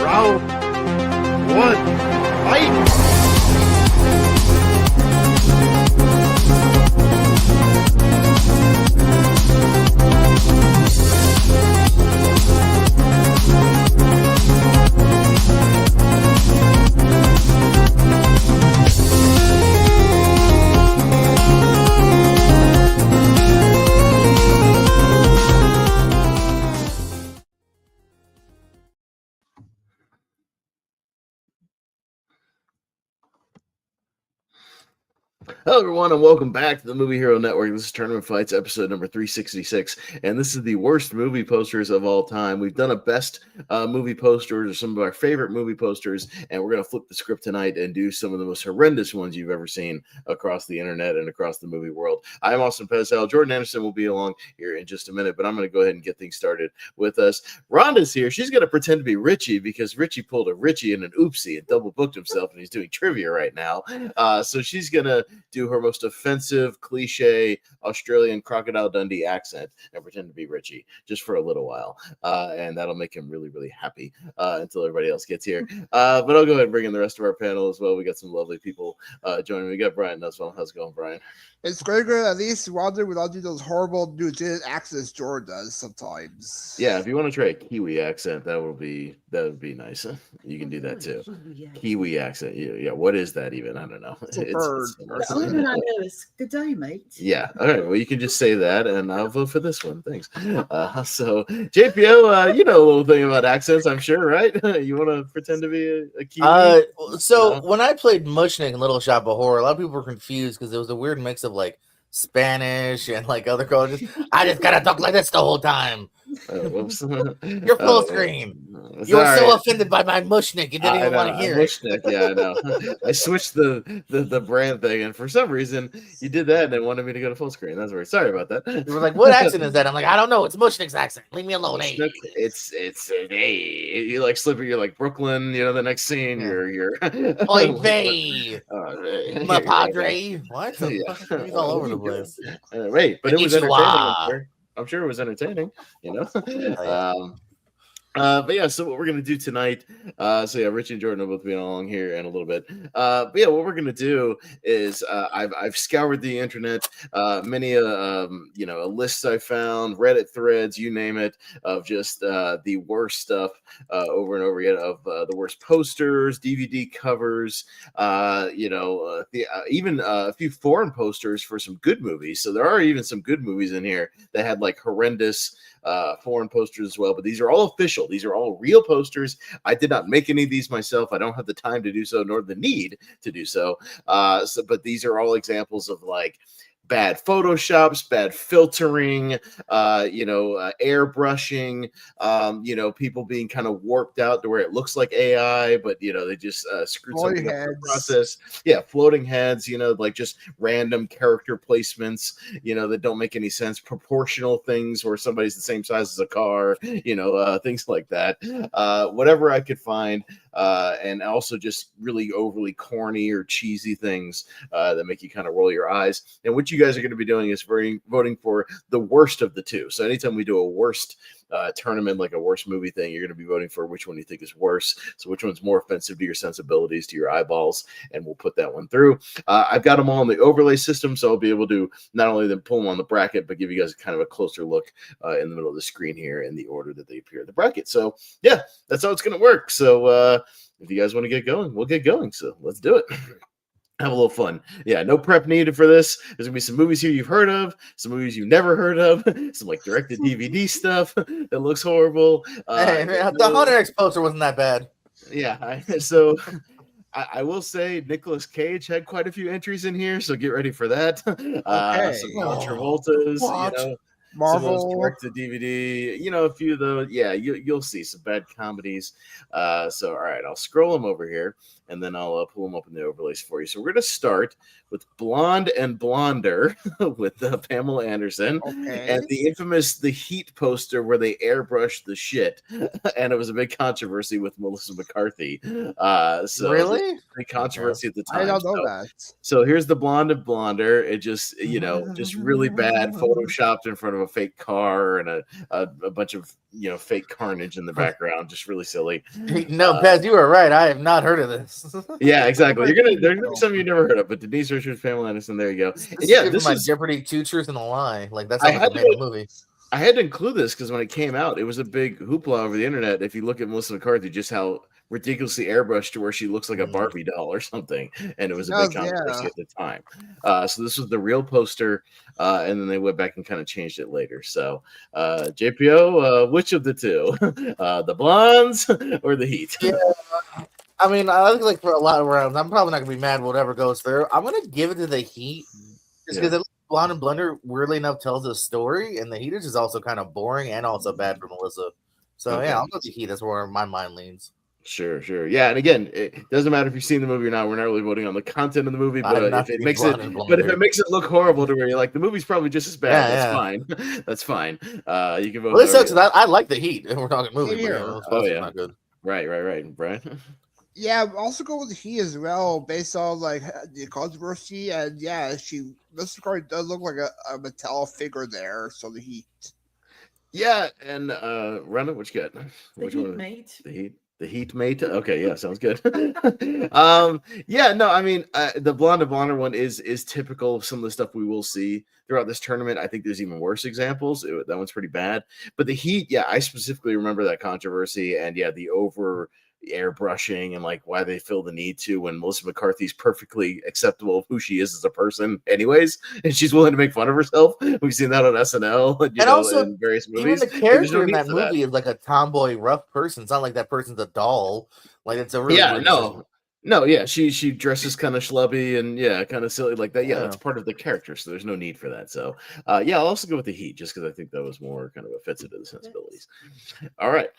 Round one, fight! Hello, everyone, and welcome back to the Movie Hero Network. This is Tournament Fights, episode number 366, and this is the worst movie posters of all time. We've done a best movie posters, or some of our favorite movie posters, and we're going to flip the script tonight and do some of the most horrendous ones you've ever seen across the internet and across the movie world. I'm Austin Pezzel. Jordan Anderson will be along here in just a minute, but I'm going to go ahead and get things started with us. Rhonda's here. She's going to pretend to be Richie because Richie pulled a Richie and an oopsie and double booked himself, and he's doing trivia right now. So she's going to do her most offensive, cliche Australian Crocodile Dundee accent and pretend to be Richie just for a little while. And that'll make him really, really happy until everybody else gets here. But I'll go ahead and bring in the rest of our panel as well. We got some lovely people joining me. We got Brian Nussbaum. How's it going, Brian? It's great. At least Roger without do those horrible New Zealand accents George does sometimes. Yeah, if you want to try a Kiwi accent, that would be nice. You can do that too. Kiwi accent. Yeah. What is that even? I don't know. It's a bird. Good day, mate. Yeah. All right. Well, you can just say that, and I'll vote for this one. Thanks. So, JPO, you know a little thing about accents, I'm sure, right? You want to pretend to be a Kiwi? When I played Mushnik in Little Shop of Horror, a lot of people were confused because there was a weird mix of like Spanish and like other cultures. I just gotta talk like this the whole time. Whoops. You're full screen. You were so offended by my Mushnik, you didn't even want to hear it. Mushnik, yeah, I know. I switched the brand thing, and for some reason you did that and then wanted me to go to full screen. That's very sorry about that. You were like, "What accent is that?" I'm like, "I don't know. It's Mushnik's accent. Leave me alone." Hey. It's hey. You like slipping. You're like Brooklyn. You know, the next scene, you're. Oy vey, my padre. What? Yeah. He's all over the place. Wait, but it was entertaining. I'm sure it was entertaining, you know. But yeah, so what we're gonna do tonight, Richie and Jordan will both be along here in a little bit. But yeah, what we're gonna do is I've scoured the internet, many a list I found, Reddit threads, you name it, of just the worst stuff over and over again, of the worst posters, DVD covers, even a few foreign posters for some good movies. So there are even some good movies in here that had like horrendous foreign posters as well, but these are all official. These are all real posters. I did not make any of these myself. I don't have the time to do so, nor the need to do so. But these are all examples of like bad photoshops, bad filtering, airbrushing, people being kind of warped out to where it looks like AI, but they just screwed something up in the process. Yeah, floating heads, like just random character placements, that don't make any sense. Proportional things where somebody's the same size as a car, things like that. Whatever I could find. And also just really overly corny or cheesy things that make you kind of roll your eyes. And what you guys are going to be doing is voting for the worst of the two. So anytime we do a worst tournament, like a worst movie thing, you're going to be voting for which one you think is worse. So which one's more offensive to your sensibilities, to your eyeballs, and we'll put that one through. I've got them all in the overlay system, so I'll be able to not only then pull them on the bracket, but give you guys kind of a closer look in the middle of the screen here in the order that they appear in the bracket. So yeah, that's how it's going to work. So if you guys want to get going, we'll get going. So let's do it. Have a little fun. Yeah, no prep needed for this. There's gonna be some movies here you've heard of, some movies you've never heard of, some like directed DVD stuff that looks horrible. The Hunter X poster wasn't that bad. Yeah, I will say Nicolas Cage had quite a few entries in here, so get ready for that. Okay. Some John Travolta's, Marvel directed DVD, a few of those. Yeah, you'll see some bad comedies. So all right, I'll scroll them over here and then I'll pull them up in the overlays for you. So we're going to start with Blonde and Blonder with Pamela Anderson, and the infamous The Heat poster where they airbrushed the shit, and it was a big controversy with Melissa McCarthy. So really big controversy at the time. I don't know that. So here's the Blonde and Blonder. It just just really bad photoshopped in front of of a fake car and a bunch of fake carnage in the background, just really silly. No, Pez, you were right. I have not heard of this. Yeah, exactly. There's gonna be some you never heard of, but Denise Richards, Pamela Anderson. There you go. And yeah, this is Jeopardy, Two Truths and a Lie. Like that's like a made movie. I had to include this because when it came out, it was a big hoopla over the internet. If you look at Melissa McCarthy, just how ridiculously airbrushed to where she looks like a Barbie doll or something, and it was a big controversy at the time. So this was the real poster, and then they went back and kind of changed it later. So JPO, which of the two, the blondes or the Heat? Yeah. I mean, I think like for a lot of rounds, I'm probably not gonna be mad whatever goes through. I'm gonna give it to the Heat just because Blonde and Blunder weirdly enough tells a story, and the Heat is just also kind of boring and also bad for Melissa. So yeah, I'll go with the Heat. That's where my mind leans. Sure. Yeah, and again, it doesn't matter if you've seen the movie or not. We're not really voting on the content of the movie, but if it makes it look horrible to where you're like, the movie's probably just as bad, that's fine. That's fine. You can vote. Well, it sucks. I like the Heat. We're talking movie. Not good. Right, Brian. Yeah, I'm also go with the Heat as well, based on like the controversy, and yeah, Mr. McCarthy does look like a Mattel figure there, so the Heat. Yeah, and Rhonda, what you got? Which one? Mate. The Heat mate. Okay, yeah, sounds good. I mean, the Blonde and Blonder one is typical of some of the stuff we will see throughout this tournament. I think there's even worse examples. That one's pretty bad. But the Heat, I specifically remember that controversy and the over airbrushing and like why they feel the need to when Melissa McCarthy's perfectly acceptable of who she is as a person anyways, and she's willing to make fun of herself. We've seen that on SNL and also in various movies. Even the character in that movie is like a tomboy rough person. It's not like that person's a doll. Like it's a really she dresses kind of schlubby and kind of silly like that. That's part of the character, so there's no need for that. So I'll also go with the Heat just because I think that was more kind of offensive to the sensibilities. All right,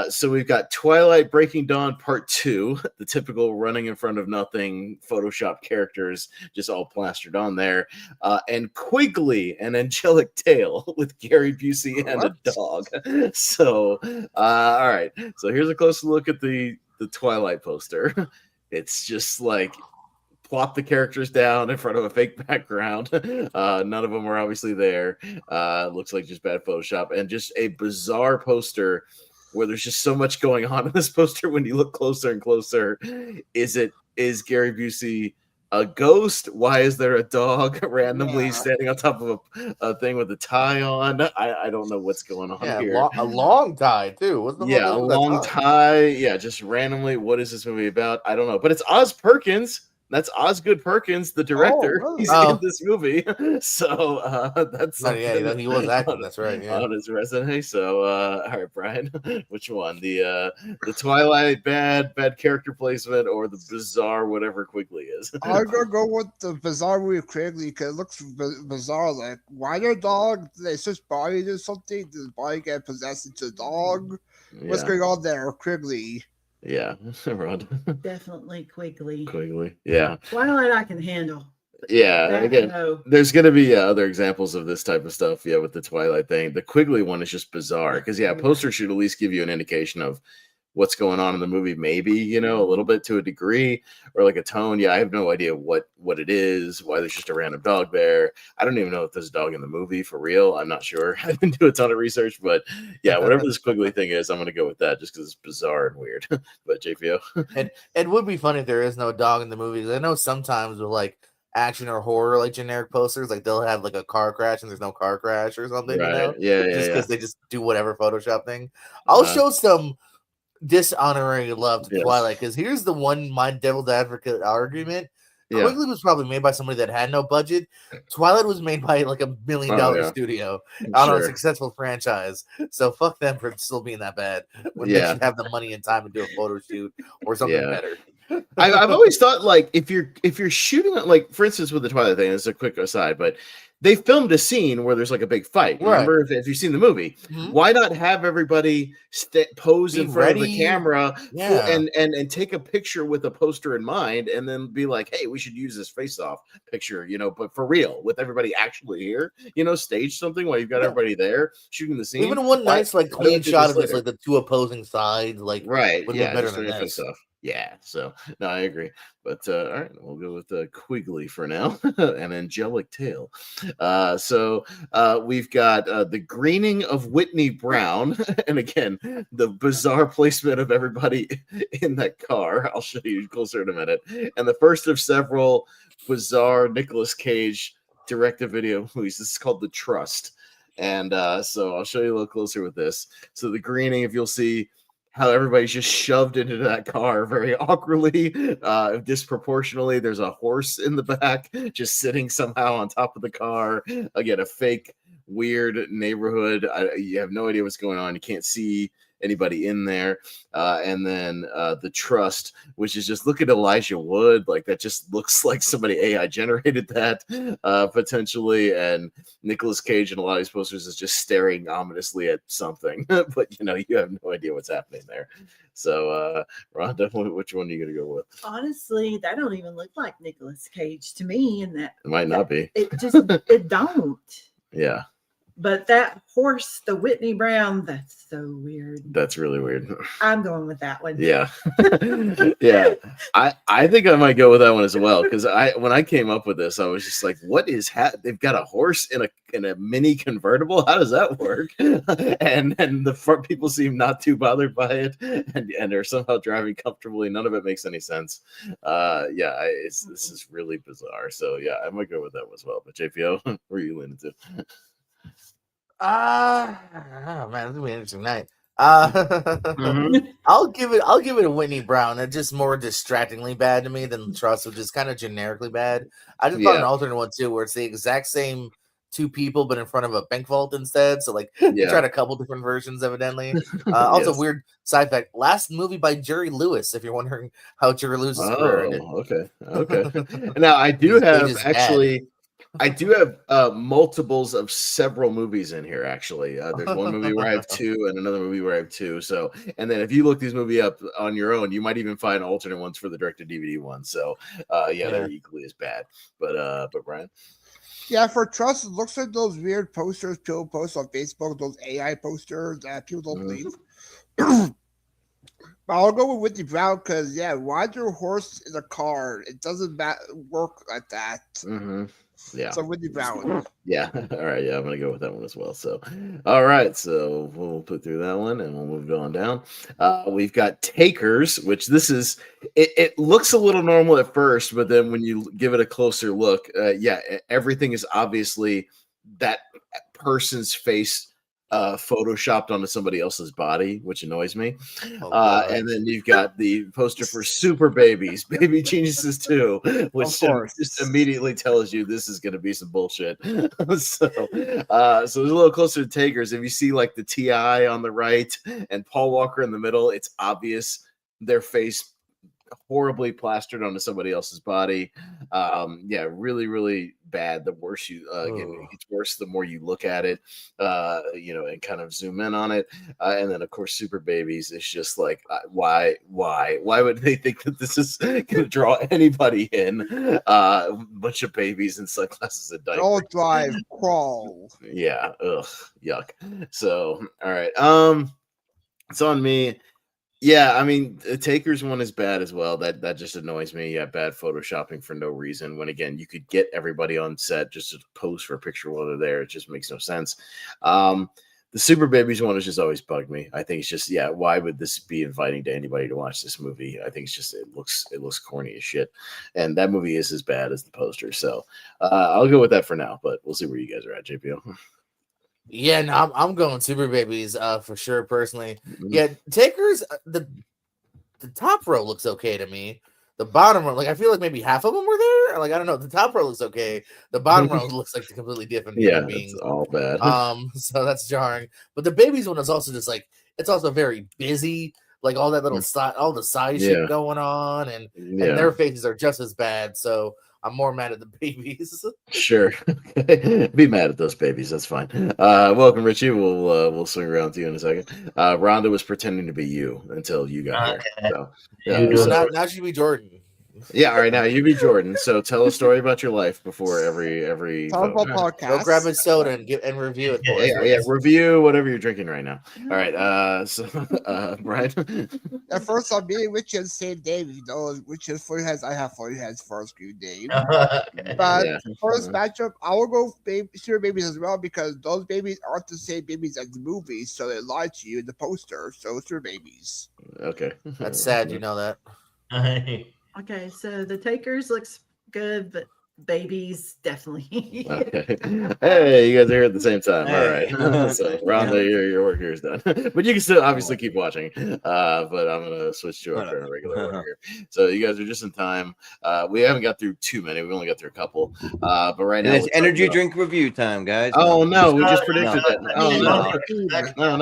so we've got Twilight Breaking Dawn Part 2, the typical running in front of nothing Photoshop characters just all plastered on there, and Quigley, an angelic tale with Gary Busey and a dog. So all right, so here's a closer look at the Twilight poster. It's just like plop the characters down in front of a fake background. None of them are obviously there. Looks like just bad Photoshop and just a bizarre poster where there's just so much going on in this poster. When you look closer and closer, is Gary Busey a ghost? Why is there a dog randomly standing on top of a thing with a tie on? I don't know what's going on here. A long tie too. A long tie. Yeah, just randomly. What is this movie about? I don't know. But it's Oz Perkins. That's Osgood Perkins, the director. He's in this movie. So that's he was acting. That's right. Yeah. On his resume. So all right, Brian, which one? The Twilight bad character placement or the bizarre whatever Quigley is? I'm gonna go with the bizarre with Quigley because it looks bizarre. Like, why their dog? They switch bodies or something? Does the body get possessed into a dog? What's going on there, Quigley? Yeah, Rod. Definitely Quigley. Yeah. Twilight I can handle. Yeah, again, there's going to be other examples of this type of stuff, with the Twilight thing. The Quigley one is just bizarre because, poster should at least give you an indication of what's going on in the movie, maybe, a little bit to a degree, or like a tone. I have no idea what it is, why there's just a random dog there. I don't even know if there's a dog in the movie for real. I'm not sure. I didn't do a ton of research, but whatever this Quigley thing is, I'm going to go with that just because it's bizarre and weird. But JPO. And it would be funny if there is no dog in the movies. I know sometimes with like action or horror, like generic posters, like they'll have like a car crash and there's no car crash or something, right. Just because they just do whatever Photoshop thing. I'll show some dishonoring love to Twilight because here's the one my devil's advocate argument. Quigley was probably made by somebody that had no budget. Twilight was made by like $1 million studio on a successful franchise. So fuck them for still being that bad when they should have the money and time to do a photo shoot or something better. I've always thought like if you're shooting like, for instance, with the Twilight thing, this is a quick aside, but they filmed a scene where there's like a big fight. Remember, if you've seen the movie, why not have everybody pose in front of the camera and take a picture with a poster in mind, and then be like, hey, we should use this face-off picture, but for real with everybody actually here, stage something while you've got everybody there shooting the scene. Even one nice like clean shot of just like the two opposing sides, like right, would be better than this. Yeah, so no, I agree. But all right, we'll go with Quigley for now, an angelic tale. We've got the greening of Whitney Brown, and again, the bizarre placement of everybody in that car. I'll show you closer in a minute. And the first of several bizarre Nicolas Cage direct-to-video movies. This is called The Trust. And so I'll show you a little closer with this. So the greening, if you'll see how everybody's just shoved into that car very awkwardly, disproportionately. There's a horse in the back just sitting somehow on top of the car. Again, a fake, weird neighborhood. You have no idea what's going on. You can't see anybody in there. And then The Trust, which is just, look at Elijah Wood. Like, that just looks like somebody AI generated that potentially. And Nicolas Cage in a lot of these posters is just staring ominously at something. But, you have no idea what's happening there. So, Rhonda, which one are you going to go with? Honestly, that don't even look like Nicolas Cage to me. And that it might not be. It don't. Yeah. But that horse, the Whitney Brown, that's so weird. That's really weird. I'm going with that one. Yeah. Yeah. I think I might go with that one as well. Because when I came up with this, I was just like, what is they've got a horse in a mini convertible? How does that work? and the front people seem not too bothered by it, and they're somehow driving comfortably. None of it makes any sense. This is really bizarre. So yeah, I might go with that one as well. But JPO, where are you leaning to? Man, it's gonna be an interesting night. I'll give it a Whitney Brown. It's just more distractingly bad to me than Trust, which is kind of generically bad. I just thought an alternate one too, where it's the exact same two people but in front of a bank vault instead. So they tried a couple different versions, evidently. Also, weird side fact: last movie by Jerry Lewis. If you're wondering how Jerry Lewis is career. Okay. Now I do have actually. I do have multiples of several movies in here, actually. There's one movie where I have two and another movie where I have two. So, and then if you look these movies up on your own, you might even find alternate ones for the direct-to-DVD ones. So, they're equally as bad. But Brian? Yeah, for Trust, it looks like those weird posters people post on Facebook, those AI posters that people don't believe. But I'll go with Whitney Brown because, why's your horse in a car? It doesn't work like that. Mm-hmm. Yeah. So Whitney Brown. Yeah. All right. Yeah, I'm gonna go with that one as well. So, all right. So we'll put through that one and we'll move on down. We've got Takers, which this is. It looks a little normal at first, but then when you give it a closer look, everything is obviously that person's face photoshopped onto somebody else's body, which annoys me. And then you've got the poster for Super Babies, Baby Geniuses 2, which just immediately tells you this is going to be some bullshit. So it's a little closer to Takers. If you see like the TI on the right and Paul Walker in the middle, it's obvious their face horribly plastered onto somebody else's body. Really, really bad. The worse it's worse the more you look at it, and kind of zoom in on it. And then of course, Super Babies is just like, why would they think that this is gonna draw anybody in? A bunch of babies in sunglasses and diapers. Don't drive, crawl. Yeah, yuck. So all right, it's on me. Yeah, I mean, the Takers one is bad as well. That just annoys me. Yeah, bad photoshopping for no reason. When again, you could get everybody on set just to pose for a picture while they're there. It just makes no sense. The Super Babies one has just always bugged me. I think it's just, why would this be inviting to anybody to watch this movie? I think it's just it looks corny as shit, and that movie is as bad as the poster. So I'll go with that for now. But we'll see where you guys are at, JPO. Yeah, no, I'm going Super Babies for sure. Personally, Takers. The top row looks okay to me. The bottom row, I feel like maybe half of them were there. I don't know. The top row looks okay. The bottom row looks like completely different. It's all bad. So that's jarring. But the Babies one is also just it's also very busy. All that little all the side shit going on, and their faces are just as bad. So I'm more mad at the babies. Sure. Be mad at those babies. That's fine. Welcome, Richie. We'll swing around to you in a second. Rhonda was pretending to be you until you got here. So, now she be Jordan. Yeah, all right. Now you be Jordan. So tell a story about your life before every podcast. Go grab a soda and review it. Yeah, review whatever you're drinking right now. All right. So Brian. At first, I'm being Richie and St. David. You know, Richie has 40 heads. I have 40 heads. First good name. But first matchup, I will go Super Babies as well because those babies aren't the same babies as the movies, so they lie to you in the poster. So Super Babies. Okay, that's sad. You know that. Okay, so the Takers looks good, but babies definitely. Okay. Hey, you guys are here at the same time. All right. So Rhonda, your work here is done. But you can still obviously keep watching. But I'm gonna switch to a regular order here. So you guys are just in time. We haven't got through too many. We only got through a couple. But right now it's energy drink review time, guys. Oh no, we just predicted that. Oh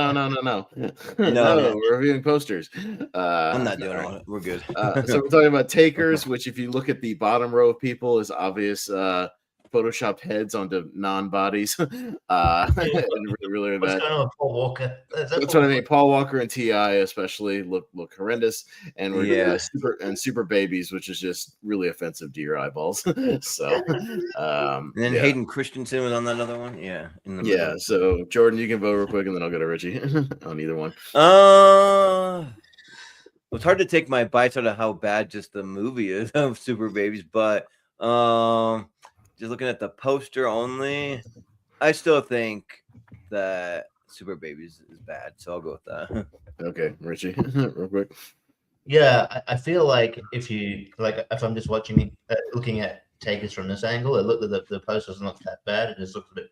no, we're reviewing posters. I'm not doing all it. We're good. So we're talking about Takers, which if you look at the bottom row of people is obvious photoshopped heads onto non-bodies. Really What's going on with Paul Walker? That's what I mean. Paul Walker and T.I. especially look horrendous, and we're doing super babies, which is just really offensive to your eyeballs. So and then Hayden Christensen was on that other one. So Jordan, you can vote real quick and then I'll go to Richie on either one. It's hard to take my bites out of how bad just the movie is of Super Babies, but just looking at the poster only, I still think that Super Babies is bad, so I'll go with that. Okay, Richie, real quick. Yeah, I feel like if I'm just watching it, looking at Takers from this angle, the poster doesn't look that bad. It just looks a bit.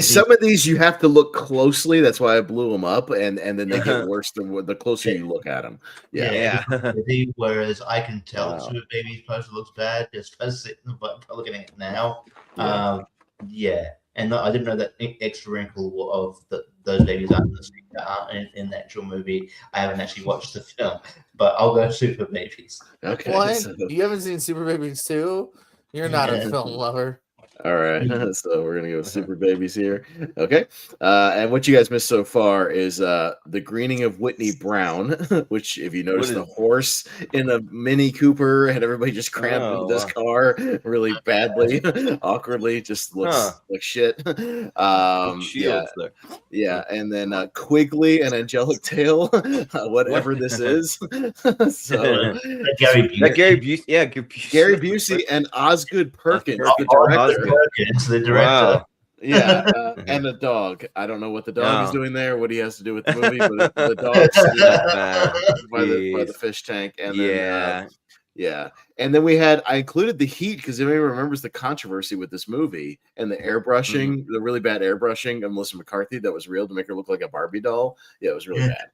Some of these you have to look closely. That's why I blew them up, and then they get worse the closer you look at them. Yeah. Whereas I can tell Super Baby's poster looks bad just looking at it now. And I didn't know that extra wrinkle of those babies aren't in the actual movie. I haven't actually watched the film, but I'll go Super Babies. Okay. What? You haven't seen Super Babies 2? You're not a film lover. All right, so we're gonna go Super Babies here. Okay, and what you guys missed so far is the greening of Whitney Brown, which, if you notice, the horse in a Mini Cooper and everybody just crammed into this car really badly, awkwardly, just looks like shit. And then Quigley and Angelic Tail, whatever this is. So Gary Busey and Osgood Perkins, the director. The director. Wow. And a dog. I don't know what the dog is doing there, what he has to do with the movie, but the dog's by the fish tank. And then, and then I included the heat because everybody remembers the controversy with this movie and the airbrushing, the really bad airbrushing of Melissa McCarthy that was real to make her look like a Barbie doll. Yeah, it was really bad.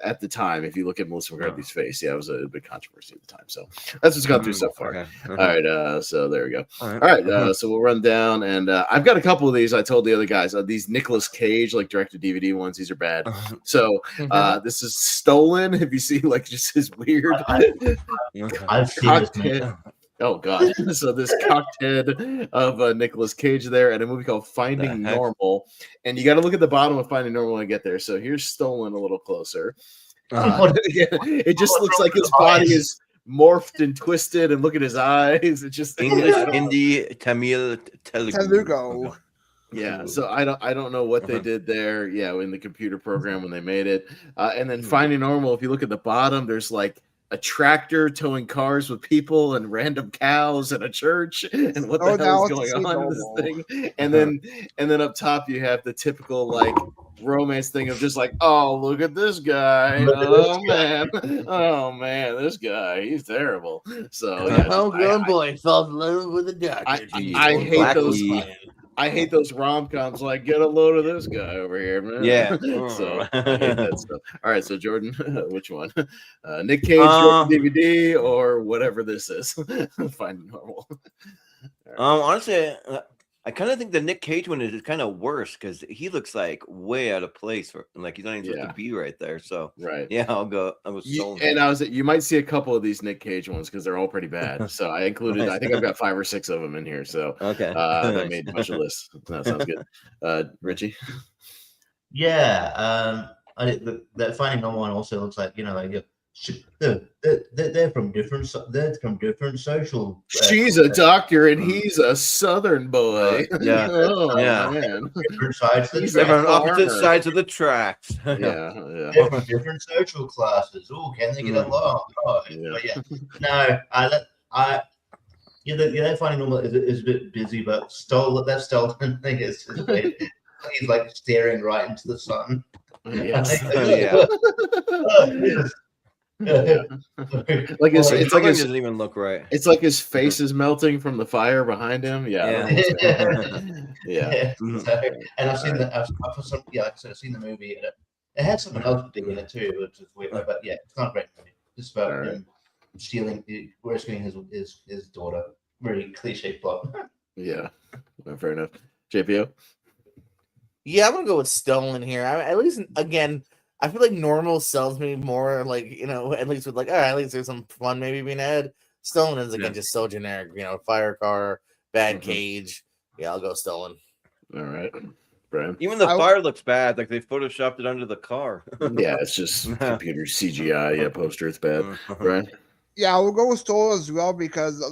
At the time, if you look at Melissa McCarthy's face, it was a big controversy at the time. So that's what's gone through so far. Okay. All right, so there we go. All right, so we'll run down, and I've got a couple of these. I told the other guys these Nicolas Cage direct-to-DVD ones. These are bad. So this is Stolen. If you see just his weird, I've seen this movie. Oh God! So this cocked head of Nicolas Cage there, and a movie called Finding Normal, and you got to look at the bottom of Finding Normal when I get there. So here's Stolen a little closer. It just looks like his body is morphed and twisted, and look at his eyes. It's just English, Hindi, Tamil, Telugu. Yeah, so I don't know what they did there. Yeah, in the computer program when they made it, and then Finding Normal. If you look at the bottom, there's a tractor towing cars with people and random cows and a church and what the hell is going on in this thing? And then up top you have the typical romance thing of just oh, look at this guy. Oh man, this guy, he's terrible. So boy fell in love with a doctor. I hate those. I hate those rom-coms get a load of this guy over here, man. Yeah. So I hate that stuff. All right, so Jordan, which one? Nick Cage DVD or whatever this is? Finding Normal. Honestly, I kind of think the Nick Cage one is kind of worse because he looks way out of place, he's not even supposed to be right there. So yeah, I'll go. I was you might see a couple of these Nick Cage ones because they're all pretty bad. So I included. I think I've got 5 or 6 of them in here. So I made a bunch of lists. That sounds good. Richie. Yeah, that Finding Normal one also looks like they're from different social. She's a doctor and he's a Southern boy. Yeah. Oh Yeah. man. Different sides. He's They're a from opposite farmer. sides of the tracks. Yeah. They're from different social classes. Oh, can they get along? Oh, Yeah. but yeah. No, they're finding normal is a bit busy, but that stolen thing is he's like staring right into the sun. Yes. Yeah. Like it's like his doesn't even look right. It's like his face is melting from the fire behind him. Yeah. Yeah. So, and I've seen that. I've seen the movie. And it had someone else in it too, which is weird. But yeah, it's not a great movie. Just about him rescuing his daughter. Very cliche plot. Yeah. Fair enough. JPO. Yeah, I'm gonna go with stolen here. At least again, I feel like normal sells me more. Like at least with like, all right, at least there's some fun maybe being had. Stolen is again just so generic. Fire car, bad cage. Yeah, I'll go stolen. All right, Brian. Even the fire looks bad. Like they photoshopped it under the car. Yeah, it's just computer CGI. Yeah, poster. It's bad. Brian. Yeah, we'll go with stolen as well because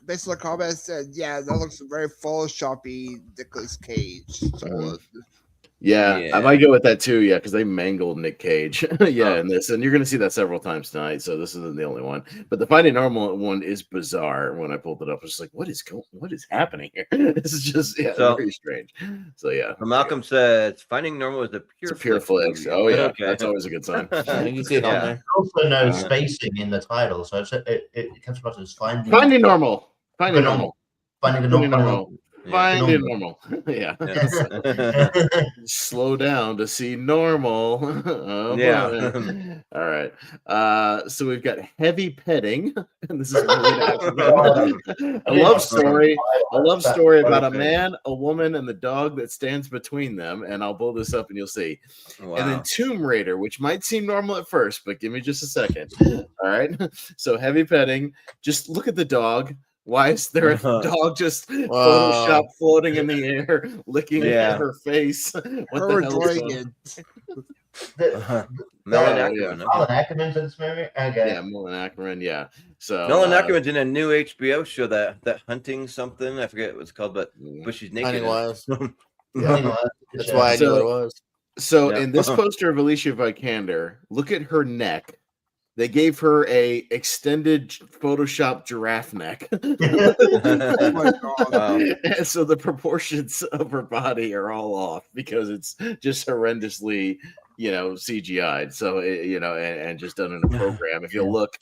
based on the comments said, yeah, that looks very Photoshoppy Nicolas Cage. Yeah, I might go with that too. Yeah, because they mangled Nick Cage. In this, and you're going to see that several times tonight. So this isn't the only one. But the Finding Normal one is bizarre. When I pulled it up, I was like, "What is happening here?" This is just very strange. So yeah. Malcolm says Finding Normal is a pure flicks. Oh yeah, that's always a good sign. You see it on there. Also, no spacing in the title, so it comes across as Finding Normal. Finding Normal. Finding Normal. Finding normal. Yeah. Slow down to see normal. All right. So we've got heavy petting. And this is a love story. A love story about a man, a woman, and the dog that stands between them. And I'll pull this up and you'll see. Wow. And then Tomb Raider, which might seem normal at first, but give me just a second. All right. So heavy petting. Just look at the dog. Why is there a dog just Photoshop floating in the air, licking her face? What the hell is that? Nolan Ackerman's in this movie? Okay. Yeah, Nolan Ackerman, yeah. So Nolan Ackerman's in a new HBO show that hunting something. I forget what it's called, but she's naked. That's why I knew what it was. So in this poster of Alicia Vikander, look at her neck. They gave her a extended Photoshop giraffe neck. Oh my God. Wow. And so the proportions of her body are all off because it's just horrendously, CGI'd. So, and just done in a program. If you look,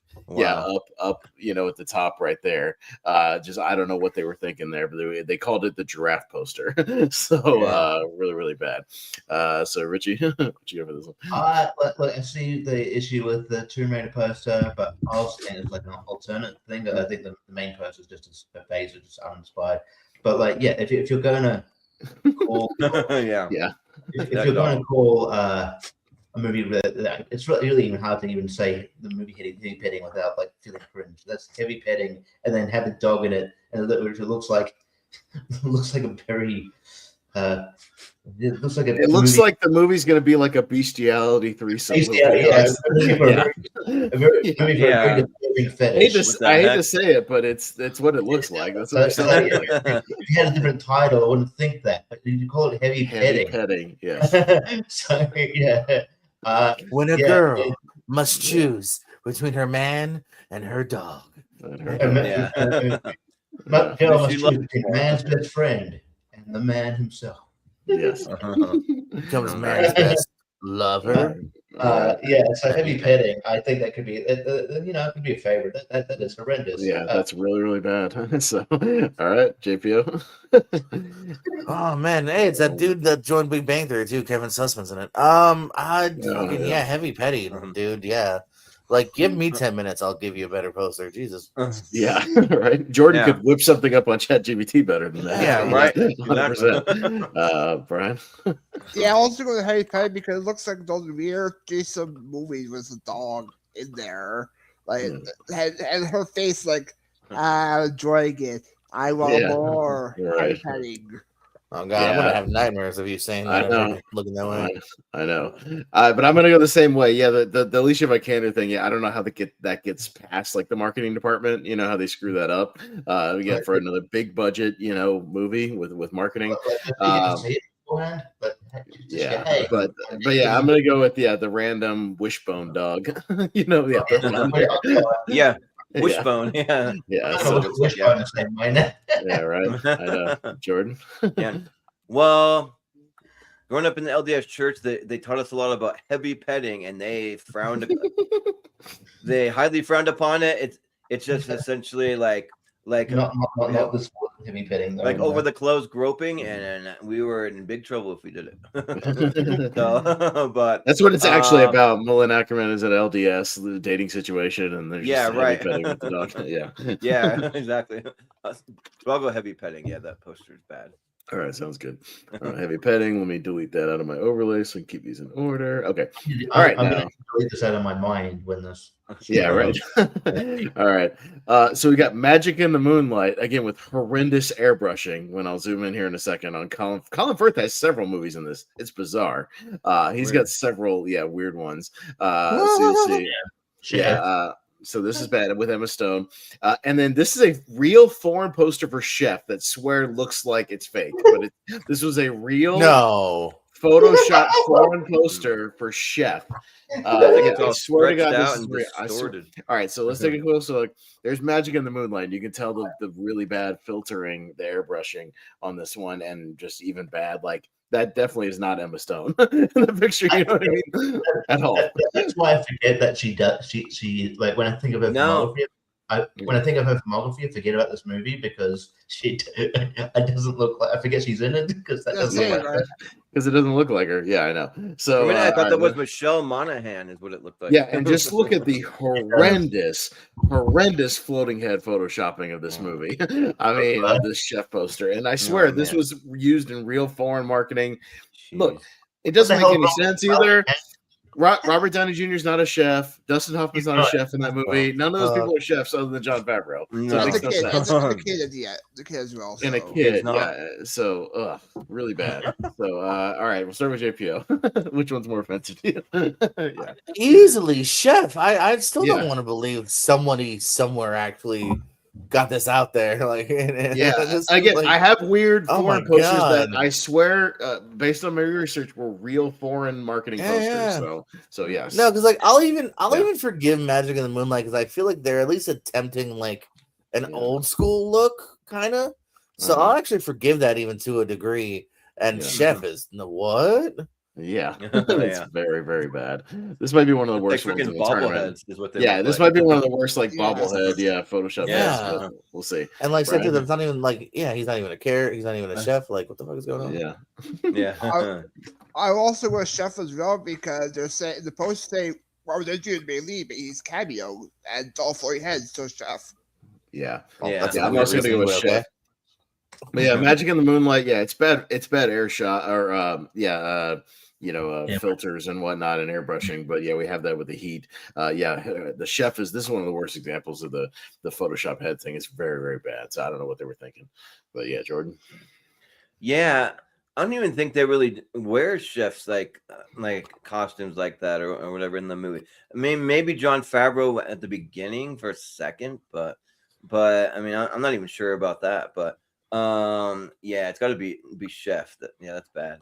up, at the top right there. I don't know what they were thinking there, but they called it the giraffe poster. So really, really bad. So Richie, what you got for this one? Look, I see the issue with the Tomb Raider poster, but I also think it's like an alternate thing. I think the main poster is just a phase, just uninspired. But if you're going to call, if you're going to call a movie that it's really even hard to even say the movie heavy petting without feeling cringe. That's heavy petting, and then have a dog in it, and it looks like a very. It looks like the movie's going to be like a bestiality threesome. I hate to say it, but it's what it looks like. That's what if you had a different title, I wouldn't think that. But you call it heavy petting. Yes. So when a girl must choose between her man and her dog. But girl must choose between man's best friend and the man himself. Yes. Becomes man's best lover. So heavy petting. I think that could be, it could be a favorite. That is horrendous. Yeah, that's really, really bad. So, all right, JPO. Oh man, hey, it's that dude that joined Big Bang Theory too. Kevin Sussman's in it. Heavy petting, dude. Yeah. Give me 10 minutes, I'll give you a better poster. Jesus. Yeah, right. Jordan could whip something up on ChatGPT better than that. Yeah, right. 100%. Brian? Yeah, I'll also go with heavy petting because it looks like those weird Jason movies with a dog in there. And her face enjoying it. I want more heavy petting. Oh God, I'm gonna have nightmares of you saying that. I know. Looking that way. I know. But I'm gonna go the same way. Yeah, the Alicia Vikander thing. Yeah, I don't know how that gets past like the marketing department. You know how they screw that up. Again, for another big budget, movie with marketing. But yeah, I'm gonna go with the random wishbone dog. Yeah. Wishbone, yeah. Wishbone is mine. Yeah, right. I know. Jordan. Yeah. Well, growing up in the LDS church, they taught us a lot about heavy petting, and they highly frowned upon it. It's just essentially like not this heavy petting, though, like over the clothes groping, and we were in big trouble if we did it. But that's what it's actually about. Mullen Ackerman is at LDS, the dating situation, and there's right. Heavy petting with the dog. Yeah, exactly. So I'll go heavy petting. Yeah, that poster is bad. All right, sounds good. Heavy petting. Let me delete that out of my overlay so I can keep these in order. Okay. All right. I'm going to delete this out of my mind when this. Yeah, right. All right. So we got Magic in the Moonlight, again, with horrendous airbrushing, when I'll zoom in here in a second on Colin. Colin Firth has several movies in this. It's bizarre. He's got several, weird ones. So this is bad with Emma Stone. And then this is a real foreign poster for Chef that looks like it's fake. But this was a real Photoshop foreign poster for Chef. I swear to God, this is real. All right, so let's take a closer look. There's Magic in the Moonlight. You can tell the really bad filtering, the airbrushing on this one, and just even bad. Like, that definitely is not Emma Stone in the picture. You know what I mean? At all. That's why I forget that she does. She like when I think of her filmography. When I think of her filmography, I forget about this movie because it doesn't look like. I forget she's in it because that doesn't look like her. Because it doesn't look like her. Yeah, I know. So I thought that was Michelle Monaghan, is what it looked like. Yeah, and just look at the horrendous floating head photoshopping of this movie. I mean, this Chef poster, and I swear this was used in real foreign marketing. Jeez. Look, it doesn't make any sense either. Robert Downey Jr. is not a chef. Dustin Hoffman's not a chef in that movie. None of those people are chefs other than John Favreau. So it makes no sense. The kid as well. And a kid, So, really bad. So, all right, we'll start with JPO. Which one's more offensive to you? Easily Chef. I still don't want to believe somebody somewhere actually got this out there. Like, again, I have weird foreign posters that I swear, based on my research, were real foreign marketing posters. So yes. No, because like I'll even forgive Magic in the Moonlight because I feel like they're at least attempting like an old school look, kind of. So I'll actually forgive that even to a degree. And Chef is what? Yeah, it's very, very bad. This might be one of the worst ones in the tournament. Is what this might be one of the worst, like bobblehead, Photoshop. Yeah, we'll see. And like said, it's not even like, he's not even a carrot. He's not even a chef. Like, what the fuck is going on? Yeah. I also was Chef as well because they're saying the post say Robert Downey Jr. may leave, but he's cameo and it's all floating heads, so Chef. I'm also gonna go with Chef. But Magic in the Moonlight, it's bad. It's bad air shot or filters and whatnot and airbrushing. But we have that with the heat. The Chef this is one of the worst examples of the Photoshop head thing. It's very, very bad. So I don't know what they were thinking. But Jordan. Yeah, I don't even think they really wear chefs like costumes like that or whatever in the movie. I mean, maybe John Favreau at the beginning for a second, but I mean, I'm not even sure about that. But it's got to be Chef. That's bad.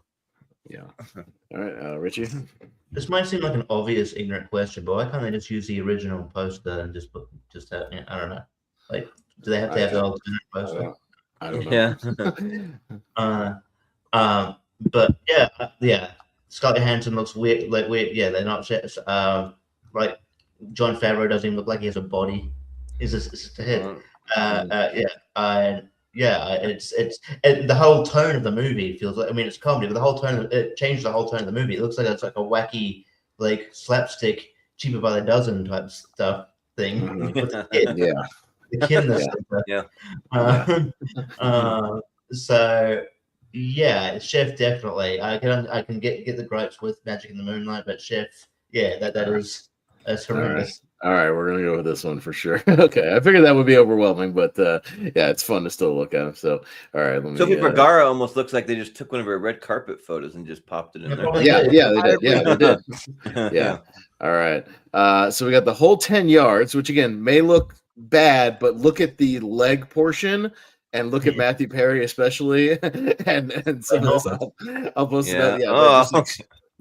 Yeah. All right, Richie. This might seem like an obvious ignorant question, but why can't they just use the original poster and just have, I don't know. Like, do they have to have the alternate poster? I don't know. But Scarlett Johansson looks weird. Like weird. Yeah, they're not. Like John Favreau doesn't even look like he has a body. It's just a head. It's the whole tone of the movie feels like. I mean, it's comedy, but the whole tone it changed the whole tone of the movie. It looks like it's like a wacky, like slapstick, cheaper by the dozen type stuff thing. The kid in this Chef definitely. I can get the gripes with Magic in the Moonlight, but Chef, that's horrendous. All right, we're gonna go with this one for sure. Okay, I figured that would be overwhelming, but yeah, it's fun to still look at them. So, all right, let me. Sophie Vergara almost looks like they just took one of her red carpet photos and just popped it in there. Yeah, they did. Yeah, they did. Yeah. All right. So we got the whole 10 yards, which again may look bad, but look at the leg portion. And look at Matthew Perry, especially, and some of this. I'll post that. Yeah,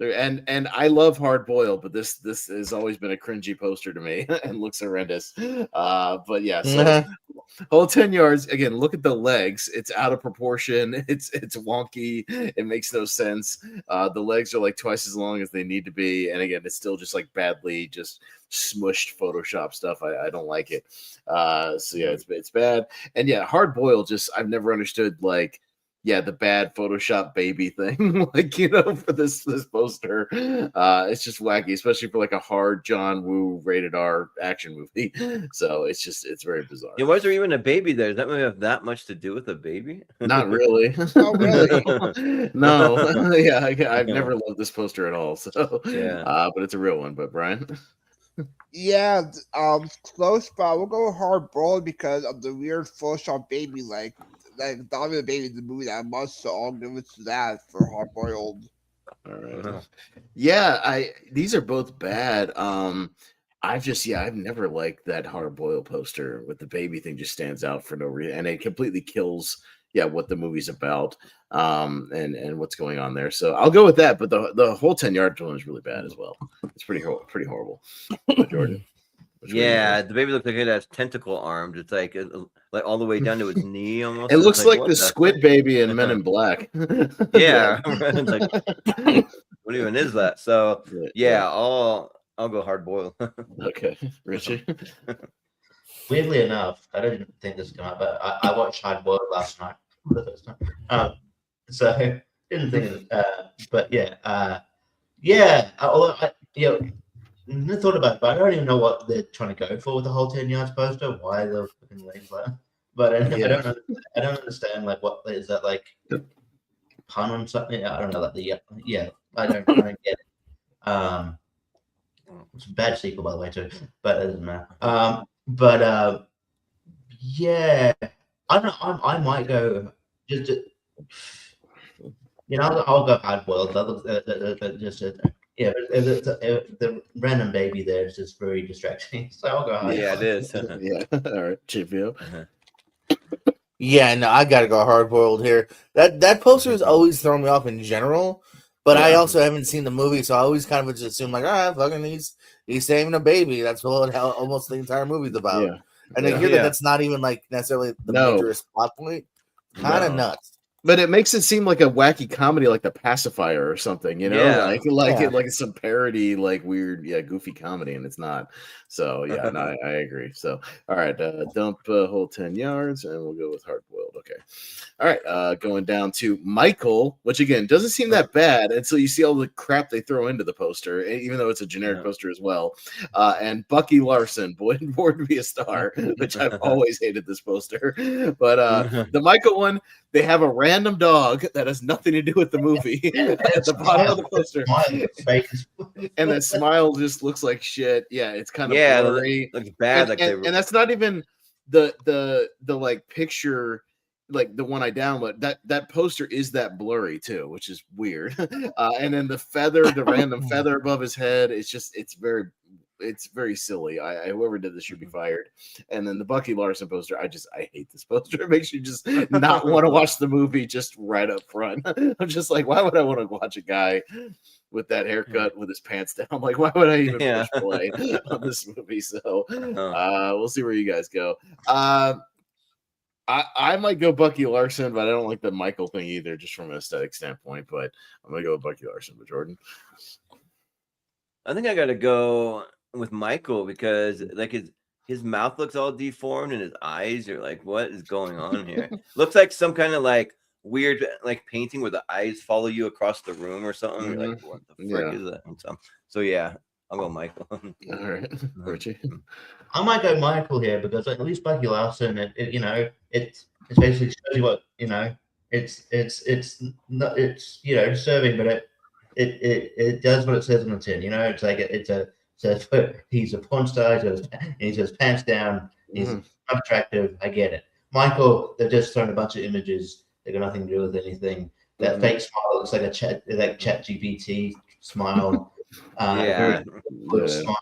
and I love Hard Boiled, but this has always been a cringy poster to me and looks horrendous. But yeah, so whole 10 yards. Again, look at the legs. It's out of proportion. It's wonky. It makes no sense. The legs are like twice as long as they need to be, and again, it's still just like badly just smushed Photoshop stuff. I don't like it. So yeah, it's bad. And yeah, Hard Boiled. Just I've never understood like. Yeah, the bad Photoshop baby thing, like, you know, for this poster. It's just wacky, especially for like a hard John Woo rated R action movie. So it's very bizarre. Yeah, why is there even a baby there? Does that movie have that much to do with a baby? Not really. Oh, really? No. Yeah, I've never loved this poster at all. So yeah. But it's a real one. But Brian? Yeah, close, but we'll go Hard Boiled because of the weird Photoshop baby like Dominant Baby in the movie that much, so I'll give it to that for Hard Boiled. All right. Yeah, these are both bad. I've never liked that Hard Boiled poster with the baby thing. Just stands out for no reason, and it completely kills what the movie's about and what's going on there. So I'll go with that. But the whole 10-yard one is really bad as well. It's pretty horrible. Jordan. Yeah, the baby looks like it has tentacle arms. It's like all the way down to its knee almost. It looks like the Squid Baby in Men in Black. Yeah. It's like, what even is that? So yeah, I'll go Hard Boiled. Okay. Richie? Weirdly enough, I didn't think this would come out, but I watched Hard Boiled last night for the first time. So didn't think but although I thought about it, but I don't even know what they're trying to go for with the whole 10 yards poster. Why they're fucking legs like that? But I don't understand. Like, what is that like? Pun on something? I don't know. Like I don't get it. It's a bad sequel, by the way, too. But it doesn't matter. I don't know. I might go just I'll go Hard Boiled. The random baby there is just very distracting. So I'll go Hard Boiled. Yeah, it is. Yeah. All right, Chipio. Yeah, no, I gotta go Hard Boiled here. That poster has always thrown me off in general, but I also haven't seen the movie, so I always kind of just assume like, fucking he's saving a baby. That's what almost the entire movie's about. Yeah. And I hear that's not even like necessarily the major plot point. Kind of nuts. But it makes it seem like a wacky comedy, like The Pacifier or something, like some parody, like weird, goofy comedy, and it's not. So I agree. So all right, dump whole 10 yards, and we'll go with Hard Boiled. Okay, all right, going down to Michael, which again doesn't seem that bad until you see all the crap they throw into the poster, even though it's a generic poster as well. And Bucky Larson, Born to Be a Star, which I've always hated this poster, but the Michael one. They have a random dog that has nothing to do with the movie at the bottom of the poster. And that smile just looks like shit. Yeah, it's kind of blurry. Looks bad. And that's not even the like picture, like the one I download. That poster is that blurry too, which is weird. And then the random feather above his head, it's very silly. Whoever did this should be fired. And then the Bucky Larson poster, I hate this poster. It makes you just not want to watch the movie just right up front. I'm just like, why would I want to watch a guy with that haircut with his pants down? Like, why would I even push play on this movie? So we'll see where you guys go. I might go Bucky Larson, but I don't like the Michael thing either, just from an aesthetic standpoint. But I'm gonna go with Bucky Larson. But Jordan, I think I gotta go with Michael because like his mouth looks all deformed and his eyes are like, what is going on here? Looks like some kind of like weird like painting where the eyes follow you across the room or something. You're like, what the frick is that? So yeah, I'll go Michael. All right, Richie. I might go Michael here because at least Bucky Larson, it basically shows you what it's serving, but it does what it says on the tin. It's like it's a says he's a porn star. He says pants down. He's not attractive. I get it. Michael, they've just thrown a bunch of images. They got nothing to do with anything. That fake smile looks like a chat GPT smile. Very good smile.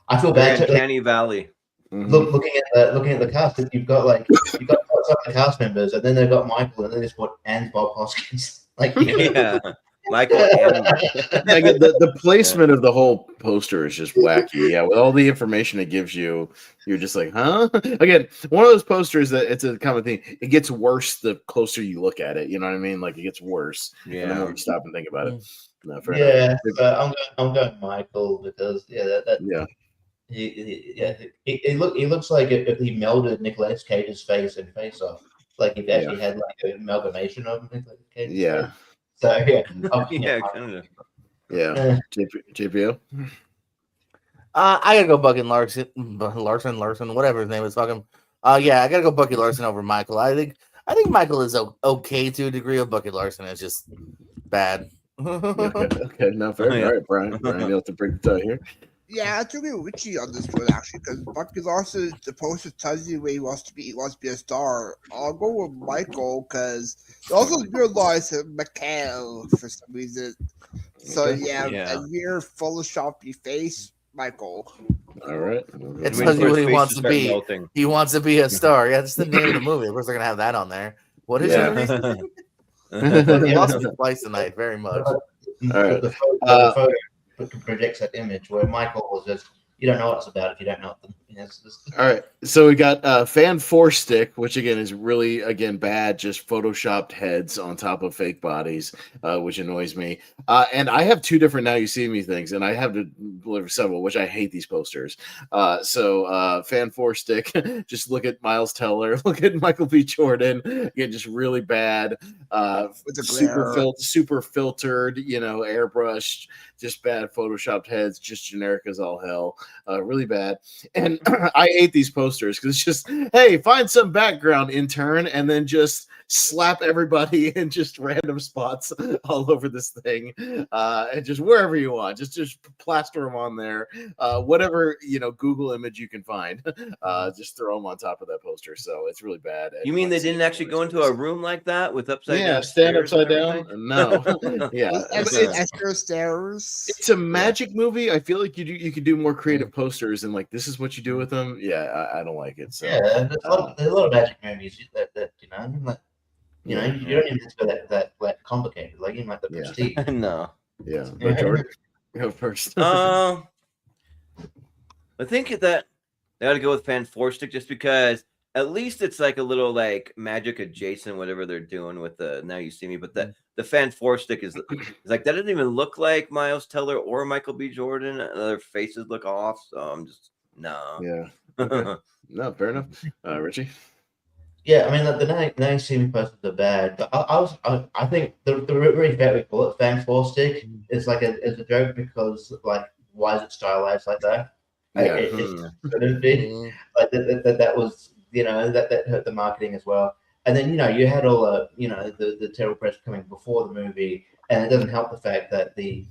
I feel bad. Uncanny Valley. Looking at the cast, you've got some of the cast members, and then they've got Michael, and then there's and Bob Hoskins. Michael and the placement of the whole poster is just wacky. Yeah, with all the information it gives you, you're just like, huh? Again, one of those posters that it's a common thing. It gets worse the closer you look at it. You know what I mean? Like it gets worse. Yeah. The more you stop and think about it. No, so I'm going Michael because he looks like if he melded Nicolas Cage's face and Face Off, like if he actually had like an amalgamation of Nicolas Cage's face. So kind of. JPO. I gotta go Bucky Larson, whatever his name is. Fucking. I gotta go Bucky Larson over Michael. I think Michael is okay to a degree. Of Bucky Larson is just bad. Okay, no fair. All right, Brian, you have to break the tie here. Yeah, I agree with Richie on this one actually, because Bucky Larson, the poster tells you where he wants to be. He wants to be a star. I'll go with Michael because he also realized McHale for some reason. So a weird photoshoppy face, Michael. All right. It tells you what he wants to be. Melting. He wants to be a star. Yeah, that's the name of the movie. Of course, they're gonna have that on there. What is it? He also twice tonight, very much. All right. The photo projects that image where Michael was just, you don't know what it's about if you don't know them. All right, so we got Fan Force Stick, which again is really bad, just photoshopped heads on top of fake bodies, which annoys me. And I have two different Now You See Me things, and I have to deliver several, which I hate these posters. So Fan Force Stick, just look at Miles Teller, look at Michael B. Jordan, again, just really bad, super filtered, airbrushed, just bad photoshopped heads, just generic as all hell, really bad. And I hate these posters because it's just, hey, find some background, intern, and then just slap everybody in just random spots all over this thing, and just wherever you want, just plaster them on there, whatever Google image you can find, just throw them on top of that poster. So it's really bad. You mean they didn't actually go into a room like that with upside down? Stand upside down? No. Extra stairs. It's a magic movie. I feel like you could do more creative posters, and like this is what you do with them. Yeah, I don't like it. So there's a lot of magic movies that you don't even have to go that complicated. Like even like the Prestige. No. Yeah. But Jordan, go first. I think that I got to go with Fan Force Stick just because at least it's like a little like magic adjacent, whatever they're doing with the Now You See Me. But the Fan Force Stick is like that doesn't even look like Miles Teller or Michael B. Jordan. Their faces look off, so I'm just no. Yeah. Okay. No, fair enough. Richie. Yeah, I mean the Now You See Me posters are bad, but I think the really fair we call it Fan Force Stick is like it's a joke because like why is it stylized like that? Yeah. It couldn't be like that was that hurt the marketing as well. And then you had all the terrible press coming before the movie, and it doesn't help the fact that the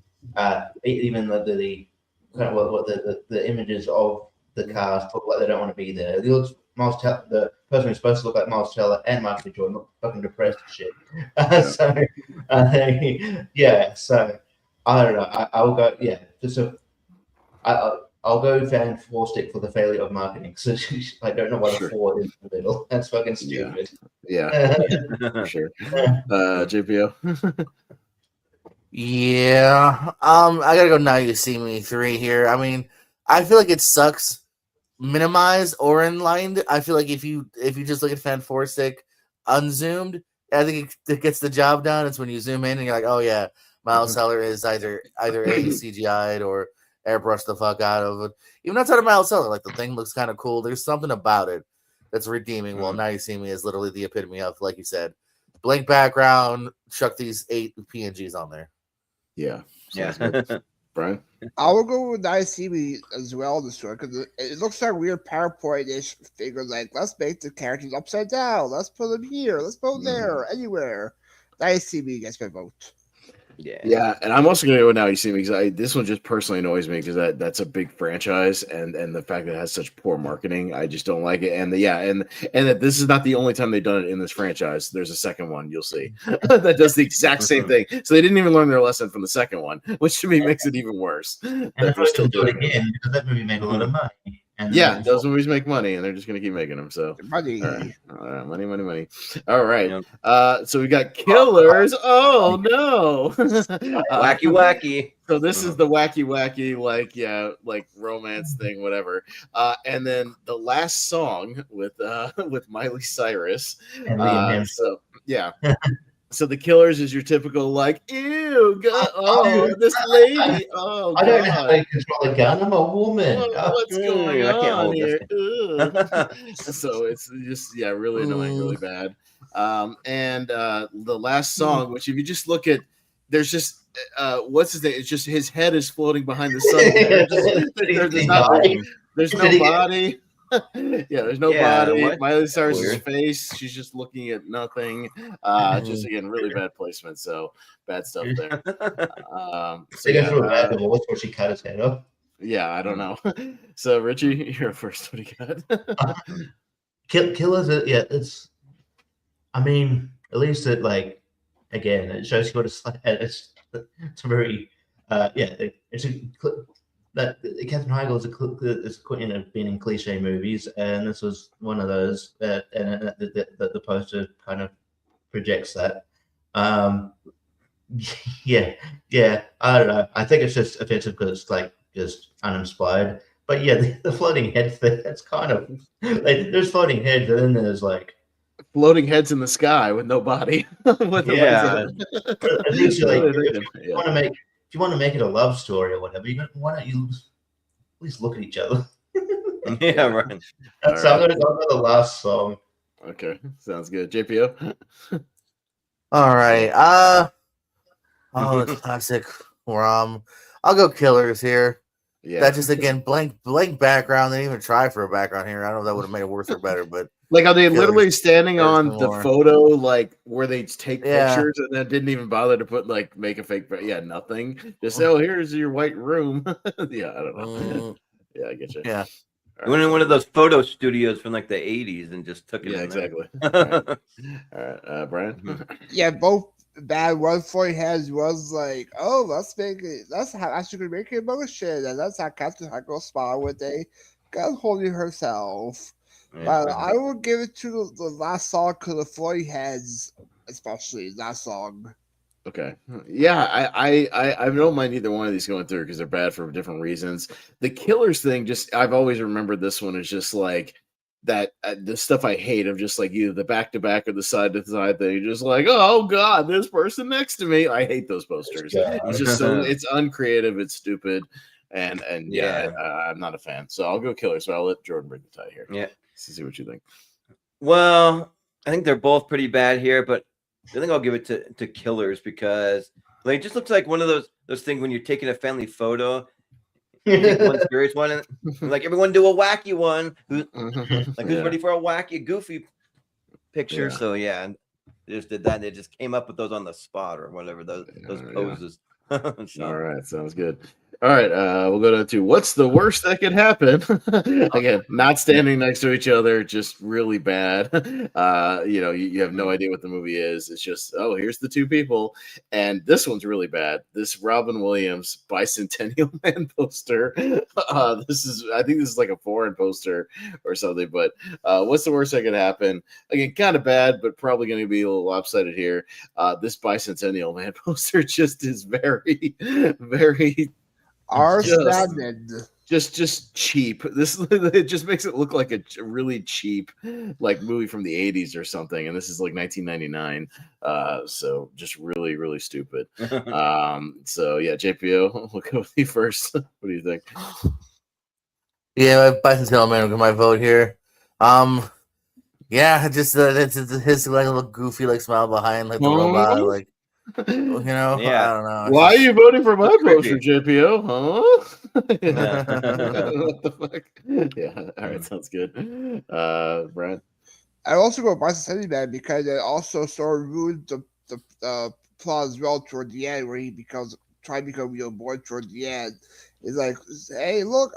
even the images of the cast look like they don't want to be there. It looks the person who's supposed to look like Miles Teller and Michael B. Jordan look fucking depressed and shit. So I don't know. I'll go I'll go Fan Force Stick for the failure of marketing. So I don't know why the 4 is in the middle. That's fucking stupid. Yeah. For sure. JPO. Yeah. I gotta go Now You See Me 3 here. I mean, I feel like it sucks minimized or inlined. I feel like if you just look at Fan Force Stick unzoomed, I think it gets the job done. It's when you zoom in and you're like, oh yeah, Miles Teller is either CGI'd or airbrush the fuck out of it. Even outside of Miles Teller, like the thing looks kind of cool. There's something about it that's redeeming. Well, Now You See Me is literally the epitome of, like you said, blank background, chuck these 8 PNGs on there. Yeah. Brian? I will go with Now You See Me as well this story because it looks like weird PowerPoint-ish figure. Like, let's make the characters upside down. Let's put them here. Let's put them there. Anywhere. Now You See Me gets my vote. Yeah, and I'm also gonna go now. You see me because this one just personally annoys me because that's a big franchise, and the fact that it has such poor marketing, I just don't like it. And and that this is not the only time they've done it in this franchise. There's a second one, you'll see, that does the exact same thing. So they didn't even learn their lesson from the second one, which to me makes it even worse. And they're still doing it again because that movie made a lot of money. And yeah, those movies make money, and they're just going to keep making them. So money, money. All right. So we got Killers. Oh no, wacky. So this is the wacky, like romance thing, whatever. And then the last song with Miley Cyrus. So yeah. So the Killers is your typical like, ew, God, this lady, oh, I don't know how to control a gun. I'm a woman. What's going on here? So it's just really annoying, really bad. And the last song, which if you just look at, there's just what's his name? It's just his head is floating behind the sun. There's no body. There's no body. Miley Cyrus's face, she's just looking at nothing. Just again, really bad placement. So bad stuff there. What's where she cut his head off? Yeah, I don't know. So Richie, you're first. What do you got? Killers. It's. I mean, at least it it shows you what it's like. It's a very it's a. That Katherine Heigl is been in cliche movies, and this was one of those. And the poster kind of projects that. I don't know. I think it's just offensive because it's just uninspired. But the floating head thing. That's kind of there's floating heads, and then there's floating heads in the sky with no body. At least if you want to make it a love story or whatever, why don't you at least look at each other? Yeah, right. I'm going to go for the last song. Okay, sounds good. JPO. All right. The classic rom. I'll go Killers here. Yeah. That just again blank background. They didn't even try for a background here. I don't know if that would have made it worse or better, but are they literally standing on the photo where they take pictures and then didn't even bother to put make a fake nothing. Just say, here's your white room. I don't know. I get you. Yeah. You went in one of those photo studios from the 80s and just took it. Yeah, exactly. All right. Brian. Yeah, both bad. One for has was let's make it. That's how I should make emotion, and that's how Captain Heigl smiled with a gun holding herself. But I will give it to the last song because the floating heads, especially that song. Okay. Yeah, I don't mind either one of these going through because they're bad for different reasons. The Killers thing, I've always remembered this one as just that the stuff I hate of just either the back to back or the side to side thing. Just oh God, this person next to me. I hate those posters. It's just it's uncreative. It's stupid. And I'm not a fan. So I'll go Killers. So I'll let Jordan bring the tie here. Yeah. See what you think. Well, I think they're both pretty bad here, but I think I'll give it to Killers because it just looks like one of those things when you're taking a family photo. You take one serious one and everyone do a wacky one. Who's ready for a wacky, goofy picture? Yeah. So they just did that. They just came up with those on the spot or whatever those poses. All right, sounds good. All right, we'll go down to what's the worst that could happen. Again, not standing next to each other, just really bad. You have no idea what the movie is. It's just, here's the two people, and this one's really bad. This Robin Williams Bicentennial Man poster. I think this is a foreign poster or something. But what's the worst that could happen? Again, kind of bad, but probably going to be a little lopsided here. This Bicentennial Man poster just is very, very. Just cheap. It just makes it look like a really cheap movie from the 80s or something, and this is 1999. So just really, really stupid. JPO, we'll go with you first. What do you think? Yeah, Bicentennial Man will get my vote here. Just it's his little goofy smile behind the robot I don't know. Why are you voting for my poster, JPO? Huh? What the fuck? Yeah. All right. Sounds good. Brad. I also go Bicentennial Man because it also sort of ruined the plot as well toward the end, where he trying to become a real boy toward the end. It's like, hey, look,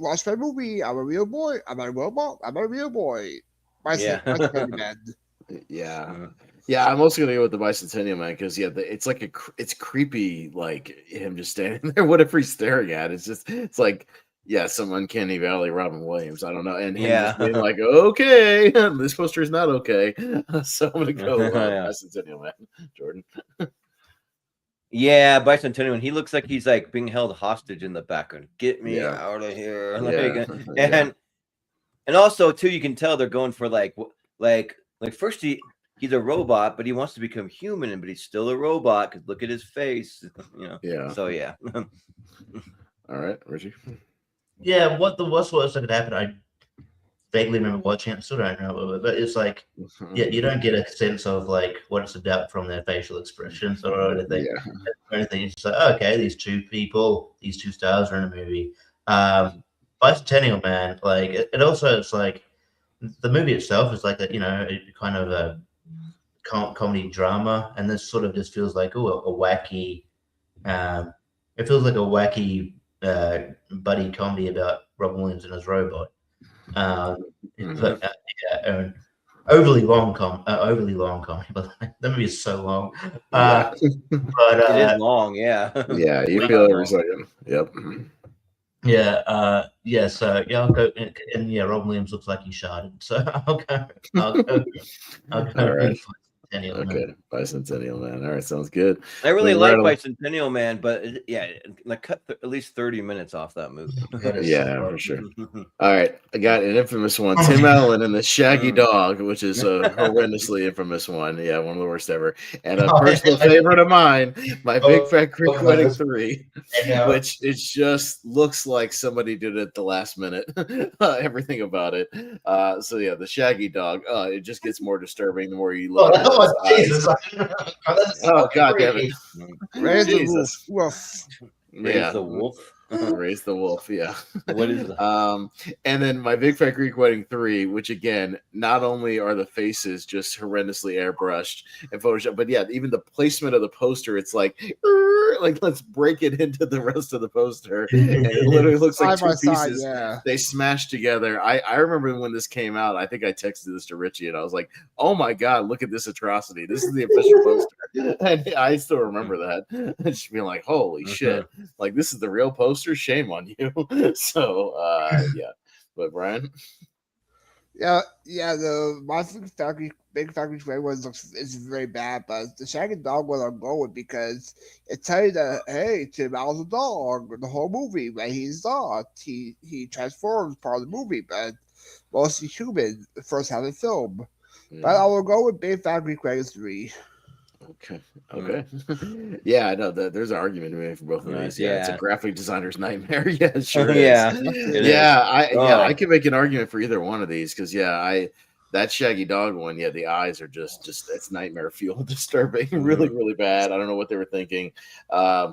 watch my movie. I'm a real boy. I'm a robot. I'm a real boy. Yeah. Yeah. Yeah, I'm also gonna go with the Bicentennial Man because it's like it's creepy, like him just standing there, whatever he's staring at. It's like some uncanny valley Robin Williams. I don't know, and him just being like, okay, this poster is not okay. So I'm gonna go Bicentennial Man, Jordan. Yeah, Bicentennial. He looks like he's like being held hostage in the background. Get me out of here! And also too, you can tell they're going for like first he's a robot, but he wants to become human, but he's still a robot. Cause look at his face, Yeah. So yeah. All right, Richie. Yeah, what's the worst that could happen? I vaguely remember watching it. Still don't know, but it's like, you don't get a sense of like what it's about from their facial expressions or anything. Or anything. It's just like, okay, these two stars are in a movie. Bicentennial Man, like it also, it's like the movie itself is like a kind of a comedy drama, and this sort of just feels like a wacky. It feels like a wacky buddy comedy about Robin Williams and his robot. Overly long comedy, but the movie is so long. But it is long, yeah. Yeah, you feel every second. Yep. So I'll go, and Robin Williams looks like he sharded, so I'll go. All right. Okay, Bicentennial Man. All right, sounds good. I really like Bicentennial Man, but cut at least 30 minutes off that movie. Yeah, for sure. All right, I got an infamous one. Tim Allen and the Shaggy Dog, which is a horrendously infamous one. Yeah, one of the worst ever. And a personal favorite of mine, My Big Fat Greek Wedding 3, which it just looks like somebody did it at the last minute. Everything about it. The Shaggy Dog. It just gets more disturbing the more you look at it. Oh, Jesus. Oh, God damn it. Raise the wolf. Raise the wolf. Raise the wolf, yeah. What is that? And then My Big Fat Greek Wedding 3, which again, not only are the faces just horrendously airbrushed and Photoshop, but even the placement of the poster, it's like let's break it into the rest of the poster. And it literally looks like two pieces they smashed together. I remember when this came out, I think I texted this to Richie and I was like, oh my God, look at this atrocity. This is the official poster. And I still remember that. Just being like, holy shit. Like, this is the real poster. Shame on you. So but Brian, the Big Factory Square one is very bad, but the Shaggy Dog one I'm going with because it tells you that, hey, Tim Allen's a dog the whole movie, but he's not. He transforms part of the movie, but mostly human the first half of the film. But I will go with Big Factory Square 3. Okay. Yeah, I know that there's an argument to be made for both of these. Yeah, it's a graphic designer's nightmare. Yeah, sure is. I can make an argument for either one of these because that Shaggy Dog one, the eyes are just it's nightmare fuel, disturbing, really, really bad. I don't know what they were thinking. I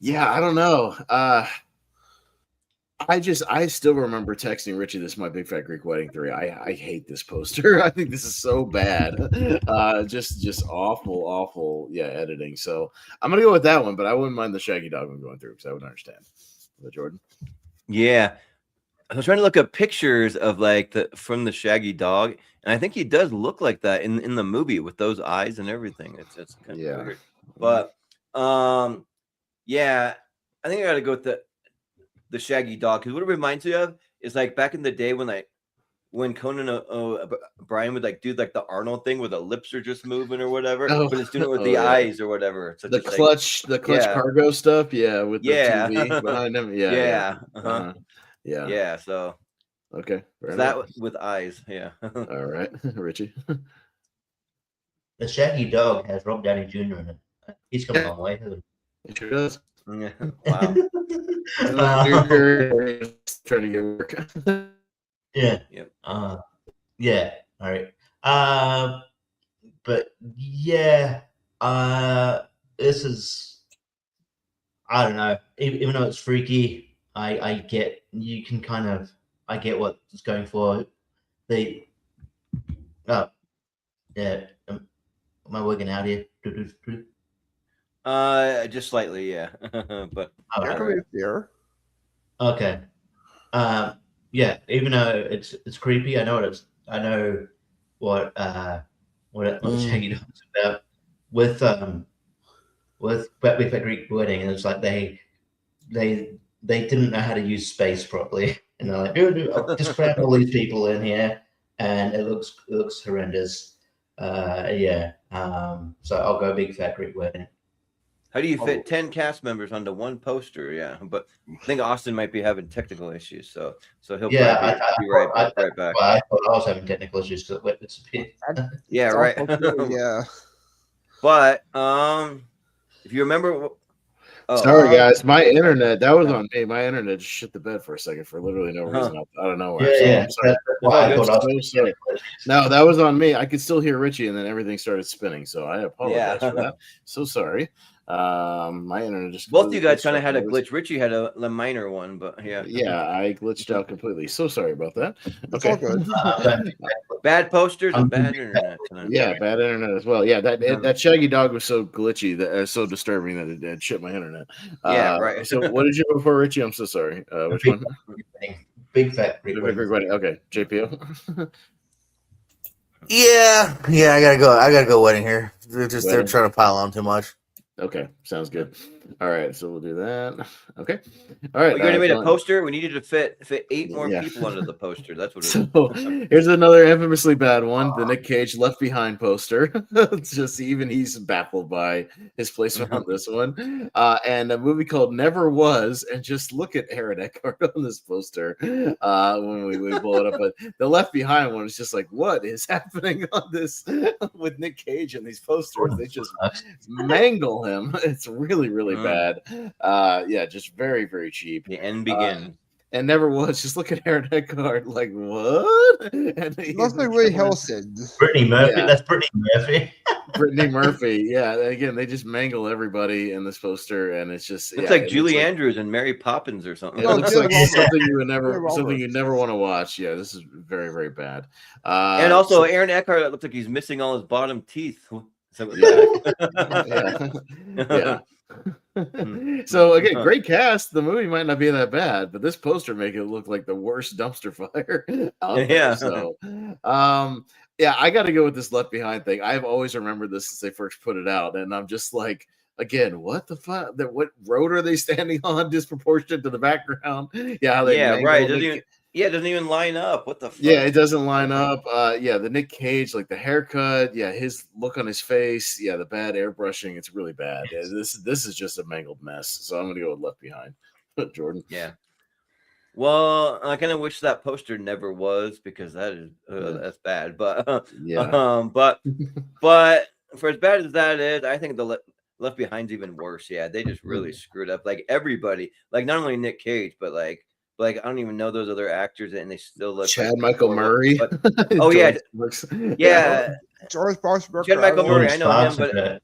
don't know. I still remember texting Richie, this is My Big Fat Greek Wedding 3. I hate this poster. I think this is so bad. Just awful, editing. So I'm gonna go with that one, but I wouldn't mind the Shaggy Dog one going through because I would understand. Jordan? Yeah. I was trying to look up pictures of from the Shaggy Dog, and I think he does look like that in the movie with those eyes and everything. It's kind of weird. But I think I gotta go with the Shaggy Dog, because what it reminds me of is like back in the day when Conan O'Brien would do the Arnold thing where the lips are just moving or whatever, but it's doing it with the eyes or whatever. So the clutch cargo stuff, with the TV behind him, So okay, that with eyes, all right, Richie. The Shaggy Dog has Rob Downey Jr. in it. He's come a long way, hasn't he? It sure does. Yeah. Wow. Trying to get work. Yeah. Yep. All right. But this is, I don't know. Even though it's freaky, I get what it's going for. Am I working out here? Just slightly, yeah. But you're coming here. Okay. Yeah. Even though it's creepy, I know what it's. I know what Shaggy talks about with that Greek wedding. And it's like they didn't know how to use space properly, and they're like, I'll just cram all these people in here, and it looks horrendous. Yeah. So I'll go big fat Greek wedding. How do you fit 10 cast members onto one poster? Yeah, but I think Austin might be having technical issues, so he'll probably be right back. I thought I was having technical issues. It's a bit. Yeah, right. Yeah. But if you remember, sorry guys, my internet that was on me. My internet just shit the bed for a second for literally no reason. I don't know where. Yeah, Sorry. No, that was on me. I could still hear Richie, and then everything started spinning. So I apologize for that. So sorry. My internet just both of you guys kind of had a glitch. Richie had a minor one, but yeah, I glitched out completely. So sorry about that. Okay, all good. Bad posters and bad internet tonight. Yeah, bad internet as well. Yeah, that Shaggy dog was so glitchy, that so disturbing that it shit my internet. Yeah, right. So what did you go for, Richie? I'm so sorry. Which one? Big fat Greek wedding. Okay, JPO. Yeah, I gotta go wedding here. They're trying to pile on too much. Okay, sounds good. All right, so we'll do that. Okay, all right. We're going to make a poster. We needed to fit 8 more people under the poster. That's what it is. So here's another infamously bad one: the Nick Cage Left Behind poster. It's just even he's baffled by his placement on this one. And a movie called Never Was, and just look at Aaron Eckhart on this poster when we blow it up. But the Left Behind one is just like, what is happening on this with Nick Cage and these posters? They just mangle him. It's really, really bad. Yeah, just very, very cheap. The end begins. And Never Was. Just look at Aaron Eckhart, like what? And looks like Ray Hilson. Brittany Murphy. Yeah. That's Brittany Murphy. Brittany Murphy. Yeah. Again, they just mangle everybody in this poster, and it's just it's like Julie Andrews and Mary Poppins or something. It looks like something you never want to watch. Yeah, this is very, very bad. And also, Aaron Eckhart looks like he's missing all his bottom teeth. Yeah. So again, great cast. The movie might not be that bad, but this poster make it look like the worst dumpster fire out there. Yeah. So yeah, I got to go with this Left Behind thing. I've always remembered this since they first put it out, and I'm just like, again, what the fuck? What road are they standing on disproportionate to the background? Yeah, how they right. It doesn't even line up. What the fuck? Yeah, it doesn't line up. Yeah, the Nick Cage, like the haircut, yeah, his look on his face, yeah, the bad airbrushing, it's really bad. Yeah, this is just a mangled mess. So I'm gonna go with Left Behind. Jordan. Yeah. Well, I kind of wish that poster never was, because that is that's bad. But yeah. But for as bad as that is, I think the Left Behind's even worse. Yeah, they just really screwed up. Like everybody, like not only Nick Cage, but like I don't even know those other actors, and they still look Chad Michael Murray. Oh yeah, George Spark. Chad Michael Murray. I know him, but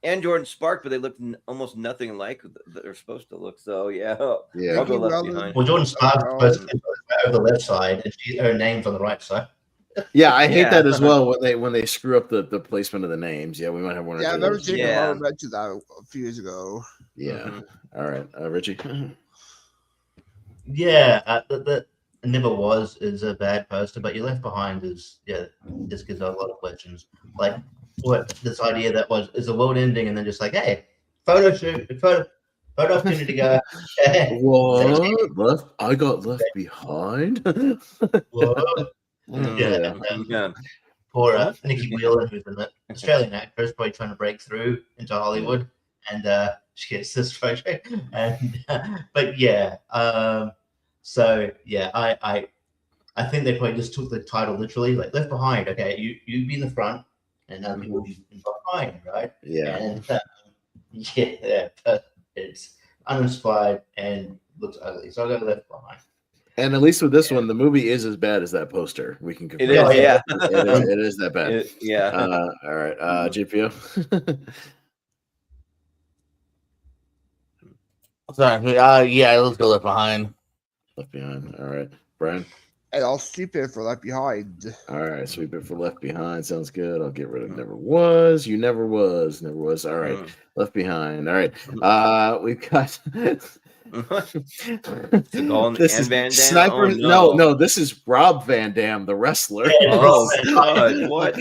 and Jordan Spark, but they look almost nothing like they're supposed to look. So yeah, I'll go Left Behind. Well, Jordan Spark's supposed to be over the left side, and her name's on the right side. Yeah, I hate that as well when they screw up the placement of the names. Yeah, we might have one. Yeah, I remember taking a mention that a few years ago. Yeah. All right, Richie. Yeah, the Never Was is a bad poster, but You're Left Behind is this gives a lot of questions. Like what this idea that is the world ending, and then just like, hey, photo opportunity to go. What? I got left behind. Poor Nikki Whelan, who's an Australian actress, probably trying to break through into Hollywood, and she gets this photo. And but yeah, so yeah, I think they probably just took the title literally, like Left Behind. Okay, you be in the front, and other people be behind, right? Yeah, and but it's uninspired and looks ugly. So I'll go Left Behind. And at least with this one, the movie is as bad as that poster. We can confirm. It is, yeah. It is that bad. Yeah. All right, GPO. Sorry. Yeah, let's go Left Behind. Left Behind. All right, Brian. And I'll sweep it for Left Behind. All right, sweep it for Left Behind. Sounds good. I'll get rid of Never Was. You never was. Never was. All right, Left Behind. All right. We've got this is Van Damme? Sniper. Oh, no, this is Rob Van Dam, the wrestler. Oh God, what?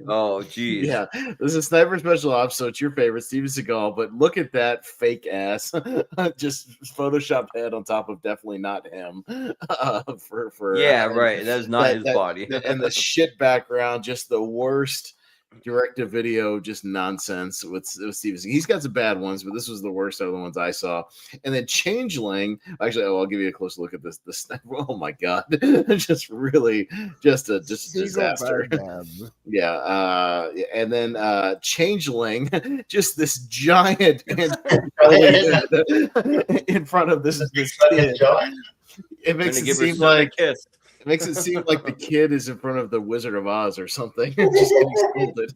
Oh geez. Yeah, this is Sniper Special Ops, so it's your favorite, Steven Seagal. But look at that fake ass, just Photoshopped head on top of definitely not him. Right. That's not his body. And the shit background, just the worst direct-to-video, just nonsense with Steven Seagal. He's got some bad ones, but this was the worst out of the ones I saw. And then Changeling, actually, I'll give you a close look at this. Oh my god, just a disaster. Yeah, and then Changeling, just this giant in front of this kid. It makes it seem like a kiss. It makes it seem like the kid is in front of the Wizard of Oz or something. Just getting scolded.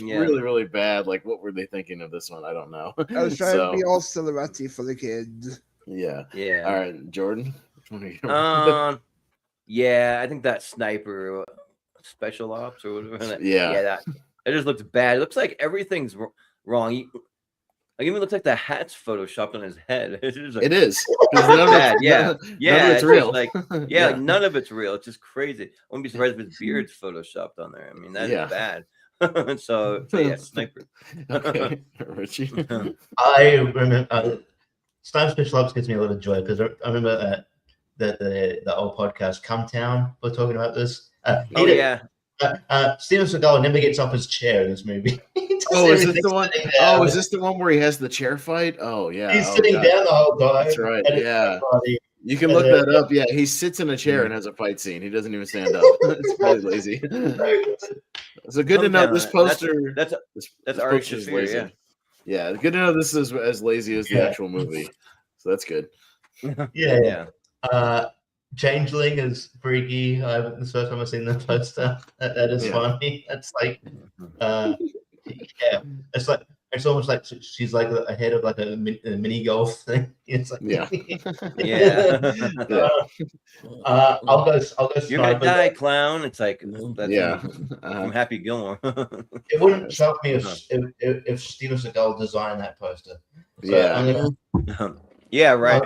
Really, really bad. Like, what were they thinking of this one? I don't know. I was trying to be all silhouette for the kid. Yeah. Yeah. All right, Jordan. Yeah, I think that Sniper Special Ops or whatever. Yeah. That it just looks bad. It looks like everything's wrong. Like, even looks like the hat's photoshopped on his head. It is. Bad. Yeah. None of it's real. Like none of it's real. It's just crazy. I wouldn't be surprised if his beard's photoshopped on there. I mean, that is bad. so yeah, Sniper. Okay, Richie. I remember Sniper Special Ops gives me a lot of joy because I remember the old podcast Come Town were talking about this. Steven Seagal never gets off his chair in this movie. Is this the one? Is this the one where he has the chair fight? Oh, yeah. He's sitting down the whole time. That's right. Yeah. You can look that up. Yeah, he sits in a chair and has a fight scene. He doesn't even stand up. It's really lazy. So good to know this poster. That's Ari Shaffir. Yeah, good to know this is as lazy as the actual movie. So that's good. Yeah. Changeling is freaky. The first time I've seen the poster, that is funny. That's like, it's almost like she's like ahead of like a mini golf thing. It's like, I'll go. You're gonna die, clown. It's like I'm Happy Gilmore. It wouldn't shock me if Steven Seagal designed that poster. So yeah, right.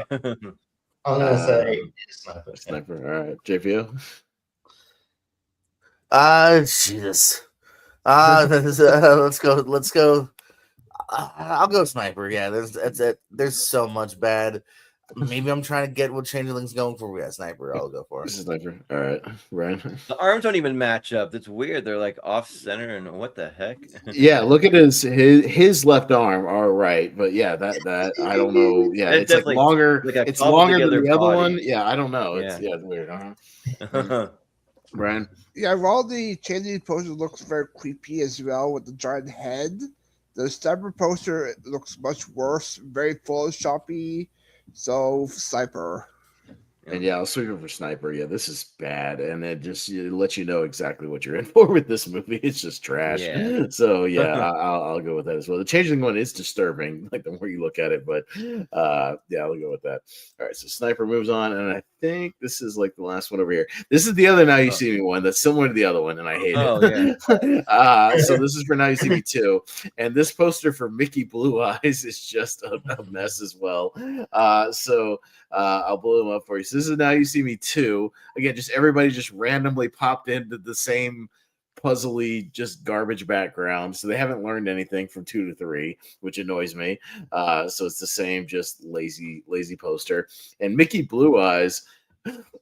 I'm gonna say Sniper. Sniper. All right, JPO. Jesus. Let's go. I'll go Sniper. Yeah, there's so much bad. Maybe I'm trying to get what Changeling's going for. Yeah, Sniper. I'll go for it. This is Sniper. All right, Ryan. The arms don't even match up. That's weird. They're like off center, and what the heck? Yeah, look at his left arm. All right, but yeah, that I don't know. Yeah, it's like longer. It's longer than the other one. Yeah, I don't know. It's weird. Brian. Yeah, while the changing poster looks very creepy as well with the giant head, the Sniper poster looks much worse. Very Photoshoppy. So Sniper. And I'll sweep it for Sniper. Yeah, this is bad, and it just lets you know exactly what you're in for with this movie. It's just trash. Yeah. So I'll go with that as well. The Changeling one is disturbing, like the more you look at it, but I'll go with that. All right, so Sniper moves on, and I think this is like the last one over here. This is the other Now You See Me one that's similar to the other one, and I hate it. So this is for Now You See Me 2, and this poster for Mickey Blue Eyes is just a mess as well. I'll blow them up for you. So this is Now You See Me 2. Again, just everybody just randomly popped into the same puzzly, just garbage background. So they haven't learned anything from 2 to 3, which annoys me. So it's the same, just lazy poster. And Mickey Blue Eyes,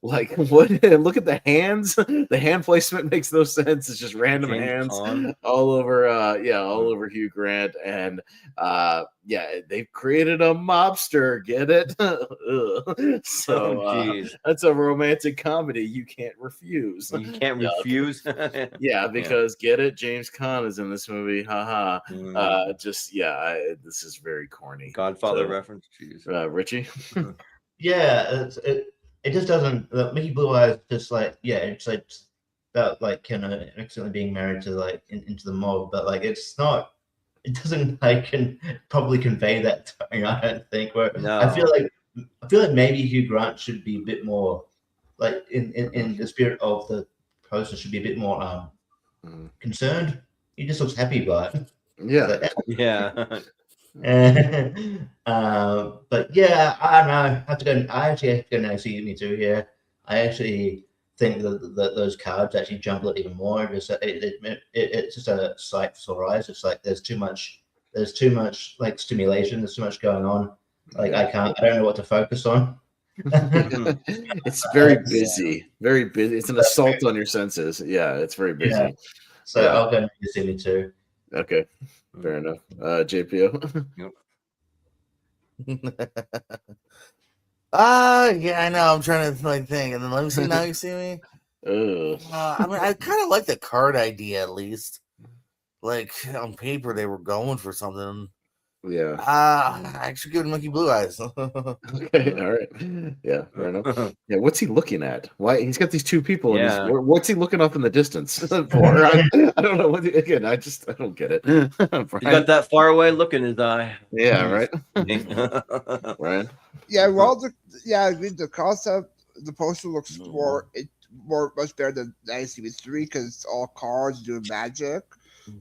like what? Look at the hands. The hand placement makes no sense. It's just random hands all over. All over Hugh Grant, and they've created a mobster. Get it? So that's a romantic comedy you can't refuse. You can't refuse. Because get it? James Caan is in this movie. Haha. This is very corny. Godfather reference. Jeez. Richie. It just doesn't. Mickey Blue Eyes just it's like about like kind of accidentally being married to like into the mob, but like it's not. It doesn't can probably convey that tone. I don't think. I feel like maybe Hugh Grant should be a bit more like in the spirit of the poster should be a bit more concerned. He just looks happy by it. Yeah. So, Yeah. but yeah, I don't know. I actually have to go now. See me too. Yeah, I actually think that those cards actually jump it even more. It's just a sight for sore eyes. It's like there's too much like stimulation. There's too much going on. Like I don't know what to focus on. It's very busy. Very busy. It's an assault on your senses. Yeah, it's very busy. Yeah. So I'll go and see me too. Okay, fair enough. JPO. Yeah, I know. I'm trying to like think, and then let me see. Now you see me. I mean, I kind of like the card idea at least. Like on paper, they were going for something. Yeah. I actually give it Mickey Blue Eyes. Okay, all right. Yeah, fair enough. Yeah, what's he looking at? Why he's got these two people in his, what's he looking off in the distance for? I don't know what again, I don't get it. He got that far away look in his eye. Yeah, right. Right. Yeah, well the concept, the poster looks much better than ICB3 because it's all cards doing magic.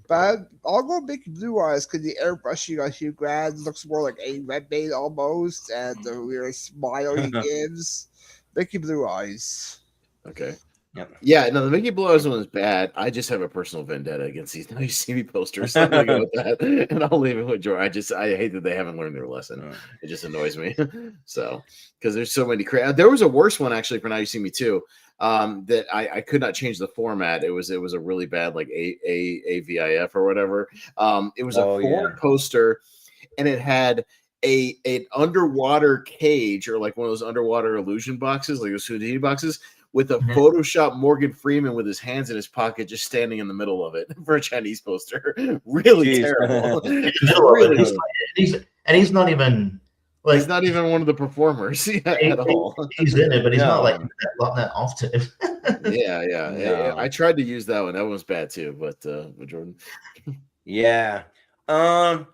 But I'll go Mickey Blue Eyes because the airbrushing on Hugh Grant looks more like a Redmayne almost, and the weird smile he gives. Mickey Blue Eyes. Okay. Yep. Yeah, no, the Mickey Blue Eyes one is bad. I just have a personal vendetta against these Now You See Me posters. So I'm gonna go with that, and I'll leave it with George. I hate that they haven't learned their lesson. It just annoys me. So because there's so many there was a worse one actually for Now You See Me too. That I could not change the format. It was a really bad like AVIF or whatever. It was a foreign poster, and it had an underwater cage or like one of those underwater illusion boxes, like those Houdini boxes, with a Photoshop Morgan Freeman with his hands in his pocket, just standing in the middle of it for a Chinese poster. Really terrible. And he's not even. Like, he's not even one of the performers at all. He's in it, but he's not like that often. Yeah. I tried to use that one. That one was bad too, but Jordan. Yeah. At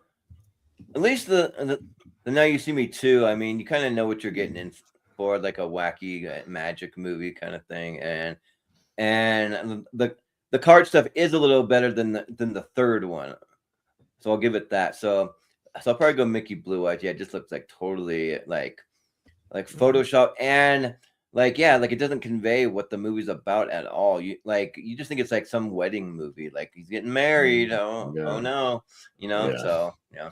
least the Now You See Me too. I mean, you kind of know what you're getting in for, like a wacky magic movie kind of thing, and the card stuff is a little better than the third one. So I'll give it that. So I'll probably go Mickey Blue Eyes. Yeah, it just looks like totally like Photoshop, and like it doesn't convey what the movie's about at all. You just think it's like some wedding movie, like he's getting married. Oh no, So yeah.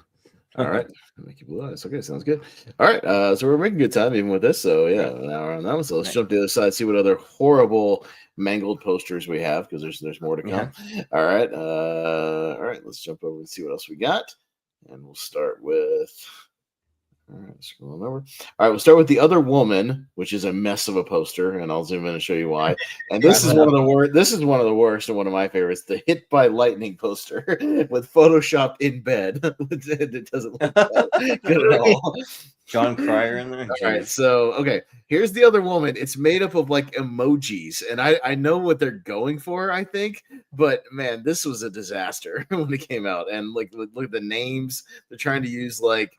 All right, Mickey Blue Eyes. Okay, sounds good. All right, so we're making good time even with this. So yeah, an hour on that one. So let's jump to the other side, see what other horrible mangled posters we have, because there's more to come. All right, let's jump over and see what else we got. And we'll start with. All right, scrolling over. All right, we'll start with The Other Woman, which is a mess of a poster, and I'll zoom in and show you why. And this is one of the worst. This is one of the worst and one of my favorites. The Hit by Lightning poster with Photoshop in bed. It doesn't look good at all. John Cryer in there. All right, so here's The Other Woman. It's made up of like emojis, and I know what they're going for, I think, but man, this was a disaster when it came out. And like look at the names. They're trying to use like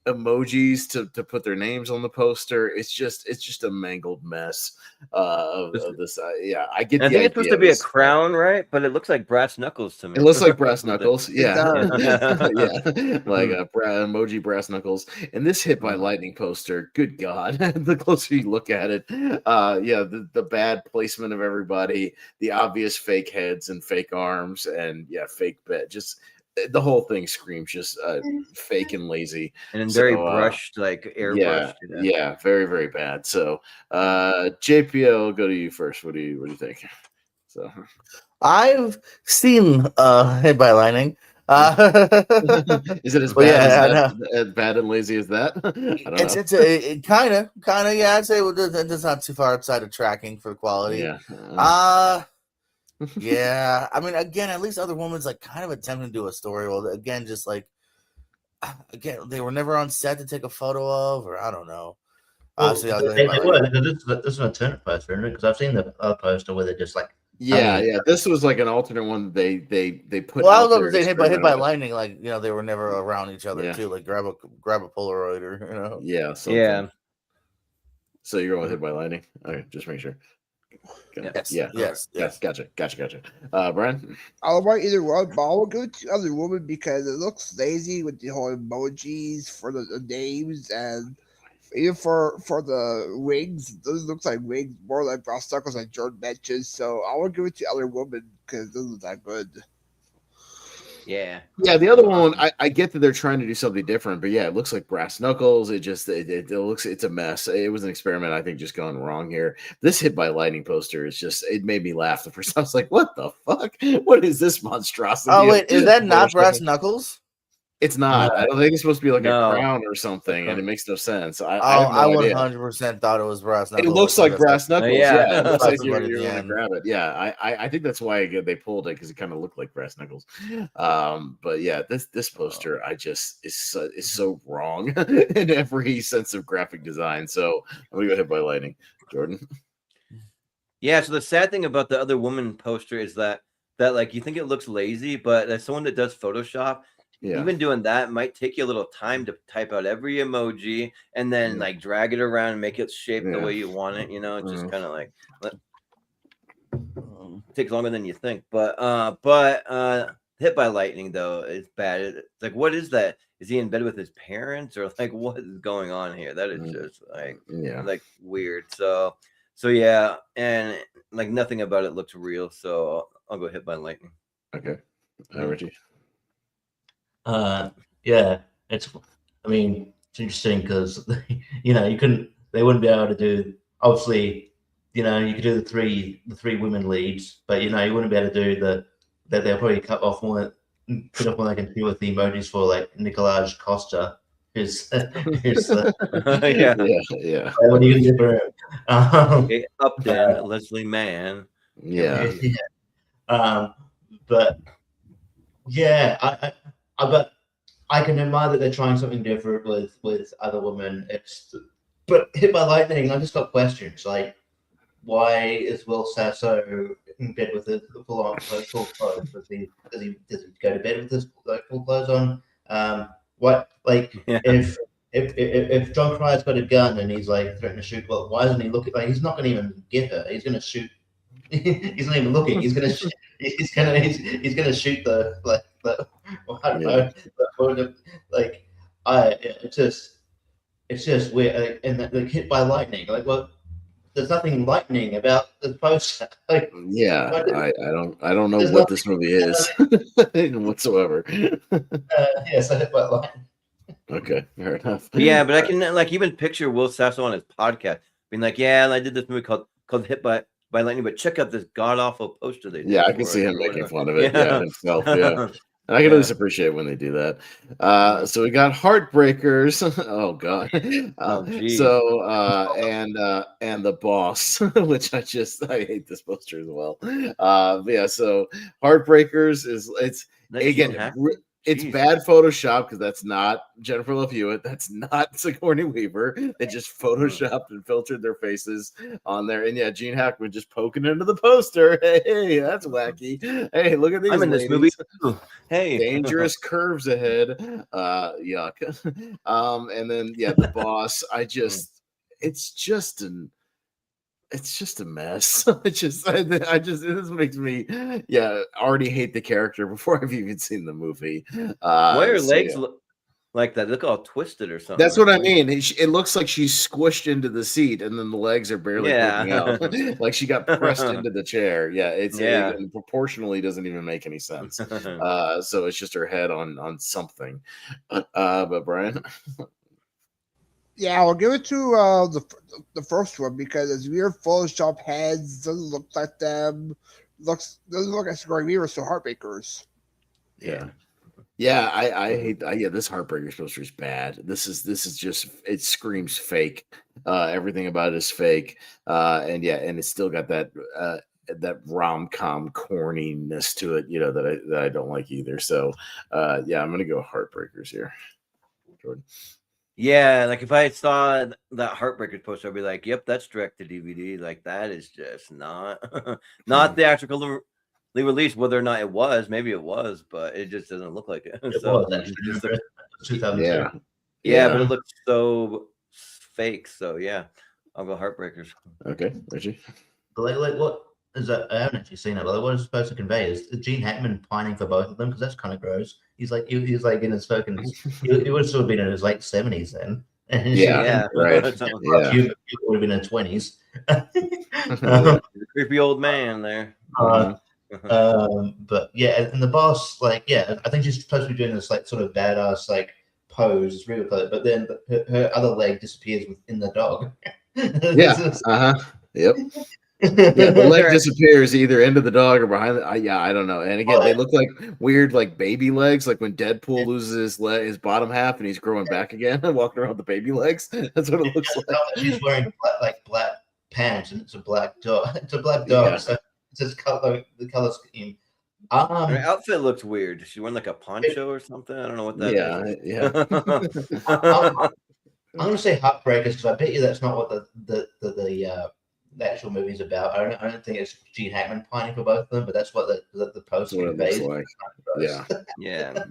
emojis to put their names on the poster. It's just a mangled mess of this. I get. I think it's supposed to be a crown, right? But it looks like brass knuckles to me. It looks like brass knuckles. Yeah, like emoji brass knuckles. And this Hit by Lightning poster. Good God, the closer you look at it, the bad placement of everybody, the obvious fake heads and fake arms, and fake bed. Just the whole thing screams just fake and lazy and very brushed, like airbrushed. Yeah, very, very bad. So JPO, I'll go to you first. What do you think? So I've seen Hit by Lightning. Is it as bad as bad and lazy as that? I don't know. It's kind of I'd say it's not too far outside of tracking for quality. Yeah, I mean, again, at least Other Woman's like kind of attempting to do a story. Well, again, just like they were never on set to take a photo of, or I don't know. This is an alternate poster, isn't it? Because I've seen the other poster where they're just like this was like an alternate one they put. Well, I was going to say Hit by Lightning, like they were never around each other too. Like grab a Polaroid or Yeah. Yeah. So you're going with Hit by Lightning? Okay, just make sure. Okay. Yes. Yeah. Yes. Okay. Yes. Gotcha. Brian? I don't want either one, but I will go to Other Woman because it looks lazy with the whole emojis for the names, and even for the wings, those looks like wings, more like brass knuckles like Jordan mentioned. So I will give it to Other Woman because those look that good. Yeah. Yeah, the other one, I get that they're trying to do something different, but yeah, it looks like brass knuckles. It looks, it's a mess. It was an experiment, I think, just gone wrong here. This Hit by Lightning poster is just, it made me laugh the first time. I was like, what the fuck? What is this monstrosity? Oh wait, is that not brass knuckles? It's not. I don't think it's supposed to be like No. a crown or something, and it makes no sense. I have I no idea. 100% thought it was brass knuckles. It looks like brass knuckles. Yeah. It looks like Right at you're the going to end. grab it. Yeah, I think that's why they pulled it, because it kind of looked like brass knuckles. But yeah, this poster is so wrong in every sense of graphic design. So I'm gonna go Hit by Lightning. Jordan. Yeah, so the sad thing about the Other Woman poster is that like you think it looks lazy, but as someone that does Photoshop, even doing that might take you a little time to type out every emoji and then like drag it around and make it shape the way you want it. You know, it's just kind of like takes longer than you think. But Hit by Lightning though is bad. It's like, what is that? Is he in bed with his parents, or like what is going on here? That is just like weird. So yeah, and like nothing about it looks real. So I'll go Hit by Lightning. Okay, Richie. Yeah, it's interesting because they wouldn't be able to do, obviously, you could do the three women leads, but you wouldn't be able to do that. They'll probably cut off more they can do with the emojis for like Nicolaj Costa, who's yeah. What are you gonna do for him? Upton, Leslie Mann. Yeah. But yeah, but I can admire that they're trying something different with Other Women. But Hit by Lightning, I just got questions like, why is Will Sasso in bed with his full clothes? Does he go to bed with his full clothes on? If John Crye's got a gun and he's like threatening to shoot, well, why isn't he looking? Like, he's not going to even get her. He's going to shoot. He's not even looking. He's going to shoot the I don't know. It's just weird. And like Hit by Lightning, like, well, there's nothing lightning about the poster. Like, yeah, I don't know what this movie is whatsoever. So Hit by Lightning. Okay, fair enough. Yeah, but I can like even picture Will Sasso on his podcast being like, "Yeah, I did this movie called Hit by Lightning, but check out this god awful poster they did." Yeah, I can see him making fun of it. Yeah, himself. Yeah. And I can always appreciate when they do that. So we got Heartbreakers. Oh god. And The Boss, which I hate this poster as well. So Heartbreakers it's bad Photoshop because that's not Jennifer Love Hewitt. That's not Sigourney Weaver. They just photoshopped and filtered their faces on there. And yeah, Gene Hackman just poking into the poster. Hey, that's wacky. Hey, look at these. I'm in this movie. Hey, dangerous curves ahead. Yuck. And then The Boss. It's just a mess. This makes me already hate the character before I've even seen the movie. Why are legs look like that? Look all twisted or something. That's what I mean. It looks like she's squished into the seat, and then the legs are barely poking out. Like she got pressed into the chair. Yeah, it proportionally doesn't even make any sense. So it's just her head on something. But Brian. Yeah, I'll give it to the first one because it's weird Photoshop heads. Doesn't look like them. Doesn't look like Sigourney Weaver. So Heartbreakers. Yeah. Yeah, I hate. This Heartbreakers poster is bad. This is just, it screams fake. Everything about it is fake. And it's still got that rom-com corniness to it. That I don't like either. So I'm gonna go Heartbreakers here. Jordan. Yeah, like if I saw that Heartbreakers poster, I'd be like, "Yep, that's direct to DVD." Like that is just not theatrically released. Whether or not it was, maybe it was, but it just doesn't look like it. It so was actually just but it looks but it looks so fake. So yeah, I'll go Heartbreakers. Okay, Richie. Like what is that? I haven't actually seen it, but what it's supposed to convey is Gene Hackman pining for both of them because that's kind of gross. He's like like in his fucking. He would have still been in his late 70s then. Yeah, right. Yeah. You would have been in 20s. Yeah. Creepy old man there. But yeah, and the boss, like, yeah, I think she's supposed to be doing this like sort of badass like pose. It's really close, but then her other leg disappears within the dog. Yeah. Yep. Yeah, the leg disappears either into the dog or behind the. I don't know. And again, they look like weird, like baby legs, like when Deadpool loses his bottom half and he's growing back again and walking around with the baby legs. That's what it looks like. She's wearing black pants and it's a black dog. It's a black dog. Yeah. So it's just the color scheme. Her outfit looks weird. She's wearing like a poncho or something. I don't know what that is. Yeah. I'm gonna say Heartbreakers because I bet you that's not what the actual movie's about. I don't think it's Gene Hackman pining for both of them, but that's what the poster conveys. Like. Yeah. Yeah.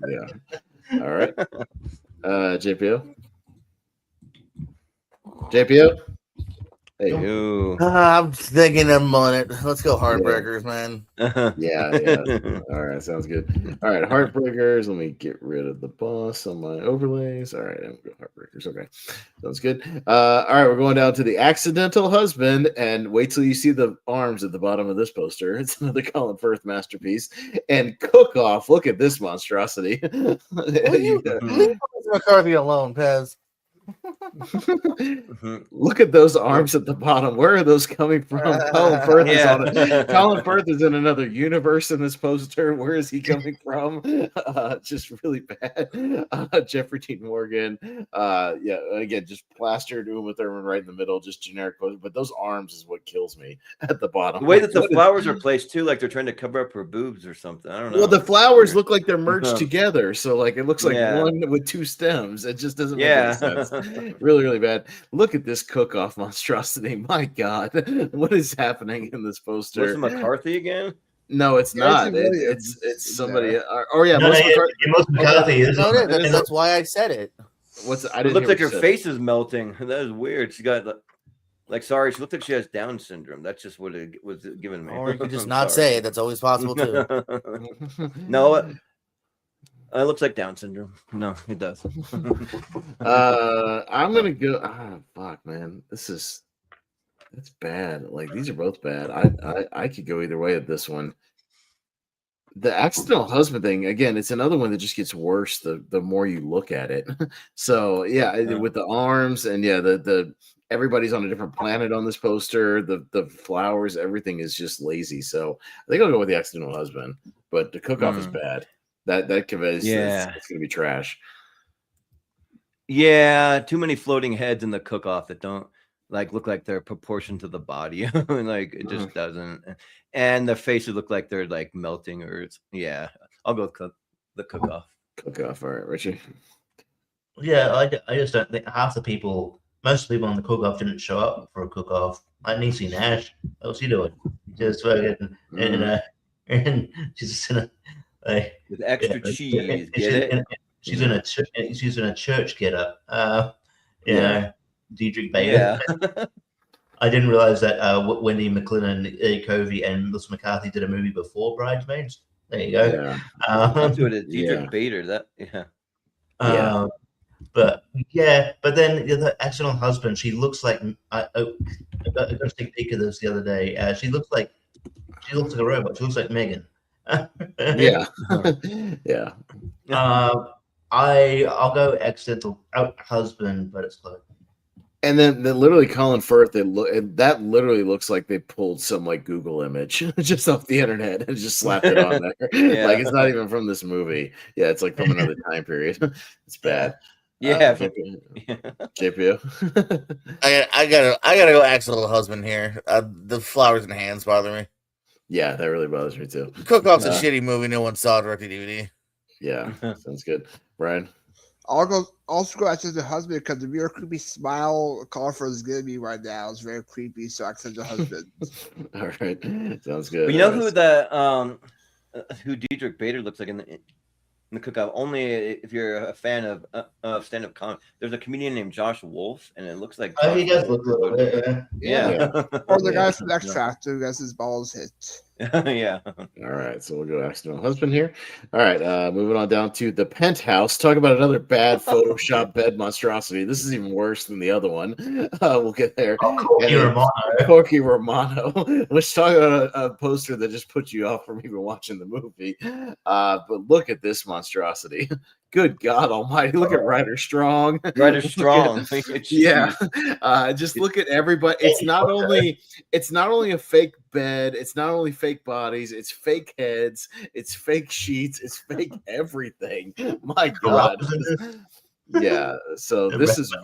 All right. JPO. JPO. Hey. I'm thinking I'm on it. Let's go Heartbreakers, man. Yeah. All right, sounds good. All right, Heartbreakers. Let me get rid of the boss on my overlays. All right, I'm going Heartbreakers. Okay, sounds good. All right, we're going down to the accidental husband, and wait till you see the arms at the bottom of this poster. It's another Colin Firth masterpiece. And Cook Off. Look at this monstrosity. Leave McCarthy alone, Pez. Look at those arms at the bottom. Where are those coming from? Colin Firth is on it. Colin Firth is in another universe in this poster. Where is he coming from? Just really bad. Jeffrey Dean Morgan. Again, just plastered Uma Thurman right in the middle, just generic poster. But those arms is what kills me at the bottom. The way that the flowers are placed too, like they're trying to cover up her boobs or something. I don't know. Well, the flowers look like they're merged together, so like it looks like one with two stems. It just doesn't make any sense. Really, really bad. Look at this cook-off monstrosity. My God, what is happening in this poster? Was it McCarthy again? No, it's not. It's somebody. Melissa McCarthy is. That's why I said it. It looks like her face is melting. That is weird. She got sorry, she looked like she has Down syndrome. That's just what it was given me. Or you could just not say it. That's always possible too. No. It looks like Down syndrome. No, it does. I'm gonna go. Fuck, man, that's bad. Like these are both bad. I could go either way at this one. The accidental husband thing again. It's another one that just gets worse the more you look at it. So with the arms and the everybody's on a different planet on this poster. The flowers, everything is just lazy. So I think I'll go with the accidental husband. But the cook-off is bad. That conveys it's gonna be trash. Yeah, too many floating heads in the cook-off that don't look like they're proportioned to the body. It just doesn't. And the faces look like they're melting or I'll go with the cook-off. Cook-off, all right, Richie. Yeah, I just don't think most people on the cook-off didn't show up for a cook-off. Like Niecy Nash, what's he doing? Just fucking and she's in a with extra cheese. Get it? She's in a church get up. Diedrich Bader. Yeah. I didn't realize that Wendy McLennan, Covey, and Melissa McCarthy did a movie before Bridesmaids. There you go. Diedrich Bader. But then the accidental husband. She looks like I got a sneak peek of this the other day. She looks like a robot. She looks like Megan. Yeah. I'll go accidental husband, but it's close. And then literally Colin Firth, that literally looks like they pulled some Google image just off the internet and just slapped it on there. It's not even from this movie. Yeah, it's from another time period. It's bad. Yeah. JPO. I gotta go accidental husband here. The flowers and hands bother me. Yeah, that really bothers me too. Cook-Off's a shitty movie. No one saw it direct to DVD. Yeah, sounds good. Brian? I'll also go after the husband because the real creepy smile Colin Firth is giving me right now is very creepy. So I accept the husband. All right, sounds good. But you know who Diedrich Bader looks like in the cookout. Only if you're a fan of stand-up comedy. There's a comedian named Josh Wolf, and it looks like he does look a little bit. Yeah. Or the guy from X Factor who gets his balls hit. Yeah. All right, so we'll go accidental husband here. All right, moving on down to the penthouse. Talk about another bad Photoshop bed monstrosity. This is even worse than the other one. We'll get there. Corky Romano. Let's talk about a poster that just put you off from even watching the movie. But look at this monstrosity. Good God Almighty! Look at Ryder Strong. Ryder Strong. Yeah. Just look at everybody. It's not only a fake bed. It's not only fake bodies. It's fake heads. It's fake sheets. It's fake everything. My God. Yeah. So this is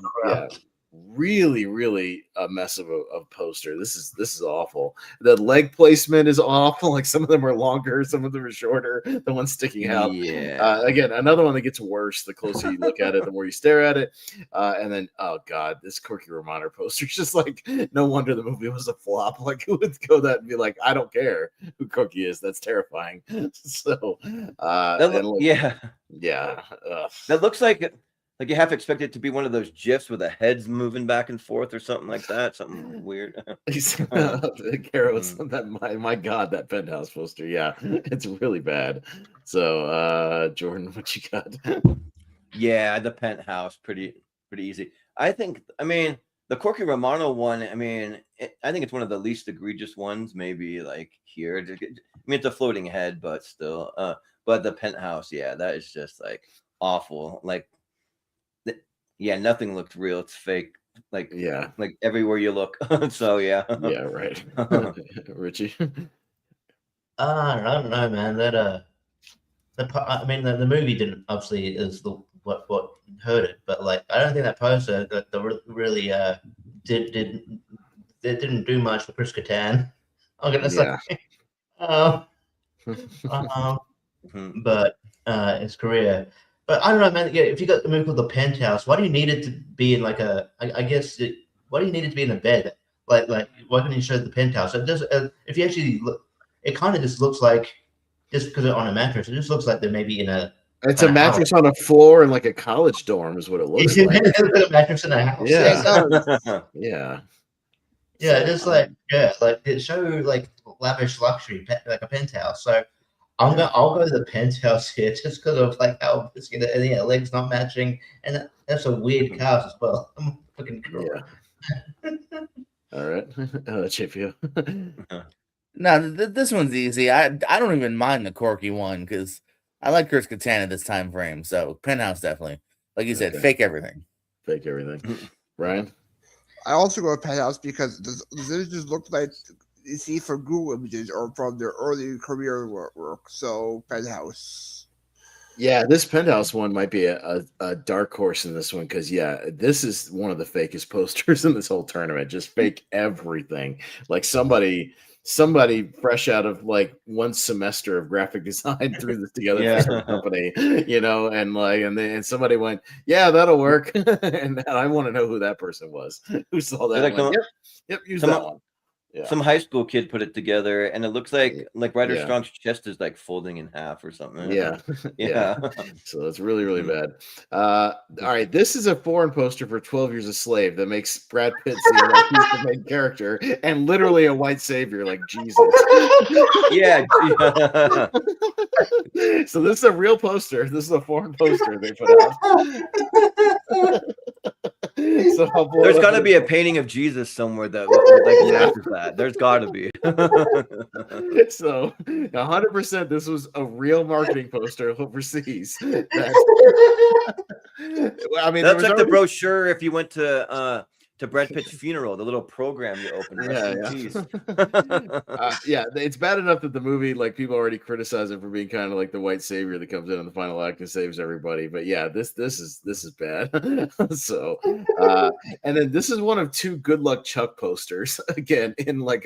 really a mess of a poster. This is awful. The leg placement is awful. Like some of them are longer, some of them are shorter. The one sticking out. Yeah. Again, another one that gets worse the closer you look at it, the more you stare at it. And then, oh God, this Corky Romano poster is just like, no wonder the movie was a flop. Like, who would go that and be like, I don't care who Corky is. That's terrifying. So, yeah. That looks like you have to expect it to be one of those GIFs with the heads moving back and forth or something like that. Something weird. Carol's my God, that penthouse poster. Yeah, it's really bad. So, Jordan, what you got? Yeah, the penthouse, pretty easy. I mean, the Corky Romano one. I mean, I think it's one of the least egregious ones. Maybe like here. I mean, it's a floating head, but still. But the penthouse, yeah, that is just like awful. Like. Yeah, nothing looked real. It's fake. Like everywhere you look. So yeah. Yeah, right. Richie. I don't know, man. That I mean, the movie didn't obviously is what hurt it, but like I don't think that poster really didn't do much for Chris Kattan. I'm gonna say, but his career. But I don't know, man. Yeah, if you got the movie called The Penthouse, why do you need it to be in like I guess why do you need it to be in a bed? Like why can't you show the penthouse? It does. If you actually look, it kind of just looks like just because they're on a mattress. It just looks like they're maybe in a. It's a mattress house on a floor in like a college dorm, is what it looks like. A mattress in a house. Yeah. Yeah, just like it show like lavish luxury, like a penthouse. So. I'll go to the penthouse here just because of like how it's gonna legs not matching, and that's a weird cast as well. I'm fucking cool. Yeah. All right, Chipio. No, this one's easy. I don't even mind the Corky one because I like Chris Kattan at this time frame. So penthouse definitely, like you said, fake everything. Fake everything. Brian. I also go to penthouse because this just looked like. You see from Google images or from their early career work. So penthouse. Yeah, this penthouse one might be a dark horse in this one because this is one of the fakest posters in this whole tournament. Just fake everything. Like somebody fresh out of like one semester of graphic design threw this together for some company, and somebody went, yeah, that'll work. And I want to know who that person was who saw that. Yep, use that one. Yeah. Some high school kid put it together, and it looks like Ryder Strong's chest is like folding in half or something. Yeah. So it's really bad. All right, this is a foreign poster for 12 Years a Slave that makes Brad Pitt seem like he's the main character and literally a white savior like Jesus. Yeah. So this is a real poster. This is a foreign poster they put out. So there's got to be a painting of Jesus somewhere that matches that. There's got to be. So 100% this was a real marketing poster overseas. I mean, that's like the brochure if you went to Brad Pitt's funeral, the little program you opened. It's bad enough that the movie, like, people already criticize it for being kind of like the white savior that comes in the final act and saves everybody. But yeah, this is bad. So, and then this is one of two Good Luck Chuck posters again in like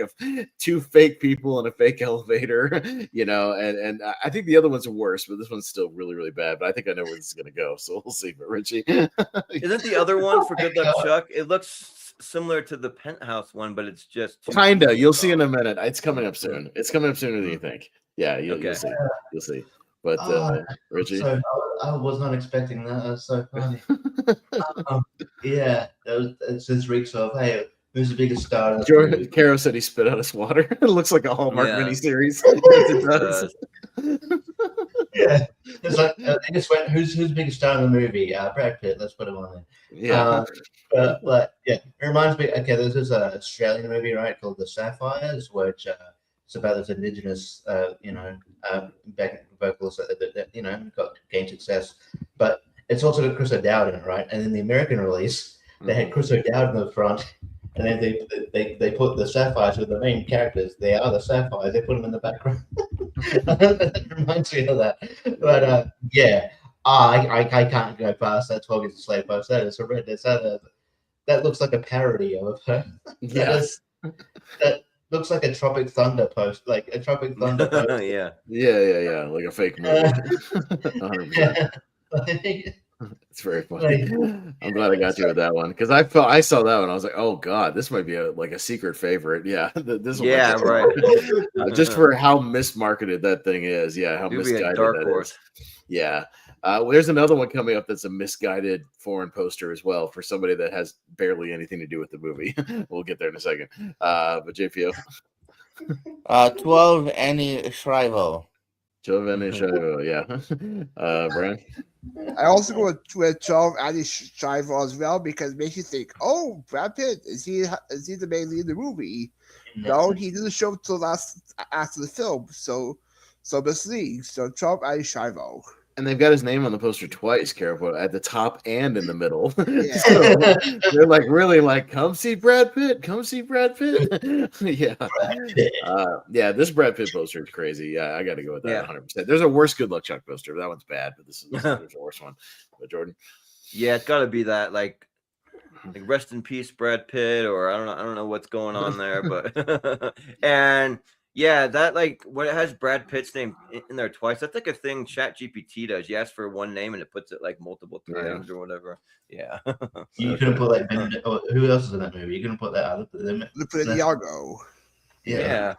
two fake people in a fake elevator, and I think the other ones are worse, but this one's still really bad. But I think I know where this is gonna go, so we'll see. But Richie, isn't the other one for Good Luck Chuck? It looks similar to the penthouse one, but it's just kinda. You'll see in a minute. It's coming up soon. It's coming up sooner than you think. Yeah, you'll see. You'll see. But Richie, so I was not expecting that. That's so funny. Yeah, it just reeks of, hey, who's the biggest star in the movie? Caro said he spit out his water. It looks like a Hallmark miniseries. Yes, it does. Yeah, it's like I just went, who's the biggest star in the movie? Brad Pitt. Let's put him on there. Yeah. But yeah, it reminds me. Okay, there's this Australian movie, right, called The Sapphires, which it's about this indigenous, back vocals that got gained success, but it's also got Chris O'Dowd in it, right? And in the American release, they had Chris O'Dowd in the front, and then they put the Sapphires with the main characters. They are the Sapphires. They put them in the background. That reminds me of that. But yeah, I can't go past that 12 Years a Slave post. That is horrendous. That looks like a parody of her. Yes. That looks like a Tropic Thunder post, like a Tropic Thunder post. Yeah, like a fake movie. 100%. It's very funny. I'm glad I got you with that one because I saw that one. I was like, oh god, this might be a secret favorite. Yeah, this one. Yeah, right. Just for how mismarketed that thing is. Yeah, how misguided that is. Yeah. There's another one coming up that's a misguided foreign poster as well for somebody that has barely anything to do with the movie. We'll get there in a second. But JPO. 12 Annie Shriver. 12 Annie Shriver, yeah. Brian? I also go with 12 Annie Shriver as well because it makes you think, oh, Brad Pitt, is he the main lead in the movie? No, he didn't show up till after the film. So misleading. So 12 Annie Shriver. And they've got his name on the poster twice, Carol, at the top and in the middle. Yeah. So they're really come see Brad Pitt. Come see Brad Pitt. Yeah. This Brad Pitt poster is crazy. Yeah, I got to go with that 100%. There's a worse Good Luck Chuck poster. That one's bad, but there's a worse one. But Jordan? Yeah, it's got to be that, like rest in peace, Brad Pitt, or I don't know what's going on there, but and yeah, that when it has Brad Pitt's name in there twice, that's like a thing ChatGPT does. You ask for one name and it puts it multiple times or whatever. Yeah. You couldn't put who else is in that movie? You couldn't put that out. Put Iago. Yeah.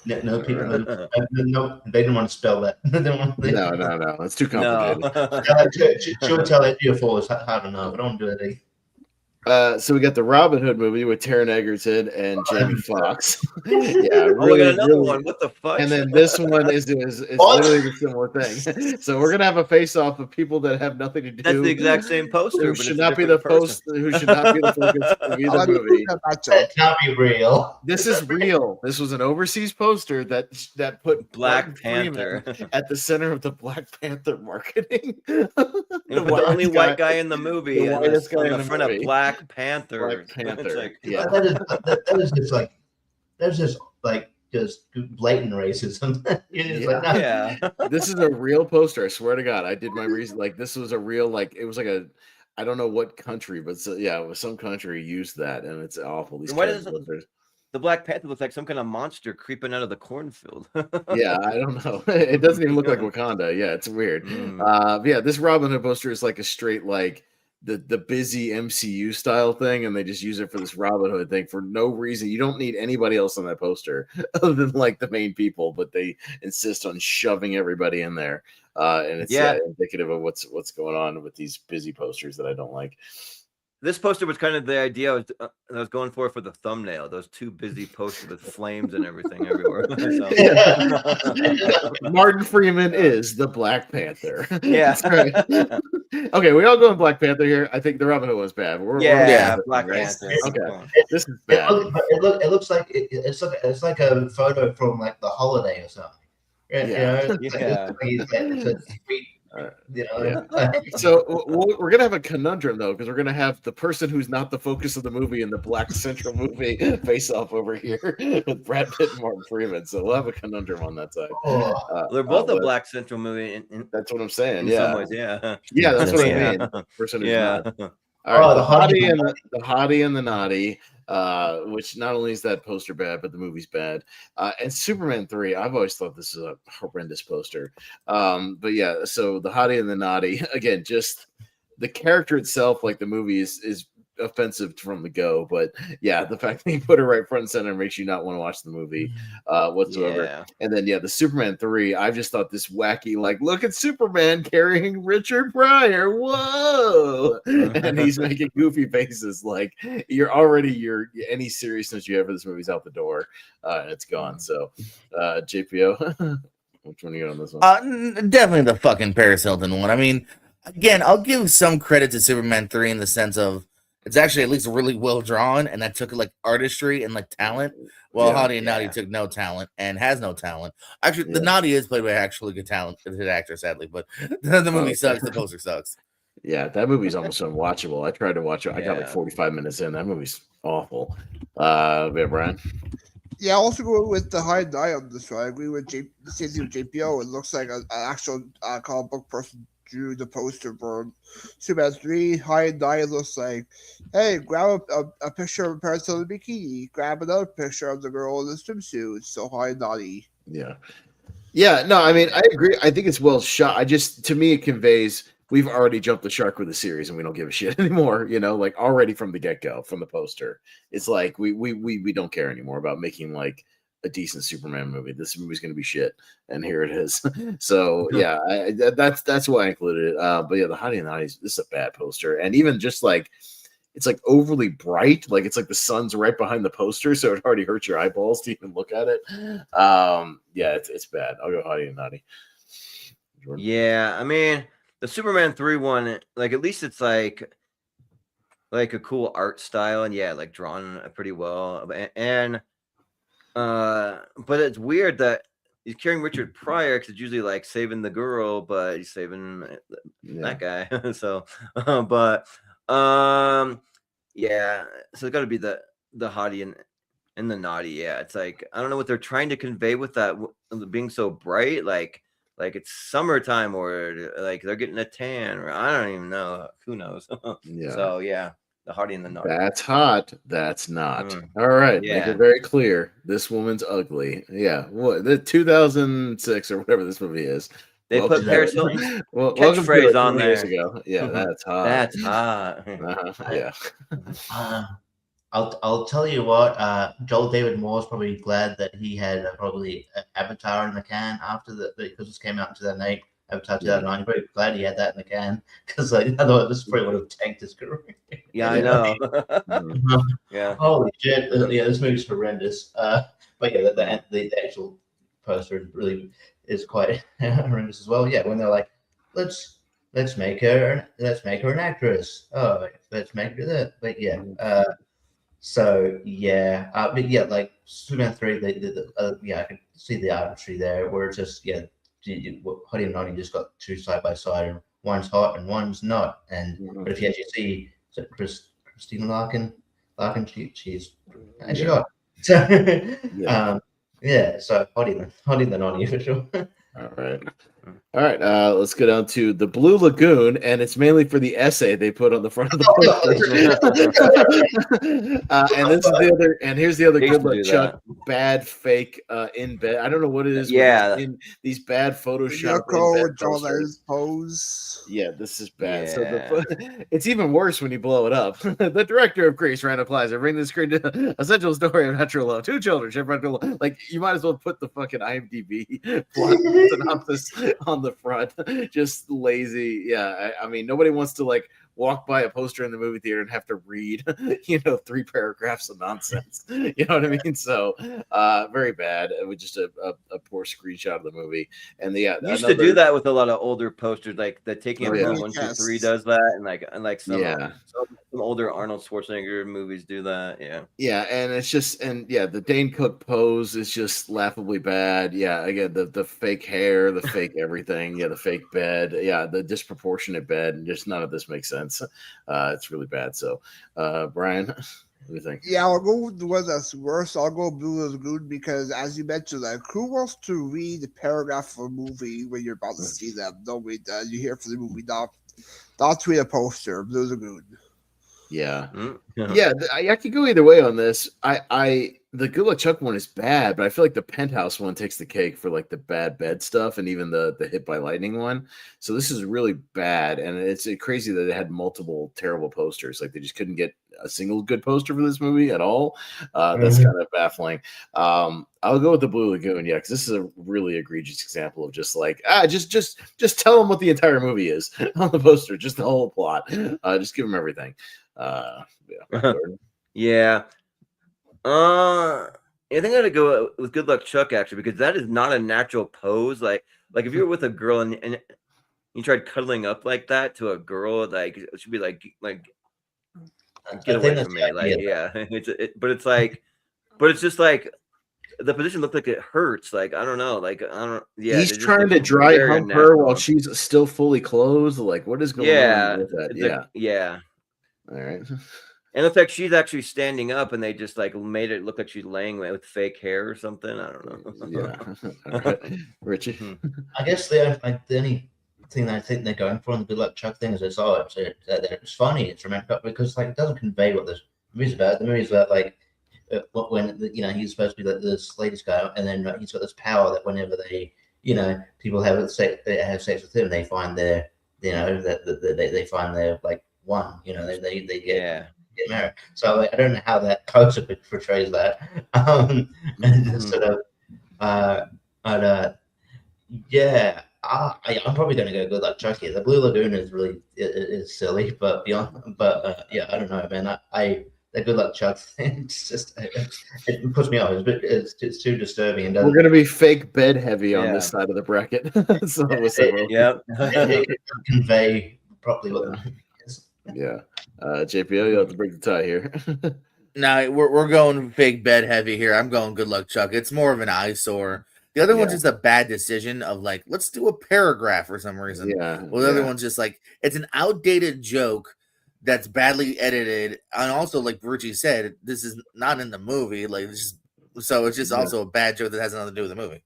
No, people. No, they didn't want to spell that. No, it's too complicated. She'll tell it you for hard enough. I don't do it. So we got the Robin Hood movie with Taron Egerton and Jamie Foxx. We got another one. What the fuck? And then this one is literally a similar thing. So we're gonna have a face-off of people that have nothing to do. That's the exact same poster. Who should not be the focus of either movie. That can't be real. This is real. This was an overseas poster that put Black Panther at the center of the Black Panther marketing. The only white guy in the movie, the whitest guy in the front of Black Panther. That is just just blatant racism. This is a real poster. I swear to God, I did my reason. This was a real it was I don't know what country, but it was some country used that, and it's awful. These why does the Black Panther look like some kind of monster creeping out of the cornfield? Yeah, I don't know. It doesn't even look like Wakanda. Yeah, it's weird. This Robin Hood poster is a straight the busy MCU style thing, and they just use it for this Robin Hood thing for no reason. You don't need anybody else on that poster other than the main people, but they insist on shoving everybody in there. And it's indicative of what's going on with these busy posters that I don't like. This poster was kind of the idea I was going for the thumbnail. Those two busy posters with flames and everything everywhere. Martin Freeman is the Black Panther. Yeah. Right. Okay, we all go in Black Panther here. I think the Robin Hood was bad. We're Black Panther. Okay, this is bad. It looks like it's like a photo from The Holiday or something. So we're gonna have a conundrum though, because we're gonna have the person who's not the focus of the movie in the Black Central movie face off over here with Brad Pitt and Martin Freeman. So we'll have a conundrum on that side. They're both a Black Central movie. That's what I'm saying. In some ways, yeah, that's what I mean. Person who's not. All right, the hottie and the naughty. Which not only is that poster bad, but the movie's bad. And Superman 3, I've always thought this is a horrendous poster. But yeah, so the hottie and the naughty, again, just the character itself, the movie is offensive from the go, but yeah, the fact that he put her right front and center makes you not want to watch the movie whatsoever. Yeah. And then the Superman 3, I just thought this wacky, like, look at Superman carrying Richard Pryor, whoa, and he's making goofy faces. Like, any seriousness you have for this movie's out the door, and it's gone. So JPO, which one are you on this one? Definitely the fucking Paris Hilton one. I mean, again, I'll give some credit to Superman 3 in the sense of it's actually at least really well drawn, and that took like artistry and like talent. Well, Hottie and Naughty took no talent and has no talent. Actually, the Naughty is played by actually good actor, sadly, but the movie sucks. The poster sucks. Yeah, that movie's almost unwatchable. I tried to watch it. I got like 45 minutes in. That movie's awful. Brian. Yeah, I also go with the high die on this one. I agree with JPO. It looks like an actual comic book person drew the poster for Superman 3. High die looks like, hey, grab a picture of a person in a bikini. Grab another picture of the girl in the swimsuit. So high naughty. Yeah. Yeah, no, I mean, I agree. I think it's well shot. To me, it conveys we've already jumped the shark with the series and we don't give a shit anymore, like already from the get-go, from the poster. It's like we don't care anymore about making like a decent Superman movie. This movie's going to be shit, and here it is. So yeah, that's why I included it. But yeah, the Hottie and Naughty, this is a bad poster, and even just like it's like overly bright, like it's like the sun's right behind the poster, so it already hurts your eyeballs to even look at it. Yeah, it's bad. I'll go Hottie and Naughty. Jordan? Yeah, I mean the Superman 3 one, like at least it's like a cool art style, and like drawn pretty well, and but it's weird that he's carrying Richard Pryor because it's usually like saving the girl, but he's saving that guy. So, but yeah, so it's got to be the Hottie and the Naughty. Yeah, it's like I don't know what they're trying to convey with that being so bright, like it's summertime or like they're getting a tan, or I don't even know. Who knows? Yeah. So yeah. The Hottie and the Naughty. That's hot. That's not. All right. Yeah. Make it very clear. This woman's ugly. Yeah. What the 2006 or whatever this movie is. They put Paris Hilton's catchphrase on there. Years ago. Yeah, that's hot. That's hot. Yeah. I'll tell you what. Joel David Moore's probably glad that he had probably Avatar in the can after because this came out in 2008. Avatar 2009. Very glad he had that in the can because otherwise this probably would have tanked his career. Yeah, I know. Yeah. Holy shit! Yeah, this movie's horrendous. But yeah, the actual poster is quite horrendous as well. Yeah, when they're like, let's make her an actress. Oh, let's make her that. But yeah. So yeah. But yeah, like Superman 3, I can see the artistry there where it's just Hottie and Naughty just got two side by side, and one's hot and one's not. But if you actually see Christina Larkin, she's actually hot. So so Hottie the Naughty for sure. All right. Let's go down to the Blue Lagoon, and it's mainly for the essay they put on the front of the poster. And this is the other. And here's the other good luck Chuck. Bad fake in bed. I don't know what it is. Yeah, in these bad Photoshop pose. Yeah, this is bad. Yeah. So it's even worse when you blow it up. The director of Grease, Randall Kleiser, bring the screen to essential story of natural love. 2 children, like you might as well put the fucking IMDb plot synopsis on the front. Just lazy. Yeah, I mean, nobody wants to like walk by a poster in the movie theater and have to read 3 paragraphs of nonsense. You know what I mean? So very bad. It was just a poor screenshot of the movie. And you used to do that with a lot of older posters, like the Taking It From 1, 2, 3 does that, and like some older Arnold Schwarzenegger movies do that. Yeah, and it's just the Dane Cook pose is just laughably bad. Yeah, again, the fake hair, the fake everything, the fake bed, the disproportionate bed, and just none of this makes sense. It's really bad. So Brian, what do you think? Yeah, I'll go with the one that's worse. I'll go Blue Lagoon because, as you mentioned, like, who wants to read the paragraph of a movie when you're about to see them? Nobody does. You hear for the movie, not read a poster. Blue Lagoon. Yeah. Yeah, I could go either way on this. The Good Luck Chuck one is bad, but I feel like the Penthouse one takes the cake for like the bad bed stuff and even the hit by lightning one. So this is really bad, and it's crazy that they had multiple terrible posters. Like they just couldn't get a single good poster for this movie at all. That's kind of baffling. I'll go with the Blue Lagoon, yeah, because this is a really egregious example of just like just tell them what the entire movie is on the poster, just the whole plot. Just give them everything. Yeah. I think I gotta go with Good Luck Chuck actually, because that is not a natural pose. Like if you're with a girl and you tried cuddling up like that to a girl, like it should be like get away from me. Like but it's just like the position looked like it hurts. Like I don't know. Like I don't. Yeah, he's trying to dry hump her while she's still fully clothed. Like what is going on with that? Yeah. All right. And it looks like she's actually standing up, and they just like made it look like she's laying with fake hair or something. I don't know. Yeah. All right. Richie. I guess the only thing that I think they're going for in the Good Luck Chuck thing is it's funny, it's romantic, because like it doesn't convey what this movie's about. The movie's about like when he's supposed to be like this latest guy, and then he's got this power that whenever they people have sex with him, they find their they find their like one. They get married. So like, I don't know how that poster portrays that. And sort of, I'm probably going to go Good Luck Chuck here. The Blue Lagoon is silly, but I don't know, man. The Good Luck Chuck thing, it puts me off. It's too disturbing. And we're going to be fake bed heavy on this side of the bracket. So it can convey properly what the movie is. Yeah. JPO, you have to break the tie here. No, we're going fake bed heavy here. I'm going Good Luck Chuck. It's more of an eyesore. The other one's just a bad decision of like, let's do a paragraph for some reason. Yeah. Well, the other one's just like, it's an outdated joke that's badly edited. And also, like Richie said, this is not in the movie. Like, it's just also a bad joke that has nothing to do with the movie.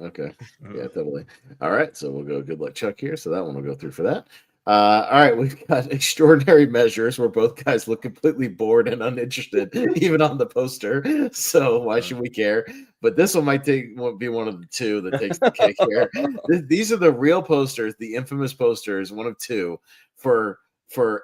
Okay. Yeah, totally. All right. So we'll go Good Luck Chuck here. So that one will go through for that. All right, we've got Extraordinary Measures where both guys look completely bored and uninterested, even on the poster. So why should we care? But this one might be one of the two that takes the cake here. These are the real posters, the infamous posters, one of two for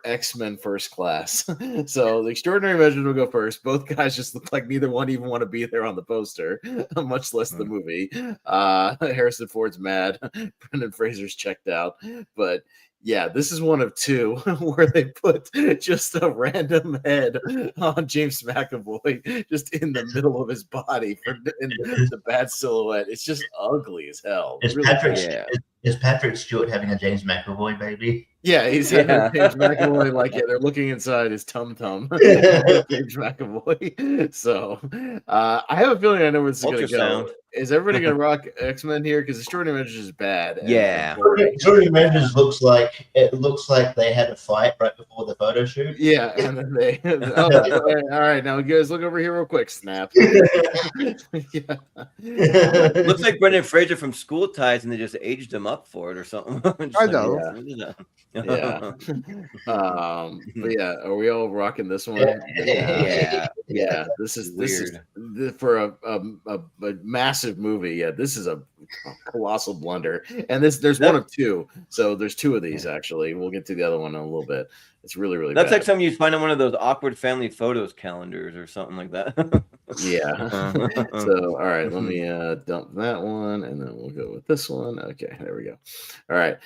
X-Men First Class. So the Extraordinary Measures will go first. Both guys just look like neither one even want to be there on the poster, much less the movie. Harrison Ford's mad. Brendan Fraser's checked out. But yeah, this is one of two where they put just a random head on James McAvoy just in the middle of his body in the bad silhouette. It's just ugly as hell. Is Patrick Stewart having a James McAvoy baby? Yeah, he's having James McAvoy they're looking inside his tum-tum. James McAvoy. So I have a feeling I know where this is going to go. Is everybody going to rock X-Men here? Because Extraordinary Measures is bad. Yeah. Extraordinary Measures looks like they had a fight right before the photo shoot. Yeah, and then they all right, now you guys look over here real quick. Snap. Looks like Brendan Fraser from School Ties, and they just aged him up for it or something. I know. Yeah. But yeah, are we all rocking this one? Yeah. This is for a massive movie. Yeah, this is a colossal blunder. And there's one of two. So there's two of these actually. We'll get to the other one in a little bit. It's really, really That's bad. like something you find on one of those awkward family photos calendars or something like that. Yeah. So, all right, let me dump that one, and then we'll go with this one. Okay, there we go. All right.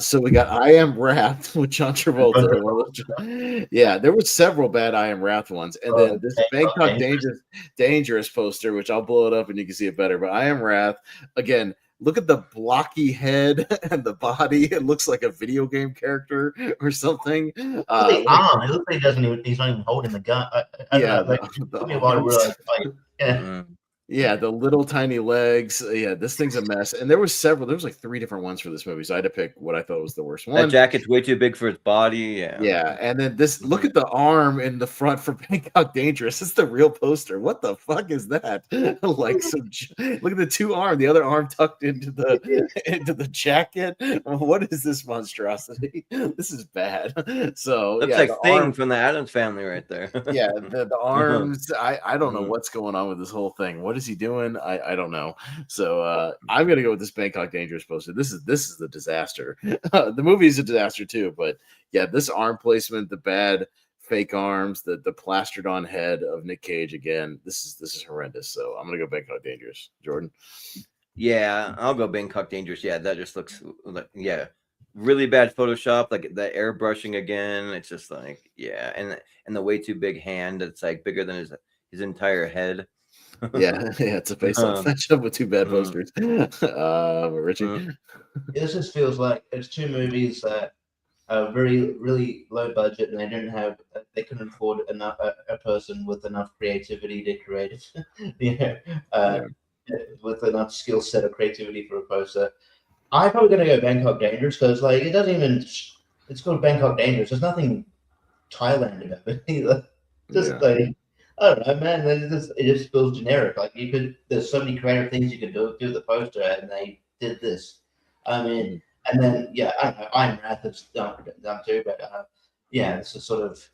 So we got I Am Wrath with John Travolta. Yeah, there were several bad I Am Wrath ones. And then this Bangkok Dangerous poster, which I'll blow it up and you can see it better. But I Am Wrath, again, look at the blocky head and the body. It looks like a video game character or something. It looks like he's not even holding the gun. I don't know. Took me a while to realize. Yeah, the little tiny legs. Yeah, this thing's a mess. And there was like 3 different ones for this movie, so I had to pick what I thought was the worst one. That jacket's way too big for its body. Yeah. Yeah, and then this. Look at the arm in the front for Bangkok Dangerous. It's the real poster. What the fuck is that? Like look at the 2 arms. The other arm tucked into the jacket. What is this monstrosity? This is bad. So looks like Thing from the Addams Family right there. Yeah, the arms. I don't know what's going on with this whole thing. What is he doing? I don't know. So I'm gonna go with this Bangkok Dangerous poster. This is the disaster. The movie is a disaster too, but yeah, this arm placement, the bad fake arms, the plastered on head of Nick Cage again. This is horrendous. So I'm gonna go Bangkok Dangerous. Jordan. Yeah, I'll go Bangkok Dangerous. Yeah, that just looks like really bad Photoshop, like the airbrushing again. It's just like and the way too big hand. It's like bigger than his entire head. yeah, it's a face-off matchup with 2 bad posters. Richie. This just feels like it's 2 movies that are really low budget, and they couldn't afford enough a person with enough creativity to create it. With enough skill set of creativity for a poster. I'm probably gonna go Bangkok Dangerous because like it doesn't even. It's called Bangkok Dangerous. There's nothing Thailand about it either. Like I don't know, man. It just feels generic. Like there's so many creative things you could do the poster, and they did this. I mean, and then I don't know. I'm Wrath is done too, but it's a sort of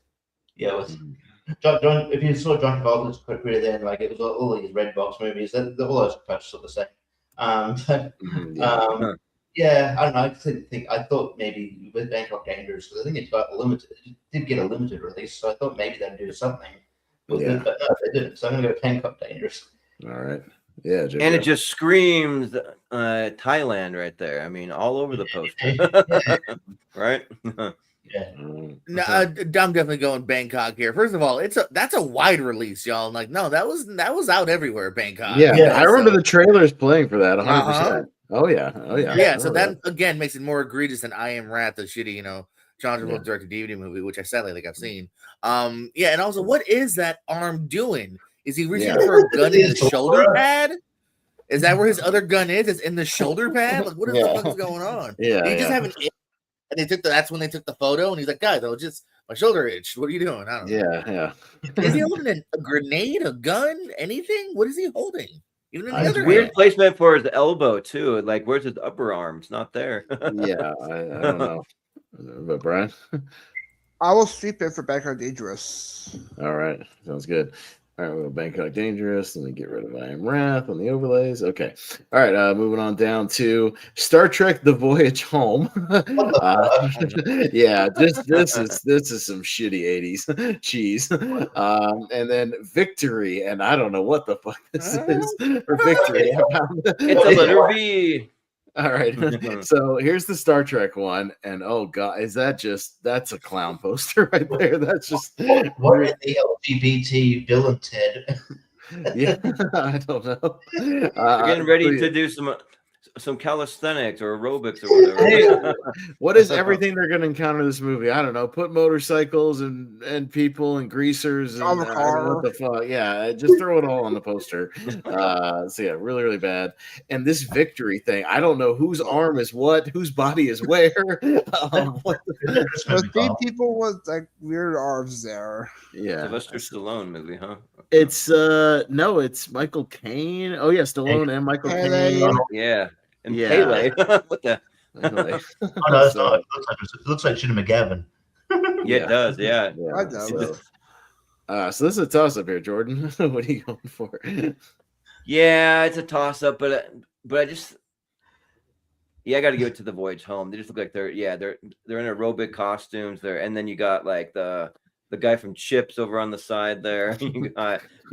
with John. If you saw John Travolta's career, then like it was all these red box movies. All those posters are the same. I don't know. I thought maybe with Bangkok Dangerous, because I think it did get a limited release, so I thought maybe they'd do something with it, but no, they didn't. So I'm gonna go Bangkok Dangerous. All right. Yeah, and it just screams Thailand right there. I mean, all over the poster, right? Yeah. No, I'm definitely going Bangkok here. First of all, that's a wide release, y'all. Like, no, that was out everywhere. Bangkok. Yeah, I remember the trailers playing for that 100%. Oh yeah. Yeah. So that again makes it more egregious than I Am Wrath, the shitty, John Travolta directed DVD movie, which I sadly think I've seen. And also, what is that arm doing? Is he reaching for a gun in the shoulder pad? Is that where his other gun is? It's in the shoulder pad. Like, what the fuck is going on? Yeah, he just have an. And that's when they took the photo, and he's like, guys, just my shoulder itch. What are you doing? I don't know. Yeah. Is he holding a grenade, a gun, anything? What is he holding? Even in the other weird placement for his elbow too. Like, where's his upper arm? It's not there. I don't know. But Brian, I will sweep it for Bangkok Dangerous. All right, sounds good. All right, we'll go Bangkok Dangerous. Let me get rid of I Am Wrath on the overlays. Okay. All right, moving on down to Star Trek: The Voyage Home. This is some shitty 80s cheese. And then Victory, and I don't know what the fuck this is for Victory. It's a letter V. All right. So here's the Star Trek one. And oh god, that's a clown poster right there. That's just what is the LGBT Bill and Ted? Yeah, I don't know. We're getting ready to do some calisthenics or aerobics or whatever. What is everything they're going to encounter in this movie? I don't know. Put motorcycles and people and greasers and what the fuck. Yeah, just throw it all on the poster. So yeah, really, really bad. And this Victory thing, I don't know whose arm is what, whose body is where. There's 3 people with like weird arms there. Yeah, Sylvester Stallone movie, huh? It's no, it's Michael Caine. Oh yeah, Stallone and Michael Caine. Yeah. And Pele. What the? Anyway. Oh, no, it's not. It looks like Shooter McGavin. Yeah, it does. Yeah. I know. So this is a toss-up here, Jordan. What are you going for? Yeah, it's a toss-up, but I just I got to give it to The Voyage Home. They just look like they're in aerobic costumes there, and then you got like the guy from Chips over on the side there. You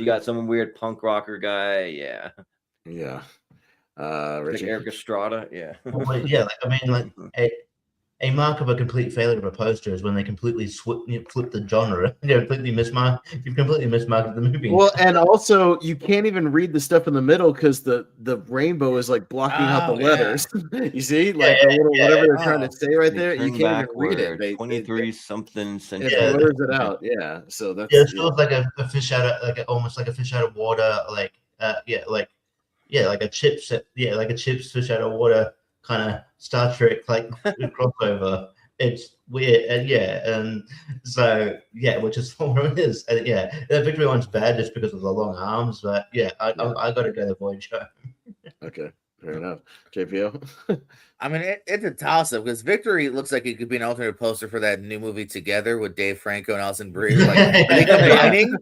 got some weird punk rocker guy. Yeah. Richie? Like Eric Estrada. Yeah. A mark of a complete failure of a poster is when they completely flip the genre. You've completely mismarked the movie. Well, and also you can't even read the stuff in the middle because the rainbow is like blocking out the letters. You see, like whatever they're trying to say right there, you can't even read it. 23 something century. It blurs it out. Yeah, so that's it feels like a fish out of almost like a fish out of water, like like a chips fish out of water kind of Star Trek like crossover. It's weird, and so which is what it is. And the Victory one's bad just because of the long arms, but I got to go the Voyage Home. Okay, fair enough. JPO. I mean, it's a toss-up because Victory looks like it could be an alternate poster for that new movie Together with Dave Franco and Alison Brie. Like, are they combining?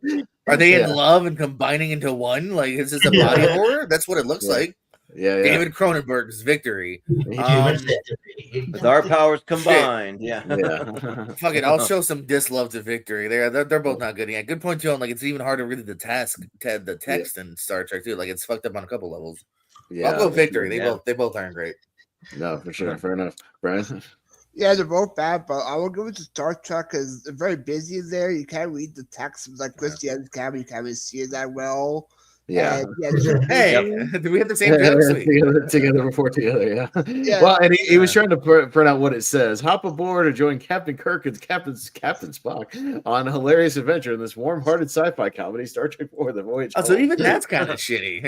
Are they in love and combining into one? Like, is this a body horror? That's what it looks like. Yeah. David Cronenberg's Victory. With our powers combined. Yeah. Fuck it. I'll show some dislove to Victory. They're both not good. Yeah, good point too. Like, it's even harder to read the text in Star Trek too. Like, it's fucked up on a couple levels. Yeah, I'll go Victory. They both aren't great. No, for sure. Fair enough. Brian? Yeah, they're both bad, but I will give it to Star Trek because they're very busy in there. You can't read the text like Christian's camera. You can't really see it that well. Yeah. Hey, do we have the same jokes? Together before together, yeah. Well, and he was trying to print out what it says. Hop aboard or join Captain Kirk and Captain Spock on a hilarious adventure in this warm-hearted sci-fi comedy, Star Trek IV: The Voyage. Oh, so even that's kind of shitty.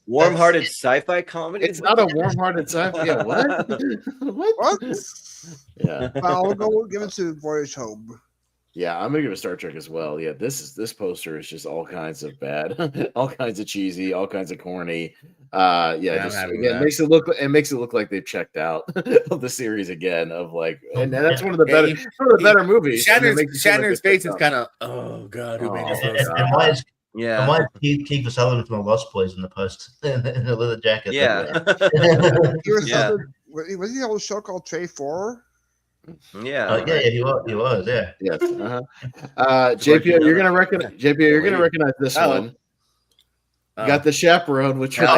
Warm-hearted sci-fi comedy? It's not a warm-hearted sci-fi. Yeah, what? What? Yeah. I'll go give it to Voyage Home. Yeah, I'm gonna give it Star Trek as well. Yeah, this poster is just all kinds of bad, all kinds of cheesy, all kinds of corny. It makes it look like they've checked out of the series again. Of like, and that's one of the better movies. Shatner's face is kind of, oh god, who made this? And why is Keith Sullivan from Lost Boys in the post in the leather jacket? Yeah. Was he on a show called Trey 4? Yeah. He was. Yeah. Yes. JPO, you're gonna recognize this one. You got the chaperone with Triple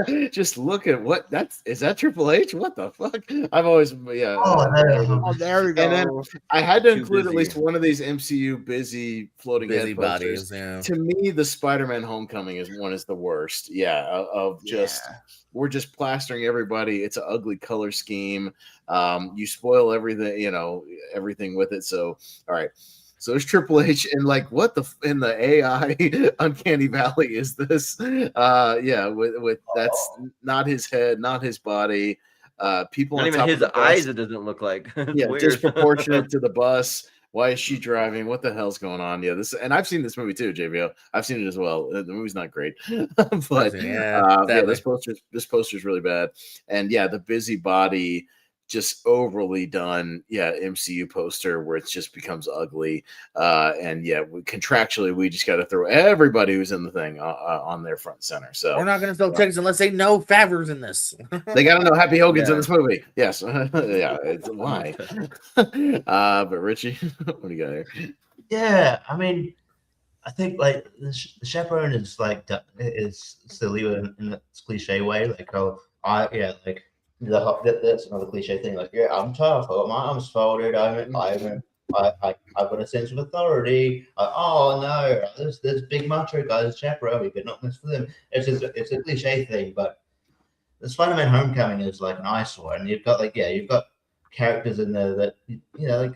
H. Just look at what is that Triple H? What the fuck? I've always there we go. And then I had to include at least one of these MCU busy floating head bodies. To me, the Spider-Man Homecoming is the worst. We're just plastering everybody. It's an ugly color scheme. You spoil everything with it. So all right. So it's Triple H, and like, what in the AI uncanny valley is this? With that's not his head, not his body. People not even his eyes. It doesn't look like. Disproportionate to the bus. Why is she driving? What the hell's going on? Yeah, and I've seen this movie too, JVO. I've seen it as well. The movie's not great, but this poster's really bad. And the busybody, just overly done, MCU poster where it just becomes ugly. Contractually, we just got to throw everybody who's in the thing on their front center. So we're not going to sell tickets unless they know Favreau's in this. They got to know Happy Hogan's in this movie. Yes, it's why. But Richie, what do you got here? Yeah, I mean, I think like the chaperone is like is silly in a cliche way, like that's another cliche thing. Like, I'm tough. I got my arms folded. I've got a sense of authority. Oh no, there's big macho guys chaperone, but not this for them. It's a cliche thing, but the Spider-Man Homecoming is like an eyesore, and you've got characters in there that no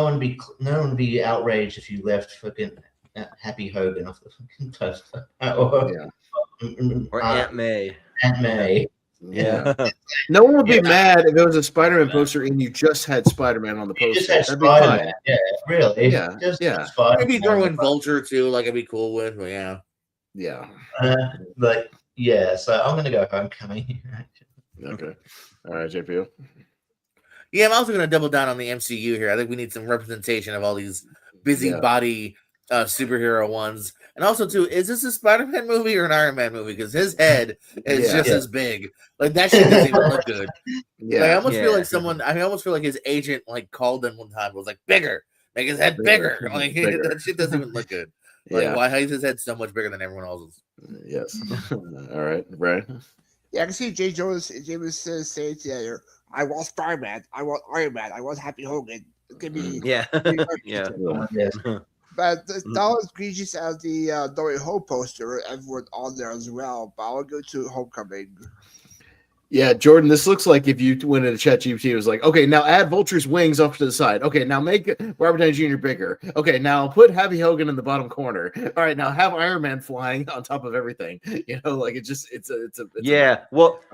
one would be outraged if you left fucking Happy Hogan off the fucking poster or Aunt May. Aunt May. Yeah. No one would be mad if it was a Spider-Man poster and you just had Spider-Man on the poster. Just had Spider-Man. Yeah, really. Yeah. Maybe throw in Vulture too, like I'd be cool with, but yeah. So I'm gonna go Homecoming. Okay. All right, JPO. Yeah, I'm also gonna double down on the MCU here. I think we need some representation of all these busybody superhero ones. And also, too, is this a Spider-Man movie or an Iron Man movie? Because his head is just as big. Like, that shit doesn't even look good. Yeah, like, I almost feel like his agent like called him one time and was like, bigger, make his head bigger. Like, that shit doesn't even look good. Like, why is his head so much bigger than everyone else's? Yes. All right, Brian. Yeah, I can see J. Jones saying together, I want Spider-Man, I want Iron Man, I want Happy Hogan. Give me But that was egregious as the No Way Home poster. Everyone on there as well. But I'll go to Homecoming. Yeah, Jordan, this looks like if you went into ChatGPT, it was like, okay, now add Vulture's wings off to the side. Okay, now make Robert Downey Jr. bigger. Okay, now put Happy Hogan in the bottom corner. All right, now have Iron Man flying on top of everything. You know, like it's a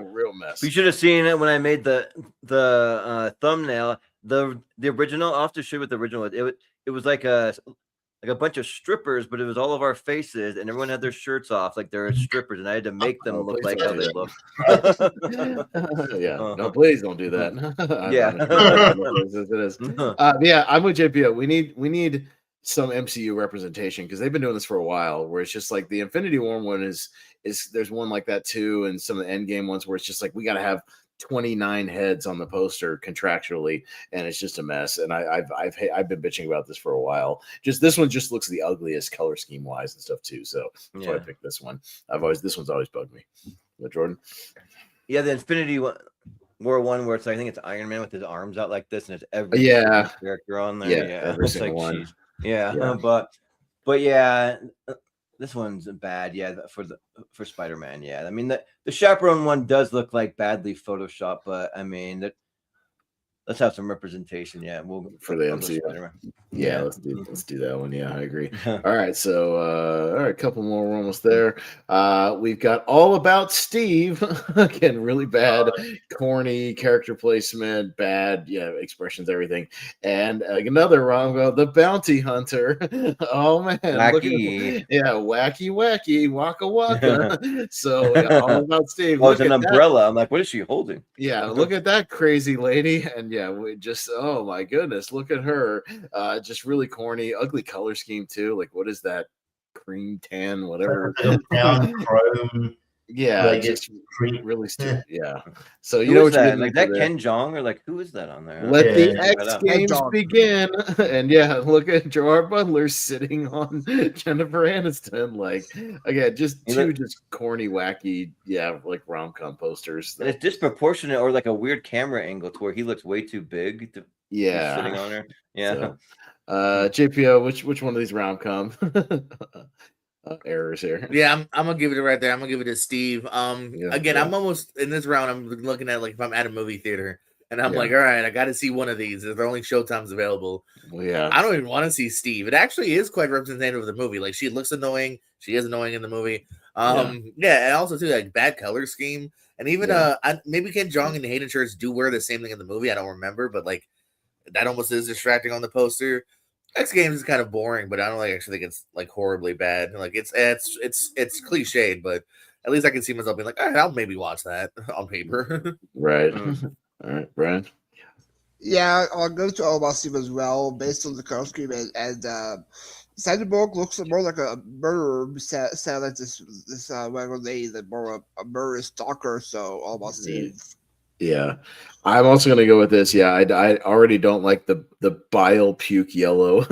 real mess. You should have seen it when I made the thumbnail. The original, I'll have to show you what the original was. It was like a bunch of strippers, but it was all of our faces, and everyone had their shirts off like they're strippers, and I had to make them look like how they look. Yeah, no, please don't do that. Yeah, it is. Yeah, I'm with JPO. We need some MCU representation because they've been doing this for a while. Where it's just like the Infinity War one is there's one like that too, and some of the Endgame ones where it's just like we got to have 29 heads on the poster contractually, and it's just a mess. And I've been bitching about this for a while. Just this one just looks the ugliest color scheme wise and stuff too. So that's why I picked this one. This one's always bugged me. But Jordan, yeah, the Infinity War one where it's I think it's Iron Man with his arms out like this, and it's every character on there. Yeah, every single one. Geez. Yeah, but yeah. This one's bad, for Spider-Man. Yeah, I mean the chaperone one does look like badly photoshopped, but I mean let's have some representation. Yeah, we'll for the MCU. Yeah, let's do that one. Yeah, I agree. All right, so a couple more. We're almost there. We've got All About Steve. Again, really bad, corny character placement, bad expressions, everything. And another wrong about The Bounty Hunter. Oh man, wacky. Wacky, waka waka. So All About Steve. Oh, it's an umbrella. That. I'm like, what is she holding? Yeah, look at that crazy lady. And yeah, we just oh my goodness, look at her. Just really corny, ugly color scheme too. Like what is that? Cream tan, whatever. Chrome. Yeah, like just really stupid. Yeah. So you know what that? Like that Ken Jeong or like who is that on there? Let the X Games begin. And yeah, look at Gerard Butler sitting on Jennifer Aniston. Like again, just corny, wacky, like rom-com posters. And it's disproportionate or like a weird camera angle to where he looks way too big to be sitting on there. Yeah. So, JPO, which one of these rom-com errors here? Yeah, I'm gonna give it right there. I'm gonna give it to Steve. Again, I'm almost in this round. I'm looking at like if I'm at a movie theater and I'm like, all right, I got to see one of these. If they're only showtimes available, I don't even want to see Steve. It actually is quite representative of the movie. Like she looks annoying. She is annoying in the movie. And also too like bad color scheme. And even maybe Ken Jeong and Hayden Church do wear the same thing in the movie. I don't remember, but like that almost is distracting on the poster. X Games is kind of boring, but I don't actually think it's like horribly bad. Like it's cliched, but at least I can see myself being like, all right, I'll maybe watch that on paper. Right. All right, Brian. Yeah, I'll go to All About Steve as well, based on the color scheme and Sandra Bullock looks more like a murderer. Sound like this regular lady, that more a murder stalker. So All About Steve. Yeah, I'm also gonna go with this. Yeah, I already don't like the bile puke yellow,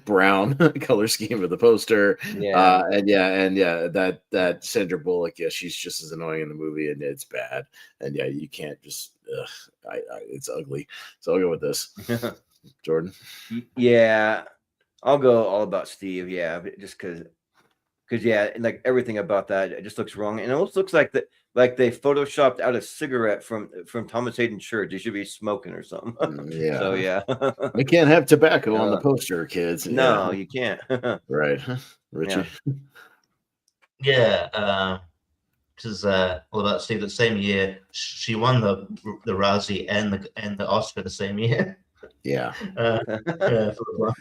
brown color scheme of the poster. Yeah, that Sandra Bullock. Yeah, she's just as annoying in the movie, and it's bad. And yeah, you can't just. It's ugly. So I'll go with this. Jordan. Yeah, I'll go All About Steve. Yeah, just because like everything about that, it just looks wrong, and it almost looks like that. Like they photoshopped out a cigarette from Thomas Hayden Church. They should be smoking or something. Yeah. So yeah. We can't have tobacco on the poster, kids. No, you can't. Right. Richie. Yeah. Because All About Steve, the same year she won the Razzie and the Oscar the same year. Yeah.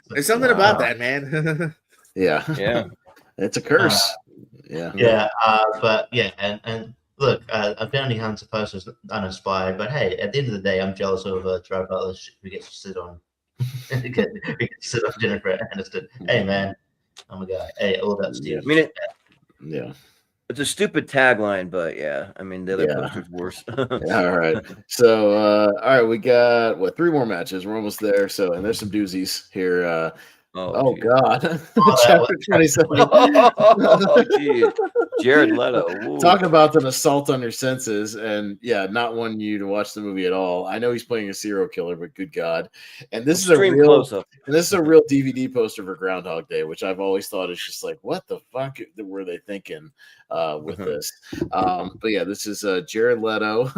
There's something about that, man. Yeah. It's a curse. But yeah, and look, Bounty Hunter poster's uninspired, but hey, at the end of the day, I'm jealous of Gerard Butler who gets to sit on Jennifer Aniston. Hey man, I'm a guy. Hey, All About Steve. I mean, it's a stupid tagline, but yeah, I mean the other poster's worse. All right. So all right, we got 3 more matches. We're almost there. So and there's some doozies here. Oh God! Chapter 27. Jared Leto. Ooh. Talk about an assault on your senses, and not wanting you to watch the movie at all. I know he's playing a serial killer, but good God! And this is a real close-up. And this is a real DVD poster for Groundhog Day, which I've always thought is just like, what the fuck were they thinking with this? But yeah, this is Jared Leto,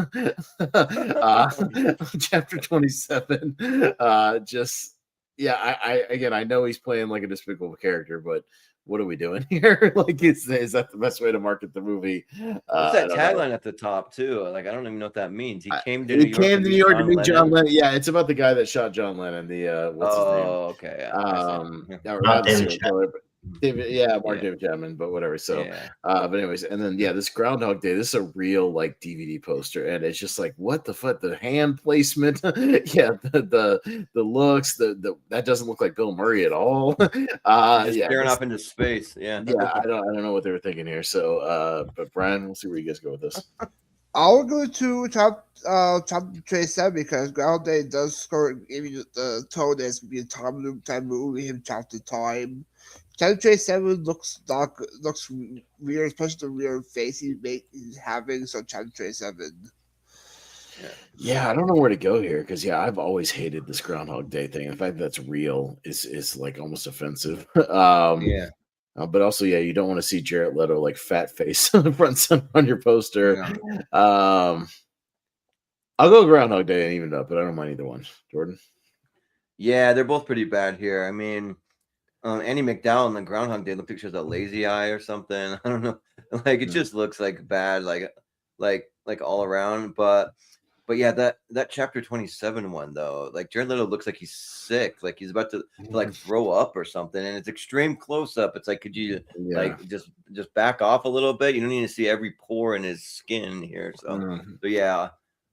chapter 27. I know he's playing like a despicable character, but what are we doing here? Like, is that the best way to market the movie? What's that tagline at the top too? Like, I don't even know what that means. He came to New New York to meet John Lennon. Yeah, it's about the guy that shot John Lennon. The what's his name? Oh, okay. Not David Chapman. Mark David Chapman, but whatever. So, but anyways, and then this Groundhog Day. This is a real like DVD poster, and it's just like, what the fuck? The hand placement, the looks, that doesn't look like Bill Murray at all. Staring off into space. I don't know what they were thinking here. So, but Brian, we'll see where you guys go with this. I'll go to top 27 because Groundhog Day does score maybe the tone as be a time loop type movie, him chapter time. Chapter 27 looks weird, especially the weird face he's having. So chapter 27. Yeah, I don't know where to go here because I've always hated this Groundhog Day thing. The fact that's real is like almost offensive. But also, you don't want to see Jared Leto like fat face on the front center on your poster. I'll go Groundhog Day and even up, but I don't mind either one. Jordan? Yeah, they're both pretty bad here. I mean, Andy McDowell in the Groundhog Day, the picture is a lazy eye or something. I don't know. Like, it just looks like bad, like all around. But yeah, that chapter 27 one though, like Jared Leto looks like he's sick, like he's about to like throw up or something, and it's extreme close up. It's like, could you like just back off a little bit? You don't need to see every pore in his skin here. So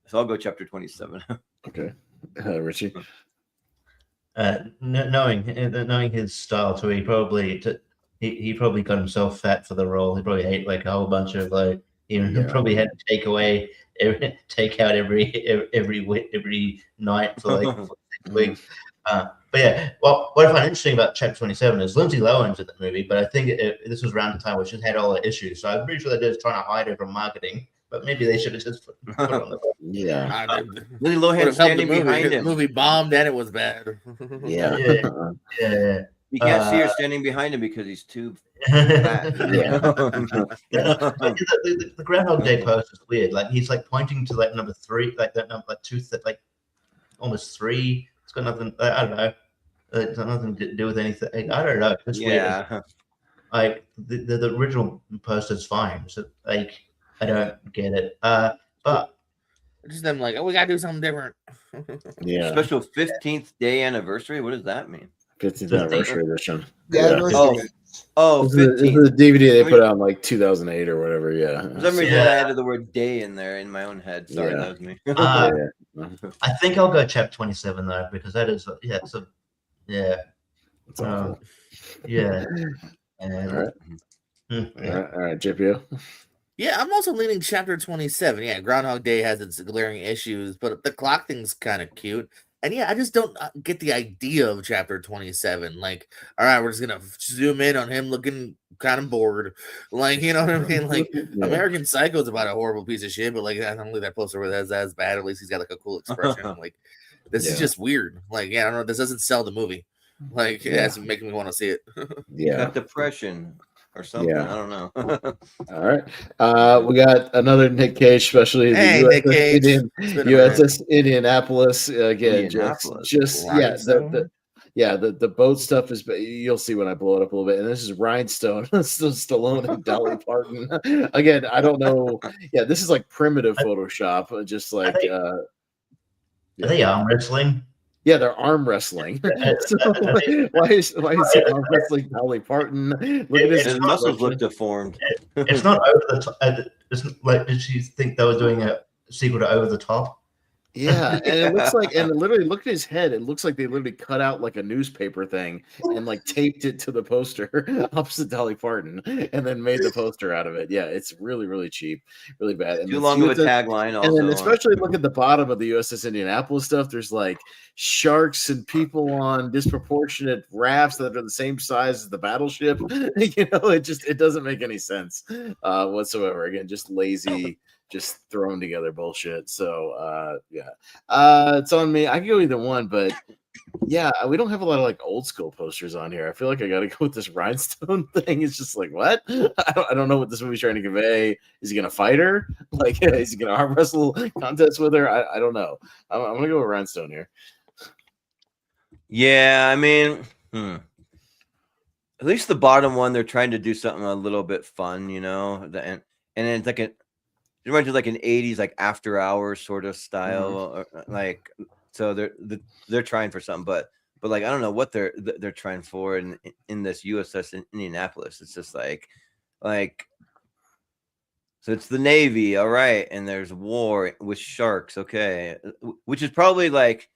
so I'll go chapter 27. Okay, Richie. Knowing his style too, he probably got himself fat for the role. He probably ate like a whole bunch of like. He probably had to take out every night for like 6 weeks. But yeah, well, what I find interesting about chapter 27 is Lindsay Lohan's in the movie, but I think this was around the time where she had all the issues. So I'm pretty sure they're just trying to hide her from marketing. But maybe they should have just put it on the Lily Lohan standing behind him. The movie bombed and it was bad. Yeah. You can't see her standing behind him because he's too fat. The Groundhog Day post is weird. Like, he's like pointing to like number 3, like that number, like tooth that like almost 3. It's got nothing. I don't know. It's got nothing to do with anything. I don't know. It's weird. Like the original post is fine. So like, I don't get it. But just them like, we gotta do something different. Special 15th day anniversary. What does that mean? 15th anniversary edition. Oh, 15th. This is the DVD they put out in like 2008 or whatever. For some reason, I added the word day in there in my own head. Sorry, that was me. I think I'll go chapter 27 though, because that is it's awful. All right, JPO. Yeah, I'm also leaning chapter 27. Yeah, Groundhog Day has its glaring issues, but the clock thing's kind of cute. And I just don't get the idea of chapter 27. Like, all right, we're just going to zoom in on him looking kind of bored. Like, you know what I mean? Like, American Psycho's about a horrible piece of shit, but like, I don't think that poster was as bad. At least he's got like a cool expression. I'm like, this is just weird. Like, I don't know. This doesn't sell the movie. Like, it's making me want to see it. Got depression or something. I don't know. All right. We got another Nick Cage, especially the USS Indianapolis. Again, the boat stuff is, you'll see when I blow it up a little bit. And this is Rhinestone, Stallone and Dolly Parton. Again, I don't know. Yeah, this is like primitive Photoshop, just like. Are they arm wrestling? Yeah, they're arm wrestling. So, why is it arm wrestling Dolly Parton? Look at his muscles look deformed. It's not over the top. It's like, did she think they were doing a sequel to Over the Top? Yeah, and it looks like, and literally look at his head. It looks like they literally cut out like a newspaper thing and like taped it to the poster opposite Dolly Parton, and then made the poster out of it. Yeah, it's really, really cheap, really bad. And Too long of a tagline. Also, and then especially look at the bottom of the USS Indianapolis stuff. There's like sharks and people on disproportionate rafts that are the same size as the battleship. It doesn't make any sense whatsoever. Again, just lazy, just thrown together bullshit. So it's on me. I can go either one, but yeah, we don't have a lot of like old school posters on here. I feel like I got to go with this rhinestone thing. It's just like, what? I don't know what this movie's trying to convey. Is he gonna fight her? Like, is he gonna arm wrestle contest with her? I don't know. I'm gonna go with rhinestone here. Yeah, I mean, at least the bottom one, they're trying to do something a little bit fun, and it's like it reminds me of like an 80s like after hours sort of style, or like, so they're trying for something, but like I don't know what they're trying for in this USS in Indianapolis. It's just like so it's the Navy, all right, and there's war with sharks, okay, which is probably like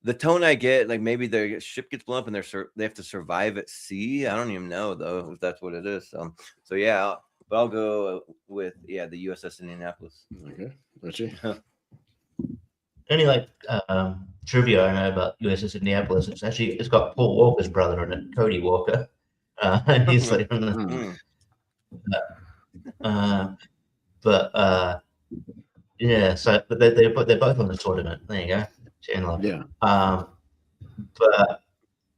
the tone I get. Like maybe their ship gets blown up and they have to survive at sea. I don't even know though if that's what it is. So yeah. But I'll go with the USS Indianapolis. Okay, Richie. Only like trivia I know about USS Indianapolis. It's got Paul Walker's brother in it, Cody Walker. He's like, yeah. So but they're both on the tournament. There you go, Chandler. Yeah. But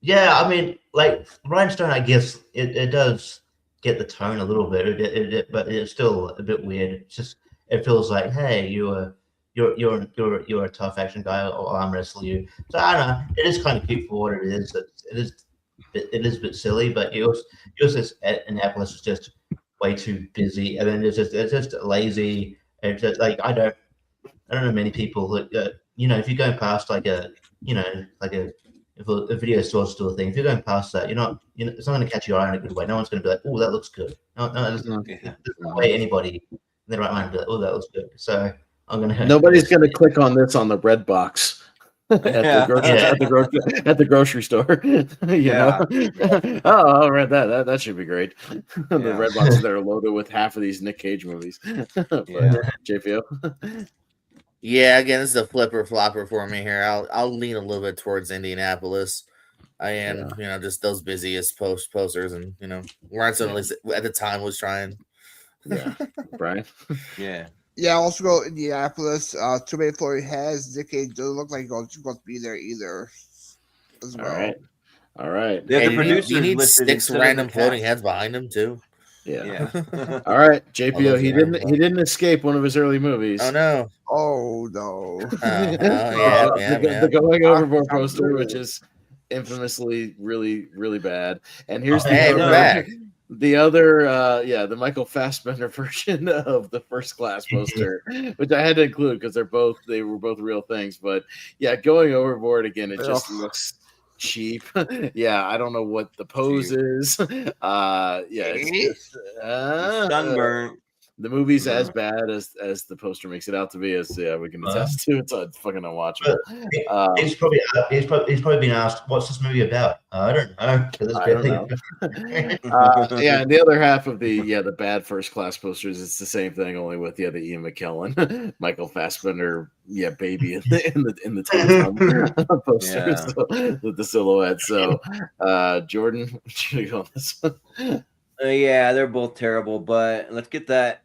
yeah, I mean, like Rhinestone, I guess it does get the tone a little bit, but it's still a bit weird. It's just, it feels like, hey, you're a tough action guy, I'll arm wrestle you. So I don't know. It is kind of cute for what it is. It is a bit silly, but USS Annapolis is just way too busy, and then it's just lazy. It's just like I don't know many people that if you're going past if a video store's still a thing, if you're going past that, it's not going to catch your eye in a good way. No one's going to be like, "Oh, that looks good." No, there's no way anybody in their right mind be like, "Oh, that looks good." So I'm going to. Nobody's going to click on this on the red box at the grocery store. Oh, I'll read that. That should be great. The red boxes that are loaded with half of these Nick Cage movies. JPO. Yeah, again, this is a flipper flopper for me here. I'll lean a little bit towards Indianapolis. I am, just those busiest posters, and Rhinestone at least at the time was trying. Yeah, Brian. Yeah, also go Indianapolis. Too many floating heads. Nick Cage doesn't look like he's going to be there either. As well. All right. Yeah, the producers you need 6 random floating heads behind him too. Yeah. All right, JPO. He didn't escape one of his early movies. Oh no. The Going Overboard poster, which is infamously really, really bad. And here's the other the Michael Fassbender version of the First Class poster, which I had to include because they were both real things. But yeah, Going Overboard again, it just looks cheap. I don't know what the pose is. It's just, sunburn. The movie's as bad as the poster makes it out to be, as we can attest to. It's fucking unwatchable. He's probably been asked, "What's this movie about?" I don't know. And the other half of the bad First Class posters, it's the same thing, only with the Ian McKellen, Michael Fassbender, baby in the Tom poster, with the silhouette. So, Jordan, should we go on this one? They're both terrible, but let's get that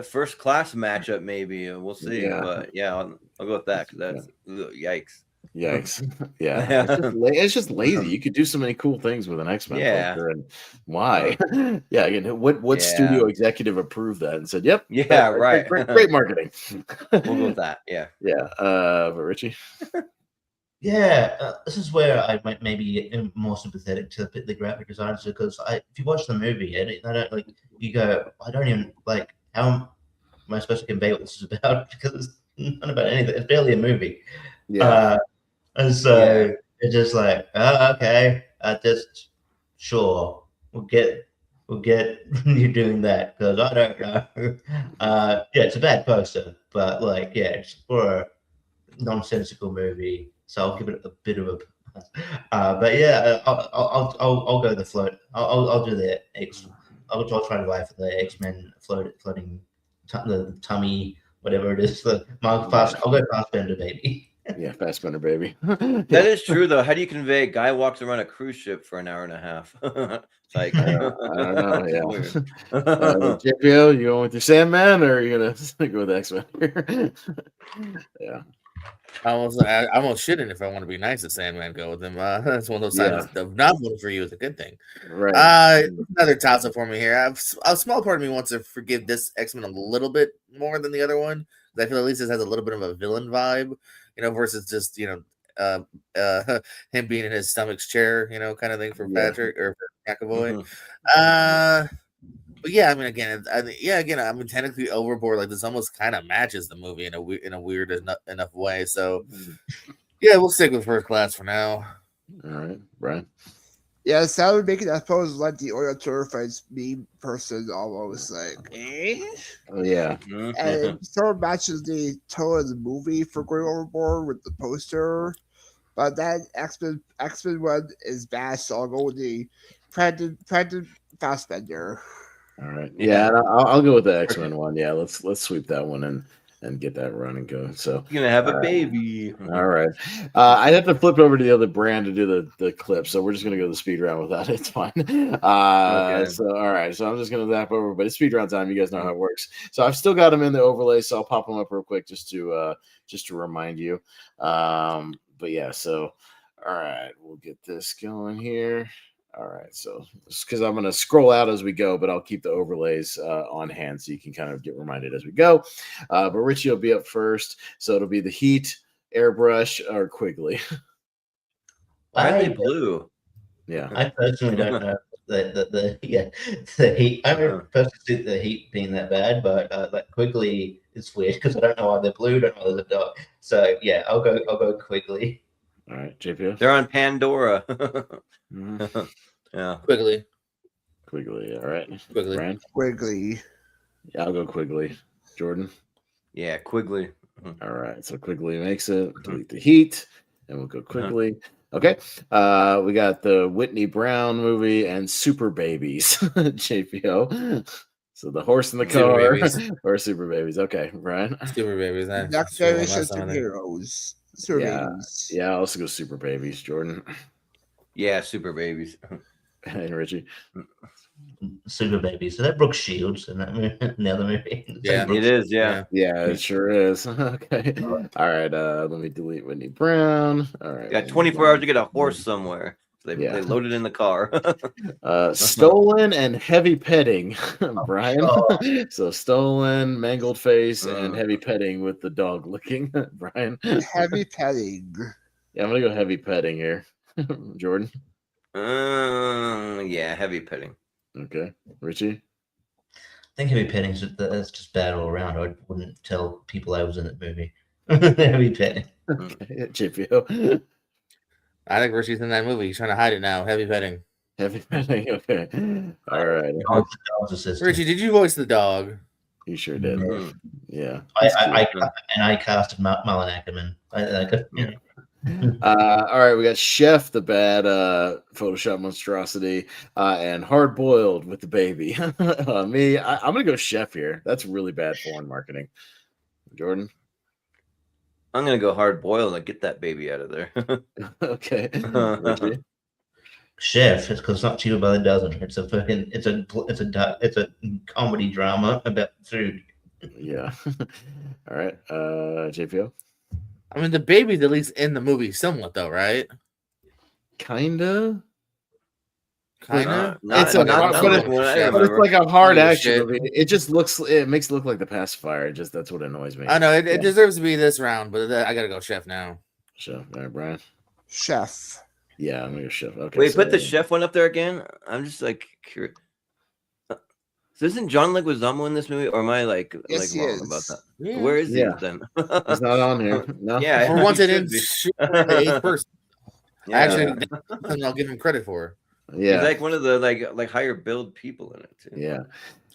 First Class matchup. Maybe we'll see. But I'll go with that because that's yikes. Yeah, it's just lazy. You could do so many cool things with an X-Men poster, and why? Again, what studio executive approved that and said, "Yep, right, great marketing." We'll go with that. But Richie. This is where I might maybe am more sympathetic to the graphic designers, because if you watch the movie and I don't like, you go, I don't even like, how am I supposed to convey what this is about? Because it's not about anything. It's barely a movie. And so it's just like, okay, just sure, we'll get you doing that, because I don't know. It's a bad poster, but it's for nonsensical movie, so I'll give it a bit of a. But yeah, I'll go the float. I'll do the X. I'll try to buy for the X-Men floating the tummy, whatever it is. The Mark Fast. I'll go Fassbender baby. Yeah, Fassbender baby. That is true though. How do you convey guy walks around a cruise ship for an hour and a half? It's like I don't know. Yeah. JPO, you going with your Sandman, or are you gonna go with X-Men? Yeah. I almost shitting if I want to be nice to Sandman. Go with him. That's one of those times of not voting for you is a good thing. Right. Another toss up for me here. A small part of me wants to forgive this X-Men a little bit more than the other one. I feel at least this has a little bit of a villain vibe, versus just him being in his stomach's chair, kind of thing for Patrick or for McAvoy. But yeah, I mean, again, technically Overboard, like this almost kind of matches the movie in a weird enough way. So yeah, we'll stick with First Class for now. All right, Brian. Yeah, so I would make it, I suppose, like the oil purifies meme person almost like, Oh, yeah. And it sort of matches the tone of the movie for Going Overboard with the poster. But that X-Men one is bad, so I'll go with the Brandon Fassbender. All right. Yeah, I'll go with the X-Men one. Yeah, let's sweep that one and get that run and go. So you're gonna have a baby. All right. I'd have to flip over to the other brand to do the clip, so we're just gonna go the speed round with that. It's fine. Okay. So all right. So I'm just gonna zap over, but it's speed round time. You guys know how it works. So I've still got them in the overlay, so I'll pop them up real quick just to remind you. But yeah. So all right, we'll get this going here. All right, so because I'm going to scroll out as we go, but I'll keep the overlays on hand so you can kind of get reminded as we go. But Richie will be up first, so it'll be the Heat, Airbrush, or Quigley. Why are they blue? Yeah, I personally don't know the Heat. I remember personally the Heat being that bad, but like Quigley is weird because I don't know why they're blue, don't know they're dark. So yeah, I'll go Quigley. All right, JP. They're on Pandora. Yeah, Quigley. All right, Quigley. Brian? Quigley. Yeah, I'll go Quigley. Jordan. Yeah, Quigley. All right, so Quigley makes it. Delete the Heat, and we'll go Quigley. Okay, we got the Whitney Brown movie and Super Babies. JPO. So the horse in the car or Super Babies. Okay, Brian. Super Babies. Next generation heroes. Babies. Yeah, I'll also go Super Babies. Jordan. Yeah, Super Babies. And Richie. Super Babies. So that Brooke Shields in that movie, the other movie. Yeah, it is. Yeah, it sure is. Okay. All right. Let me delete Whitney Brown. All right. Got 24 hours to get a horse somewhere. They loaded in the car. Stolen and heavy petting, Brian. So stolen, mangled face, and heavy petting with the dog licking, Brian. Heavy petting. Yeah, I'm gonna go heavy petting here. Jordan. Yeah, heavy petting. Okay, Richie. I think heavy petting that's just bad all around. I wouldn't tell people I was in that movie. Heavy petting. Okay, JPO. I think Richie's in that movie. He's trying to hide it now. Heavy petting. Heavy petting. Okay. All right. Richie, did you voice the dog? You sure did. Yeah. I casted Malin Ackerman. All right, we got Chef, the bad Photoshop monstrosity, and Hard Boiled with the baby. Me, I'm gonna go Chef here. That's really bad foreign marketing. Jordan. I'm gonna go Hard Boiled and get that baby out of there. Okay. Chef, it's because it's not cheaper by the dozen. It's a comedy drama about food. Yeah. All right. JPO. I mean, the baby's at least in the movie somewhat, though, right? Kinda. It's like a hard action movie. It just makes it look like The Pacifier. That's what annoys me. I know it deserves to be this round, but I gotta go Chef now. Chef, all right, Brian. Chef. Yeah, I'm gonna go Chef. Okay. Wait, put the Chef one up there again. I'm just like curious. So isn't John Leguizamo in this movie, or am I like wrong about that? Yeah. Where is he then? He's not on here. No. Yeah, or once it in the 8th person. Yeah. Actually, I'll give him credit for. Yeah, he's like one of the like higher build people in it too. Yeah,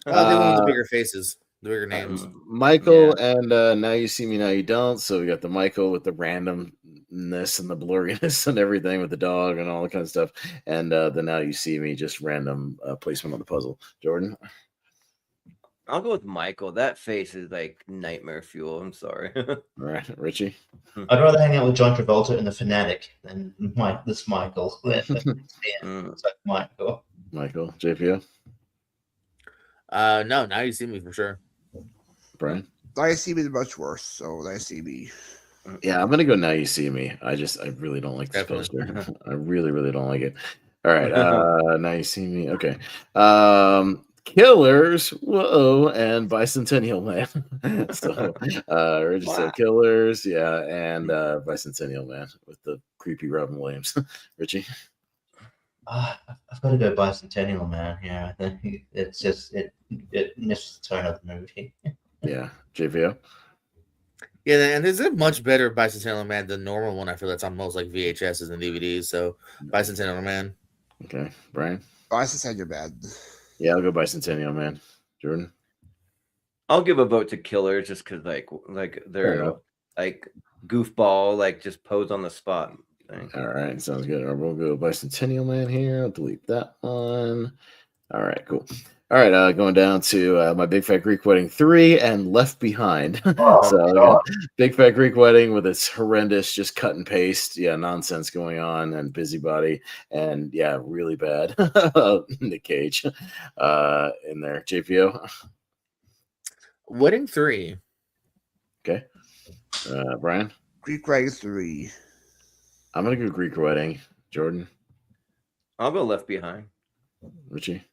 they want the bigger faces. The bigger names. Michael and Now You See Me, Now You Don't. So we got the Michael with the randomness and the blurriness and everything with the dog and all that kind of stuff. And the Now You See Me, just random placement on the puzzle. Jordan? I'll go with Michael. That face is like nightmare fuel. I'm sorry. All right, Richie? I'd rather hang out with John Travolta in The Fanatic than this Michael. It's like Michael. Michael, JPO? No, Now You See Me for sure. Brian? Now You See Me is much worse, so Now You See Me. Yeah, I'm gonna go Now You See Me. I really don't like this poster. I really, really don't like it. All right, Now You See Me. Okay. Killers, whoa, and Bicentennial Man. So Richie said Killers, yeah, and Bicentennial Man with the creepy Robin Williams. Richie? I've got to go Bicentennial Man. Yeah, I think it's just it misses the tone of the movie. Yeah, JVO. Yeah, and there's a much better Bicentennial Man than the normal one. I feel that's on most like VHSs and DVDs. So Bicentennial Man. Okay, Brian. Bicentennial Man. Yeah, I'll go Bicentennial Man. Jordan. I'll give a vote to Killers just because like they're like goofball, like just pose on the spot. All right, sounds good. Right, we'll go Bicentennial Man here. I'll delete that one. All right, cool. All right, going down to My Big Fat Greek Wedding 3 and Left Behind. So Big Fat Greek Wedding with its horrendous just cut and paste, nonsense going on, and Busybody, and really bad Nick Cage in there. JPO? Wedding 3. Okay. Brian? Greek Wedding 3. I'm going to go Greek Wedding. Jordan? I'll go Left Behind. Richie?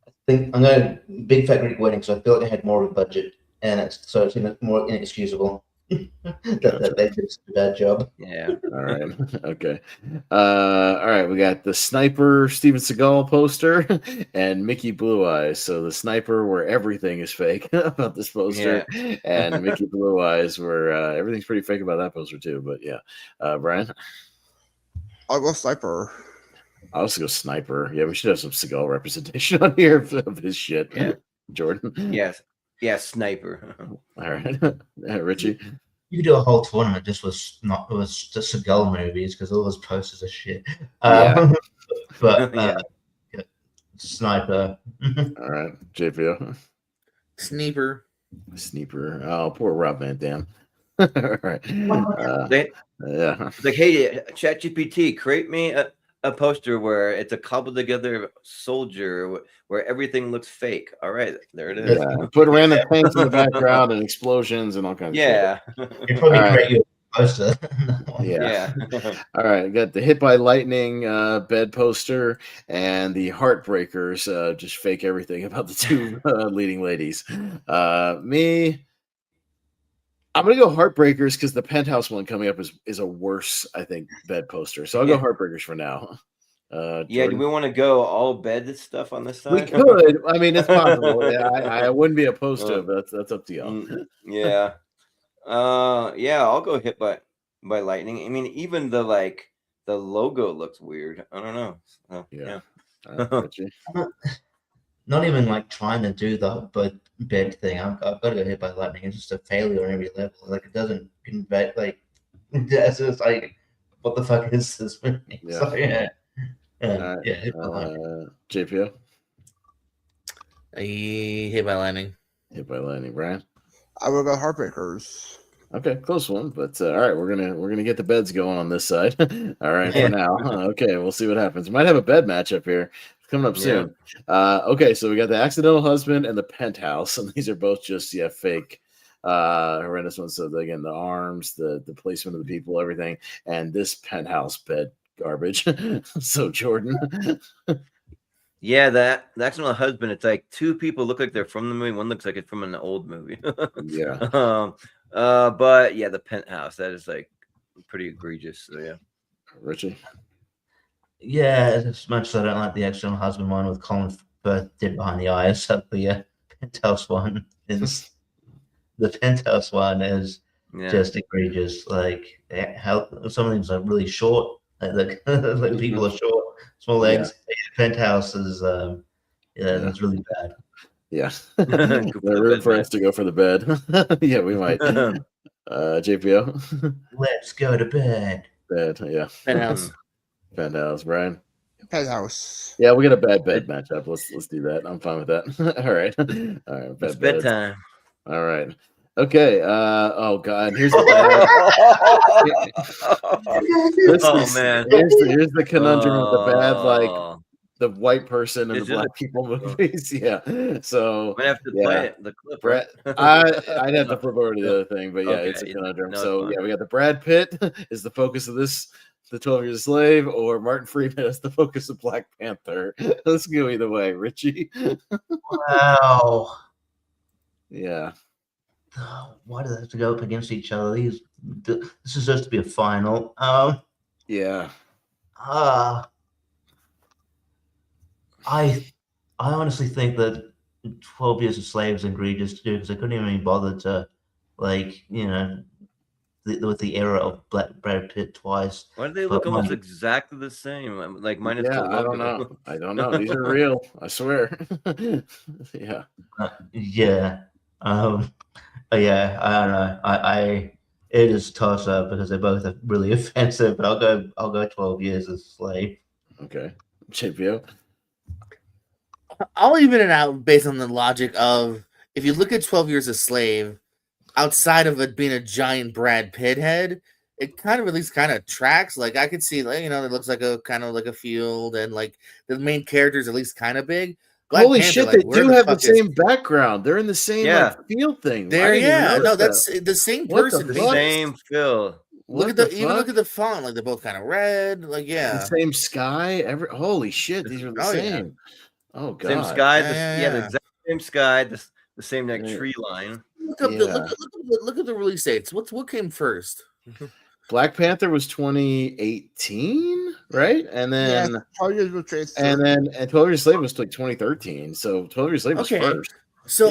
I think I'm going Big Fat Greek Wedding, so I feel like I had more of a budget, and it's more inexcusable that they did a bad job. Yeah. All right. Okay. All right. We got the Sniper Steven Seagal poster and Mickey Blue Eyes. So the Sniper, where everything is fake about this poster, and Mickey Blue Eyes, where everything's pretty fake about that poster too. But Brian? I'll go Sniper. I'll also go Sniper. Yeah, we should have some Seagal representation on here of his shit. Yeah. Jordan? Yes. Yeah, Sniper. All right. Richie? You could do a whole tournament just just Seagal movies because all those posters are shit. But Sniper. All right. JPO? Sniper. Oh, poor Rob Van Dam. All right. Like, hey, ChatGPT, create me a poster where it's a cobbled together soldier where everything looks fake. All right, there it is. Yeah, put random things in the background and explosions and all kinds of shit. It'd probably create you a poster. Yeah. All right, got the Hit by Lightning bed poster and the Heartbreakers, just fake everything about the two leading ladies. I'm gonna go Heartbreakers because the Penthouse one coming up is a worse, I think, bed poster. So I'll go Heartbreakers for now. Do we want to go all bed stuff on this side? We could. I mean, it's possible. I wouldn't be opposed to it, but that's up to y'all. I'll go Hit by Lightning. I mean, even the logo looks weird. I don't know. Not even like trying to do the bed thing. I've got to go Hit by Lightning. It's just a failure on every level. Like, it doesn't convey. Like, it's just like, what the fuck is this movie? Hit by Lightning. JPO? Hit by Lightning. Hit by Lightning. Brian? I will go Heartbreakers. Okay, close one, but all right, we're gonna get the beds going on this side. All right, for now. Okay, we'll see what happens. We might have a bed matchup here coming up soon. Okay, so we got the Accidental Husband and the Penthouse, and these are both just fake, horrendous ones. So again, the arms, the placement of the people, everything, and this Penthouse bed garbage. So Jordan. Yeah, the Accidental Husband. It's like two people look like they're from the movie. One looks like it's from an old movie. But the Penthouse, that is like pretty egregious. So Richie. Yeah, as much as I don't like the Accidental Husband one with Colin Firth did Behind the Eyes, the Penthouse one is just egregious. Like, how some of these are really short. Like people are short, small legs. Penthouse is that's really bad. Yeah. They're rooting for us to go for the bed. Yeah, we might. JPO. Let's go to bed. Bed, yeah. Penthouse, Brian. Penthouse. Yeah, we get a bad bed matchup. Let's do that. I'm fine with that. All right. All right. It's bedtime. All right. Okay. Oh God. Here's the man. Here's the conundrum of the bad, like the white person in the black people movies. Yeah. So I have to play it. The clip. Brad, I'd have to flip over to the other thing, but yeah, Okay, it's a conundrum. no, So it's yeah, we got the Brad Pitt is the focus of this. The 12 Years a Slave, or Martin Freeman as the focus of Black Panther. Let's go either way, Richie. Wow. Yeah. Why do they have to go up against each other? This is supposed to be a final. Yeah. I honestly think that 12 Years a Slave is egregious to do because I couldn't even bother to, like, you know, with the era of Brad Pitt twice. Why do they look almost exactly the same? Like minus the logo. I don't know. I don't know. These are real. I swear. Yeah. Yeah. Yeah. I don't know. It is toss up because they both are really offensive. But I'll go 12 Years a Slave. Okay. JPO. I'll even it out based on the logic of if you look at 12 Years a Slave. Outside of it being a giant Brad Pitt head, it kind of at least kind of tracks. Like I could see, like, you know, it looks like a kind of like a field, and like the main character is at least kind of big. Black Holy Panther, shit, like, they do have the same background. They're in the same like, field thing. There, yeah, no, that's the same person. The same field. Look at look at the font. Like they're both kind of red. Like the same sky. Holy shit, these are the same. Yeah. Oh god, same sky. The exact same sky. The same like tree line. Look at the release dates. What came first? Black Panther was 2018, right? And then 12 Years with Trace. And 12 Years a Slave was like 2013. So 12 Years a Slave was first. So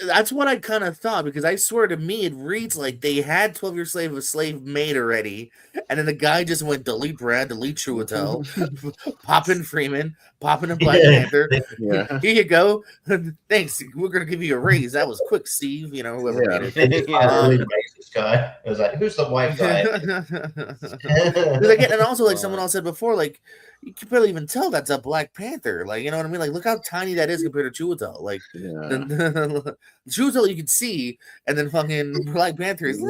that's what I kind of thought, because I swear to me it reads like they had 12 Years a Slave made already, and then the guy just went delete Brad, delete Chiwetel, pop in Freeman, pop in Black Panther. Yeah. Here you go. Thanks. We're gonna give you a raise. That was quick, Steve. You know, whoever made it. This guy. It was like, who's the white guy? And also, like someone else said before, like you can barely even tell that's a Black Panther. Like, you know what I mean? Like, look how tiny that is compared to Chiwetel. Like, Chiwetel you can see, and then fucking Black Panther is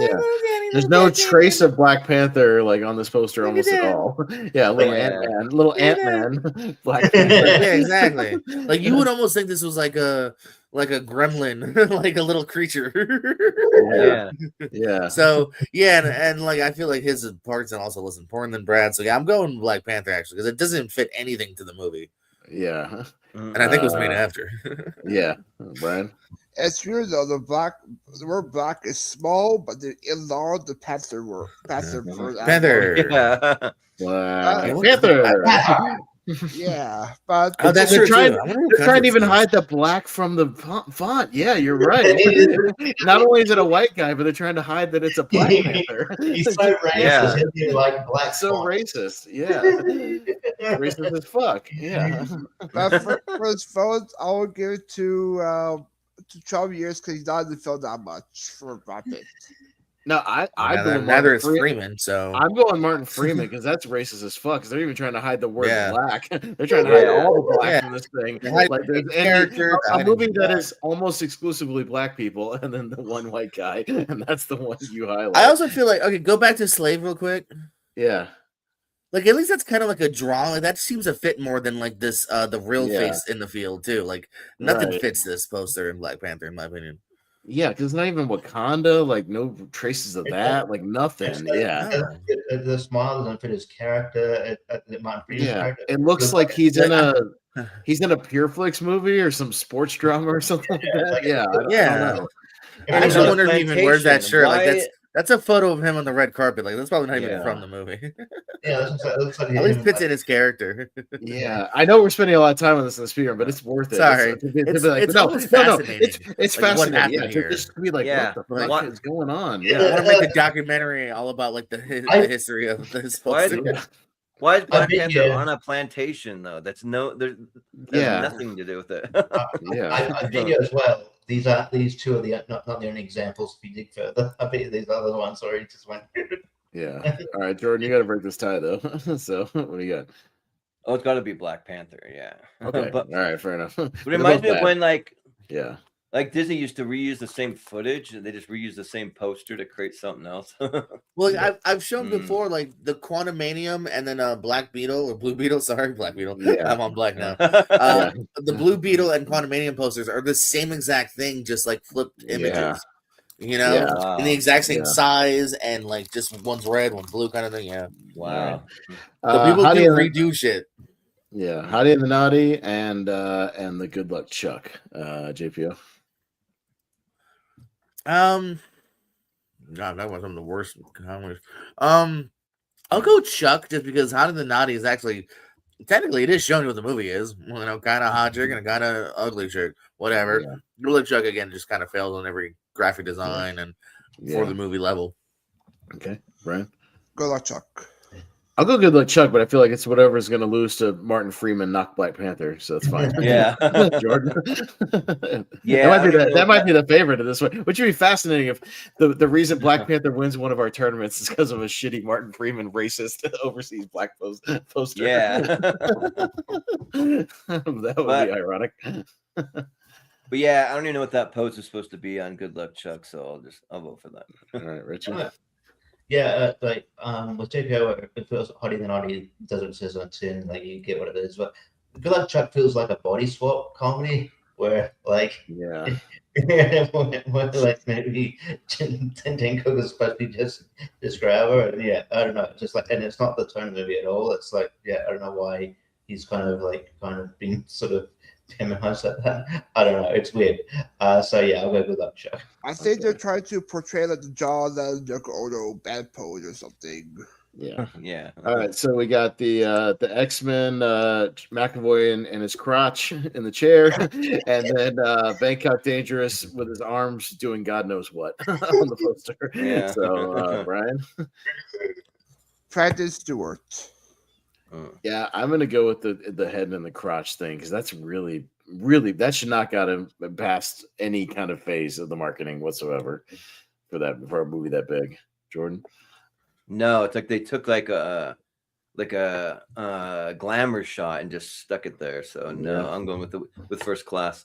there's no trace of Black Panther like on this poster almost at all. Yeah, little Ant-Man, Black Panther. Yeah, exactly. Like you would almost think this was like a gremlin, like a little creature. Yeah. So and like I feel like his parts and also less important than Brad. So yeah, I'm going Black Panther actually because it doesn't fit anything to the movie. Yeah, and I think it was made after. Yeah, Brian. It's weird though. The word black is small, but the enlarged the Panther word. Panther. Yeah. Panther. Yeah, but that's true. They're trying to even hide the black from the font. Yeah, you're right. Not only is it a white guy, but they're trying to hide that it's a Black Panther. He's so racist. Yeah. Like black. So racist. Yeah, racist as fuck. Yeah. For his vote, I will give it to 12 Years because he's not in the film that much for Brad Pitt. No, neither is Freeman. So I'm going Martin Freeman because that's racist as fuck. Because they're even trying to hide the word black. They're trying to hide all the black from this thing. Like there's a movie that is almost exclusively black people, and then the one white guy, and that's the one you highlight. I also feel like go back to Slave real quick. Yeah. Like at least that's kind of like a draw. Like that seems to fit more than like this the real face in the field too. Like nothing fits this poster in Black Panther in my opinion. Yeah, because it's not even Wakanda, like no traces of that, like nothing. The smile doesn't fit his character. Character. It looks like he's in a Pureflix movie or some sports drama or something like that. I don't know. I actually wonder if he even wears that shirt. Like that's a photo of him on the red carpet. Like that's probably not even from the movie. It looks like at least fits in his character. Yeah, I know we're spending a lot of time on this in the speaker, but it's worth it. Sorry, it's fascinating. It's fascinating. Yeah, just to be like, what the fuck is going on? Yeah, I want to make a documentary all about like the history of this. Why is Black Panther on a plantation though? That's there's nothing to do with it. I bet you as well. These two are not the only examples. If you dig further, I bet you these other ones already just went. Yeah. All right, Jordan, you got to break this tie though. So what do you got? Oh, it's got to be Black Panther. Yeah. Okay. All right. Fair enough. But it reminds me of when like Disney used to reuse the same footage and they just reused the same poster to create something else. Well, I've shown before, like the Quantumanium and then Black Beetle or Blue Beetle. Sorry, Black Beetle. Yeah. I'm on black now. The Blue Beetle and Quantumanium posters are the same exact thing, just like flipped images. You know, in the exact same size, and like just one's red, one's blue, kind of thing. Yeah. Wow. So people do redo shit. Yeah, Hottie and the Naughty and the Good Luck Chuck, JPO. God, that was some of the worst comments. I'll go Chuck just because Hottie and the Naughty is actually technically it is showing you what the movie is. You know, kind of hot chick and kind of ugly chick, whatever. Good Luck Chuck again just kind of fails on every graphic design and for the movie level. Okay, Brian. Good Luck Chuck. I'll go Good Luck Chuck, but I feel like it's whatever is going to lose to Martin Freeman, knock Black Panther, so that's fine. Yeah, Jordan. That might be the favorite of this one, which would be fascinating if the reason Black Panther wins one of our tournaments is because of a shitty Martin Freeman racist overseas black poster. Yeah, that would be ironic. But yeah, I don't even know what that pose is supposed to be on Good Luck Chuck, so I'll vote for that. All right, Richie. Yeah, with JPO, it feels Hottie the Naughty does what it says on the tin, like you get what it is. But Good Luck Chuck feels like a body swap comedy where, like, where like maybe Tin Cook is supposed to be just grab her, and I don't know, just like, and it's not the tone of the movie at all. It's like, I don't know why he's kind of being sort of feminized like that. I don't know, it's weird. So I'll go Good Luck Chuck. I think they're trying to portray like the John and Yoko Ono bad pose or something. Yeah. All right, so we got the X-Men, McAvoy in his crotch in the chair, and then Bangkok Dangerous with his arms doing God knows what on the poster. Yeah. So Brian. Francis Stewart. Yeah, I'm gonna go with the head and the crotch thing because that's really that should not got him past any kind of phase of the marketing whatsoever for a movie that big. Jordan. No, it's like they took like a glamour shot and just stuck it there. So no, I'm going with First Class.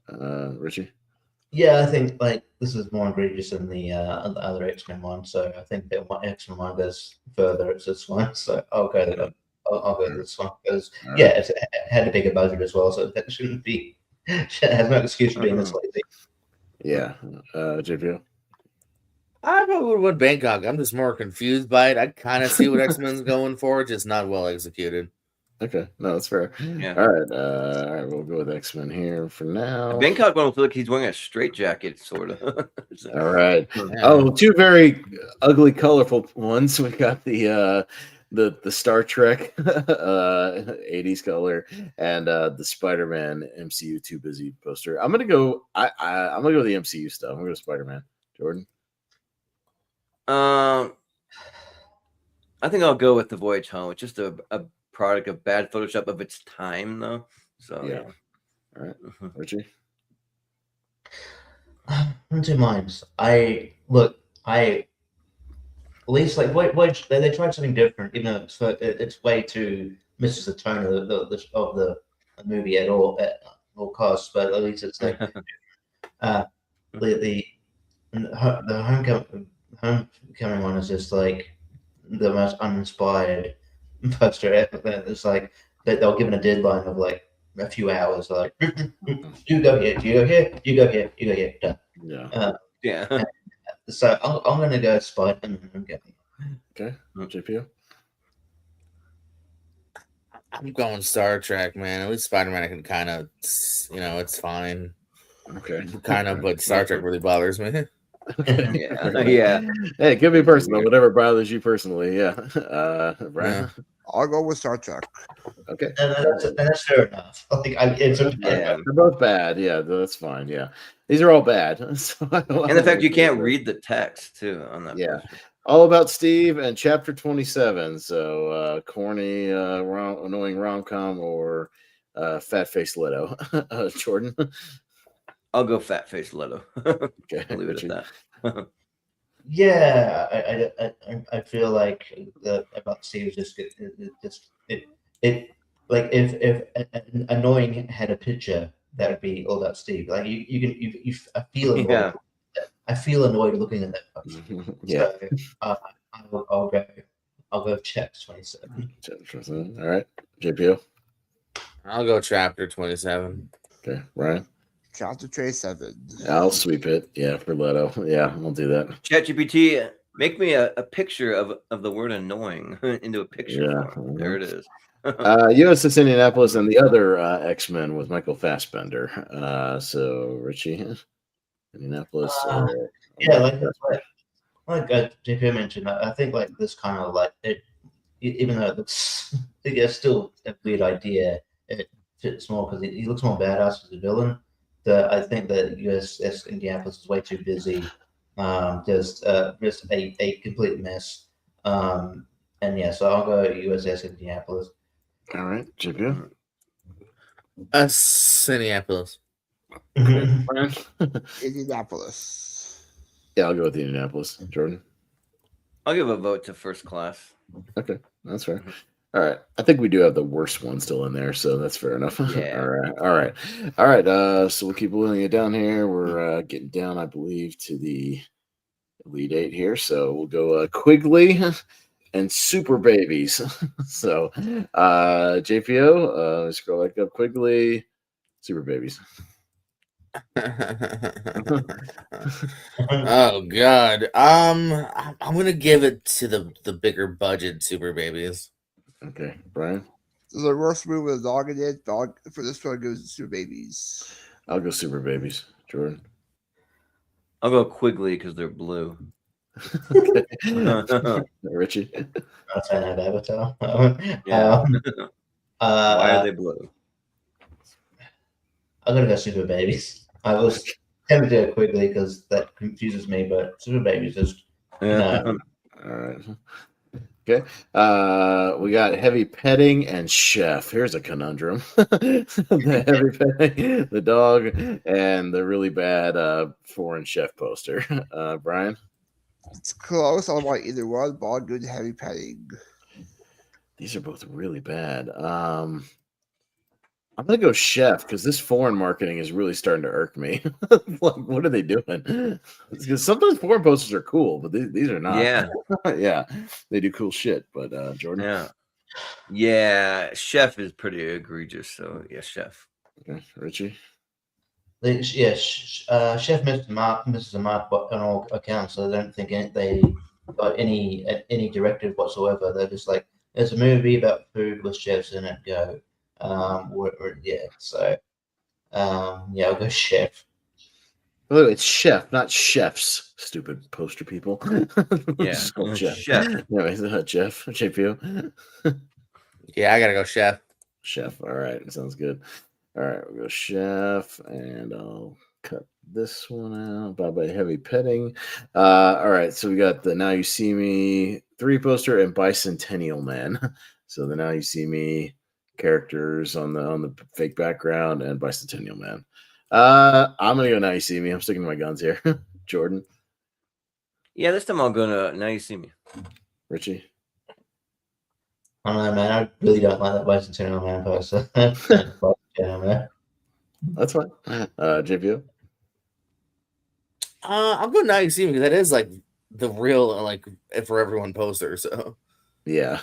Richie. Yeah, I think like this is more egregious than the other X-Men one, so I think that X-Men one goes further. It's this one, so I'll go this one because it had a bigger budget as well, so that shouldn't be. It has no excuse for being this lazy. Yeah, JPO. I probably would have went Bangkok. I'm just more confused by it. I kind of see what X-Men's going for, just not well executed. Okay, no, that's fair. Yeah. All right, we'll go with X-Men here for now. Bangkok one will feel like he's wearing a straitjacket, sort of. All right. Oh, two very ugly, colorful ones. We got the Star Trek 80s color and the Spider-Man MCU Too Busy poster. I'm gonna go. I'm gonna go with the MCU stuff. I'm gonna go Spider-Man. Jordan. I think I'll go with The Voyage Home. It's just a product of bad Photoshop of its time, though. So yeah. All right, Richie. I'm two minds. At least like they tried something different, even though it's way too misses the tone of the movie at all costs. But at least it's like the homecoming one is just like the most uninspired poster ever. It's like they'll give it a deadline of like a few hours. Like you go here, you go here, you go here, you go here. Done. Yeah. So I'm gonna go Spider-Man. Okay, JPO. I'm going Star Trek, man. At least Spider-Man, I can kind of, it's fine. Okay. Kind of, but Star Trek really bothers me. Yeah. Hey, it could be personal. Whatever bothers you personally. Yeah. Brian. I'll go with Star Trek. Okay. That's fair enough. They're both bad. Yeah, that's fine. Yeah, these are all bad. So and the fact you can't read the text too on that. Yeah. All About Steve and Chapter 27. So corny, annoying rom-com or fat-faced Leto. Jordan? I'll go fat-faced Leto. Okay, I'll leave it at that. Yeah, I feel like the About Steve is just it like if Annoying had a picture, that would be All About Steve. Like you I feel annoyed. Yeah. I feel annoyed looking at that poster. Yeah. So I'll go Chapter 27. All right, JPO. I'll go Chapter 27. Okay, Ryan. Chapter 27. I'll sweep it. Yeah, for Leto. Yeah, I'll do that. ChatGPT, make me a picture of the word annoying into a picture. Yeah. Form. There it is. USS Indianapolis and the other X-Men with Michael Fassbender. So Richie, Indianapolis. Yeah, like JP mentioned, I think like this kind of like it, even though it looks, it's still a weird idea. It fits more because he looks more badass as a villain. I think that USS Indianapolis is way too busy. Just a complete mess. And yeah, so I'll go USS Indianapolis. All right, JP. Indianapolis. Indianapolis. Yeah, I'll go with the Indianapolis. Jordan. I'll give a vote to First Class. Okay, that's fair. All right, I think we do have the worst one still in there, so that's fair enough. Yeah. All right. So we'll keep moving it down here. We're getting down, I believe, to the Elite Eight here. So we'll go Quigley and Super Babies. So JPO, scroll back up. Quigley, Super Babies. Oh God. I'm gonna give it to the bigger budget Super Babies. Okay, Brian. The worst movie with a dog in it. Dog for this one goes to Super Babies. I'll go Super Babies. Jordan. I'll go Quigley because they're blue. Richie. Not saying I have Avatar. Yeah. Why are they blue? I'm gonna go Super Babies. I was tempted to go Quigley because that confuses me, but Super Babies just no. All right. Okay. We got Heavy Petting and Chef. Here's a conundrum. The Heavy Petting, the dog, and the really bad foreign chef poster. Brian? It's close. I don't want either one, but I'll go to Heavy Petting. These are both really bad. I'm gonna go Chef because this foreign marketing is really starting to irk me. Like, what are they doing? Because sometimes foreign posters are cool, but these are not. Yeah. Yeah, they do cool shit. But Jordan, yeah, Chef is pretty egregious. So yeah, Chef. Okay. Richie, Chef misses the mark on all accounts. So I don't think they got any directive whatsoever. They're just like, there's a movie about food with chefs in it. Go. I'll go Chef. Oh, it's Chef, not chefs. Stupid poster people. Yeah, Chef. Anyways, Jeff, JPO. Yeah, I gotta go Chef. Chef. All right, sounds good. All right, we'll go Chef, and I'll cut this one out. Bye Heavy Petting. All right, so we got the Now You See Me 3 poster and Bicentennial Man. So the Now You See Me characters on the fake background and Bicentennial Man. I'm gonna go Now You See Me. I'm sticking to my guns here. Jordan. Yeah, this time I'll go to Now You See Me. Richie. I don't know, man. I really don't like that Bicentennial Man poster. That's fine. JPO. I'll go Now You See Me because that is like the real like for everyone poster. So yeah.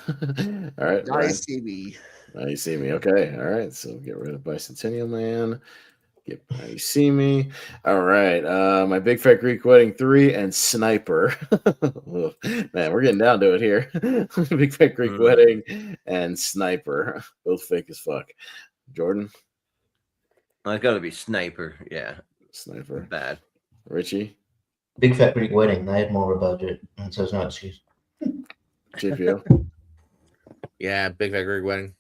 All right. Now You See Me. Now You See Me. Okay. All right. So get rid of Bicentennial Man. Now You See Me. All right. My Big Fat Greek Wedding 3 and Sniper. Man, we're getting down to it here. Big Fat Greek Wedding and Sniper. Both fake as fuck. Jordan. It's got to be Sniper. Yeah. Sniper. Bad. Richie. Big Fat Greek Wedding. They had more of a budget, and so it's no excuse. JPO. Yeah, Big Fat Greek Wedding.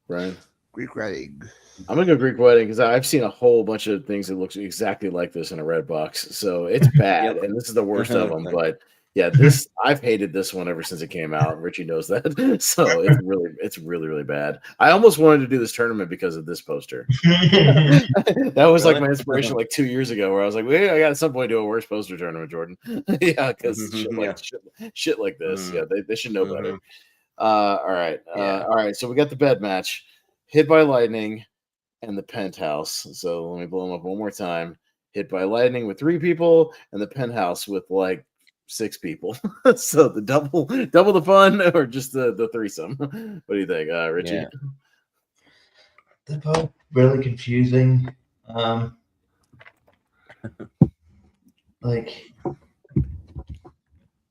Brian. Greek Wedding. I'm gonna go Greek Wedding because I've seen a whole bunch of things that looks exactly like this in a red box. So it's bad, and this is the worst of them. But Yeah, this I've hated this one ever since it came out. Richie knows that, so it's really bad. I almost wanted to do this tournament because of this poster. That was like my inspiration, like 2 years ago, where I was like, "Well, I got at some point do a worst poster tournament, Jordan." Yeah, because shit like this, yeah, they should know better. All right. So we got the bed match, hit by lightning, and the penthouse. So let me blow them up one more time. Hit by lightning with 3 people, and the penthouse with like 6 people. So the double the fun, or just the threesome. What do you think, Richie? Yeah. They're both really confusing. Like,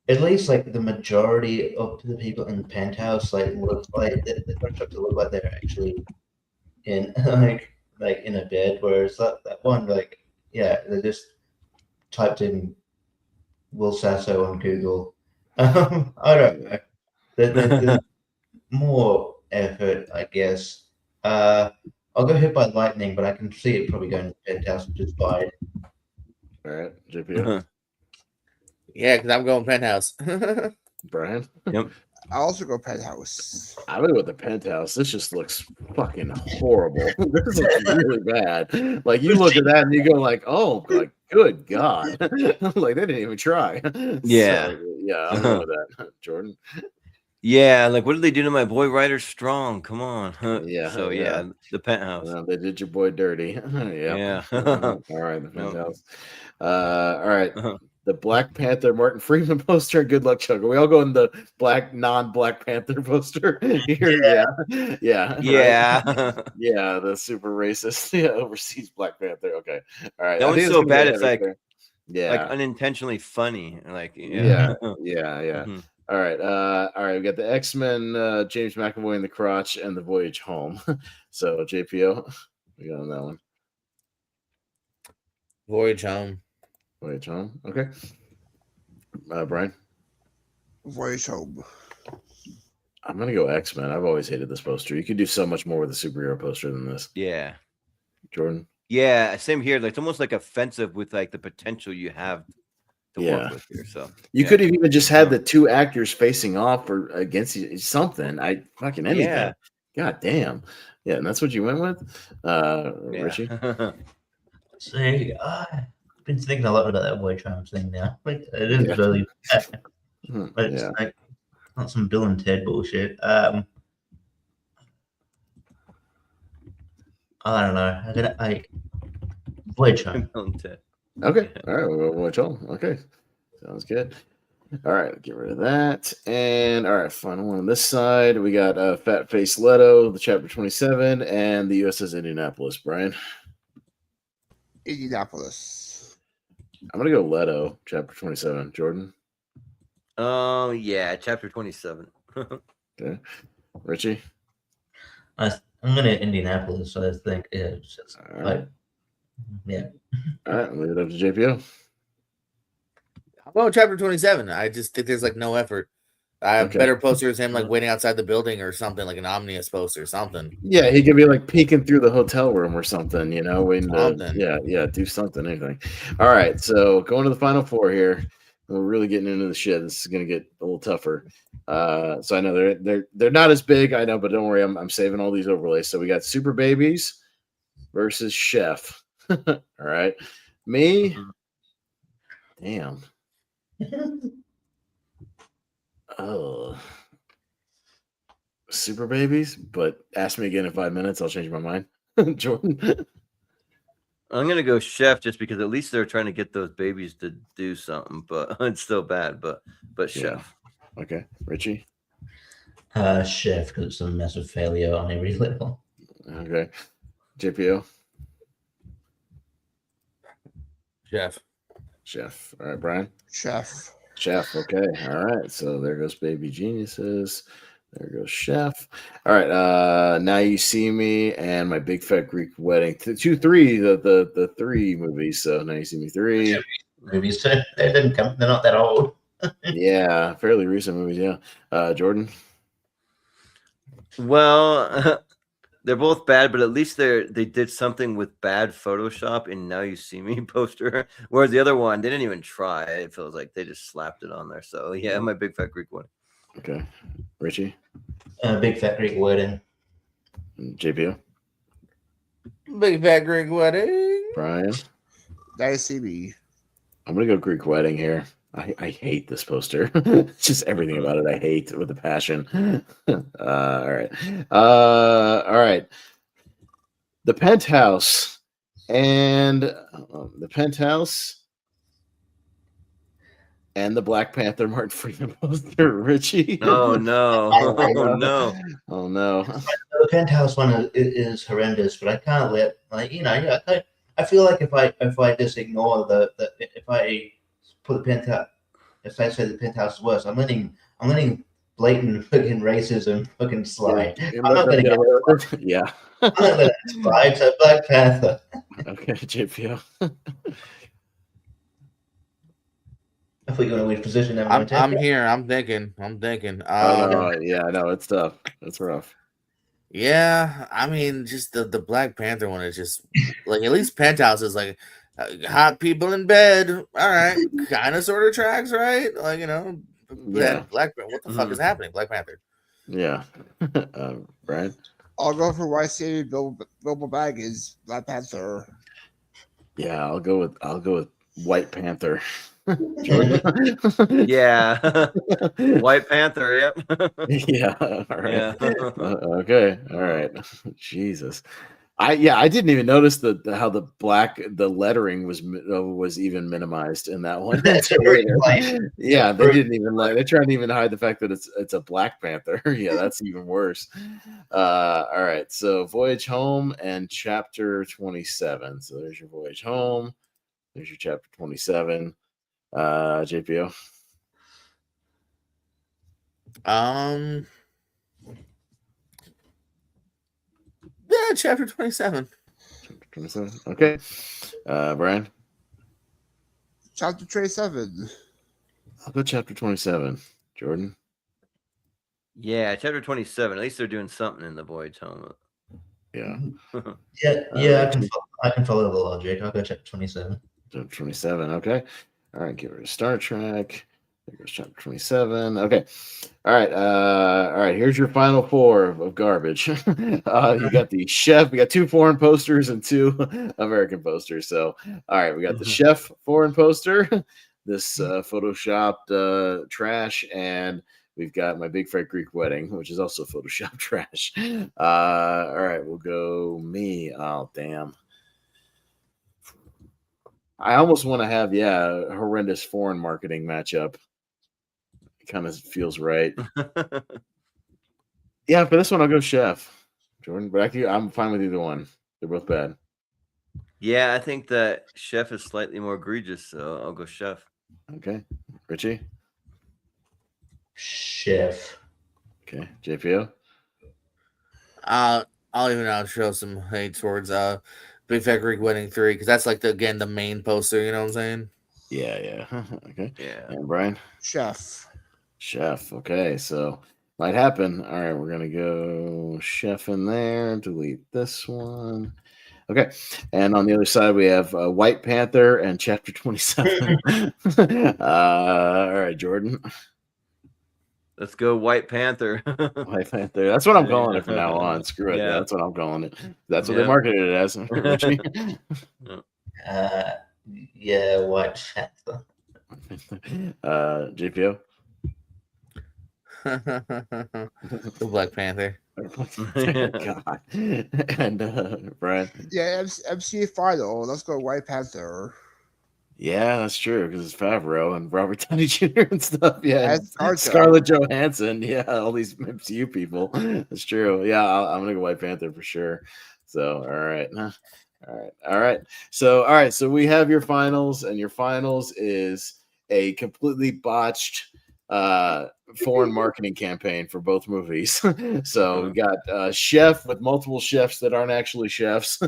at least like the majority of the people in the penthouse look like they're trying to look like they're actually in like in a bed, whereas that one they just typed in Will Sasso on Google. I don't know. There's more effort, I guess. I'll go hit by lightning, but I can see it probably going to the penthouse just by. All right, JP. Yeah, because I'm going penthouse. Brian. Yep. I also go penthouse. I'm gonna go with the penthouse. This just looks fucking horrible. This looks really bad. Like you look at that and you go like, oh, like good God. Like they didn't even try. Yeah. So, yeah, I'm going with that. Jordan. Yeah, like what did they do to my boy Ryder Strong? Come on. Yeah. So yeah, the penthouse. Well, they did your boy dirty. Yeah. All right, the penthouse. All right. The Black Panther Martin Freeman poster. Good luck, Chugga. We all go in the non-Black Panther poster here. Yeah. Yeah, the super racist, overseas Black Panther. Okay, all right. That one's so bad. It's like unintentionally funny. Like yeah. Mm-hmm. All right. We got the X-Men, James McAvoy in the crotch, and the Voyage Home. So JPO, we got on that one. Voyage Home. Okay. Brian. Voyage Home. I'm gonna go X-Men. I've always hated this poster. You could do so much more with a superhero poster than this. Yeah. Jordan. Yeah, same here. Like it's almost like offensive with like the potential you have to work with here. So you could have even just had the 2 actors facing off or against something. I fucking anything. Yeah. God damn. Yeah, and that's what you went with, Richie. See, I've been thinking a lot about that Voyage Home thing now. Like it is really bad. But it's like not some Bill and Ted bullshit. I don't know. I Voyage Home. Okay. All right. We'll Voyage Home. Okay. Sounds good. All right. Get rid of that. And all right. Final one on this side. We got Fat Face Leto, the chapter 27, and the USS Indianapolis. Brian. Indianapolis. I'm gonna go Leto, chapter 27. Jordan. Oh yeah, chapter 27. Okay. Richie. I'm gonna Indianapolis. So I think it's just all right. Yeah. All right. Leave it up to JPO. Well, chapter 27. I just think there's like no effort. I have better posters, him like waiting outside the building or something, like an Omnius poster or something. Yeah, he could be like peeking through the hotel room or something, waiting to do something, anything. All right, so going to the final 4 here. We're really getting into the shit. This is gonna get a little tougher. So I know they're not as big, I know, but don't worry, I'm saving all these overlays. So we got Super Babies versus Chef. All right. Me. Damn. Oh, Super Babies, but ask me again in 5 minutes. I'll change my mind. Jordan. I'm gonna go Chef just because at least they're trying to get those babies to do something, but it's still bad. But Chef. Okay, Richie. Chef, because it's a massive failure on every level. Okay, JPO. Chef. All right, Brian. Chef. Okay. All right. So there goes Baby Geniuses. There goes Chef. All right. Now You See Me and My Big Fat Greek Wedding. The 3 movies. So Now You See Me 3 movies too. They didn't come. They're not that old. Yeah, fairly recent movies. Yeah. Jordan. Well, They're both bad, but at least they did something with bad Photoshop and Now You See Me poster. Whereas the other one, they didn't even try. It feels like they just slapped it on there. So yeah, my Big Fat Greek one. Okay, Richie. Big Fat Greek Wedding. JPO. Big Fat Greek Wedding. Brian. Now You See Me. I'm gonna go Greek Wedding here. I hate this poster. Just everything about it I hate with a passion. All right. All right. The Penthouse and the Black Panther Martin Freeman poster. Richie. Oh no! Oh no! Oh no! The Penthouse one is horrendous, but I can't let I feel like if I just ignore if I put the Penthouse, if I say the Penthouse is worse, I'm letting blatant fucking racism fucking slide. I'm not gonna get it. Yeah. I'm not gonna slide. So Black Panther. Okay, JPO. I thought you were in a weird position. I'm here. I'm thinking. Yeah, I know it's tough. It's rough. Yeah, I mean, just the Black Panther one is just like, at least Penthouse is like hot people in bed. All right, kind of sort of tracks, right? Like, Yeah. Black. What the fuck is happening? Black Panther. Yeah. Right. I'll go for why Sadie Bilbo Bag is Black Panther. Yeah, I'll go with White Panther. Jordan? Yeah. White Panther, yep. Yeah. All right. Yeah. Okay. All right. Jesus. I didn't even notice how the lettering was even minimized in that one. Yeah, they didn't even they tried to even hide the fact that it's a Black Panther. Yeah, that's even worse. All right, so Voyage Home and Chapter 27. So there's your Voyage Home. There's your Chapter 27. JPO. Yeah, Chapter 27. Chapter 27. Okay. Brian. Chapter 27. I'll go Chapter 27. Jordan. Yeah, Chapter 27. At least they're doing something in the Voyage Home. Yeah. Yeah. I can follow the logic. I'll go Chapter 27. Chapter 27. Okay. All right. Get rid of Star Trek. There goes Chapter 27. Okay. All right. All right. Here's your final four of garbage. You got the chef. We got 2 foreign posters and 2 American posters. So, all right. We got the chef foreign poster, this photoshopped trash, and we've got my Big Fat Greek Wedding, which is also photoshopped trash. All right. We'll go me. Oh, damn. I almost want to have, a horrendous foreign marketing matchup. It kind of feels right. Yeah, for this one, I'll go chef. Jordan, but I'm fine with either one. They're both bad. Yeah, I think that chef is slightly more egregious, so I'll go chef. Okay. Richie? Chef. Okay. JPO? I'll even show some hate towards Big Fat Greek Wedding 3, because that's like the main poster, you know what I'm saying? Yeah. Okay. Yeah. And Brian? Chef. Okay, so might happen. All right, we're gonna go chef in there. Delete this one. Okay, and on the other side we have White Panther and Chapter 27. All right, Jordan. Let's go White Panther. White Panther. That's what I'm calling it from now on. Screw it. Yeah, that's what I'm calling it. That's what they marketed it as. Richie? Yeah, White Panther. JPO? The Black Panther. God. And Brian? Yeah, MC final. Let's go White Panther. Yeah, that's true, because it's Favreau and Robert Downey Jr. and stuff. Yeah, and Scarlett Johansson. Yeah, all these MCU people. That's true. Yeah, I'm gonna go White Panther for sure. So, all right. So we have your finals, and your finals is a completely botched foreign marketing campaign for both movies. So we got a chef with multiple chefs that aren't actually chefs,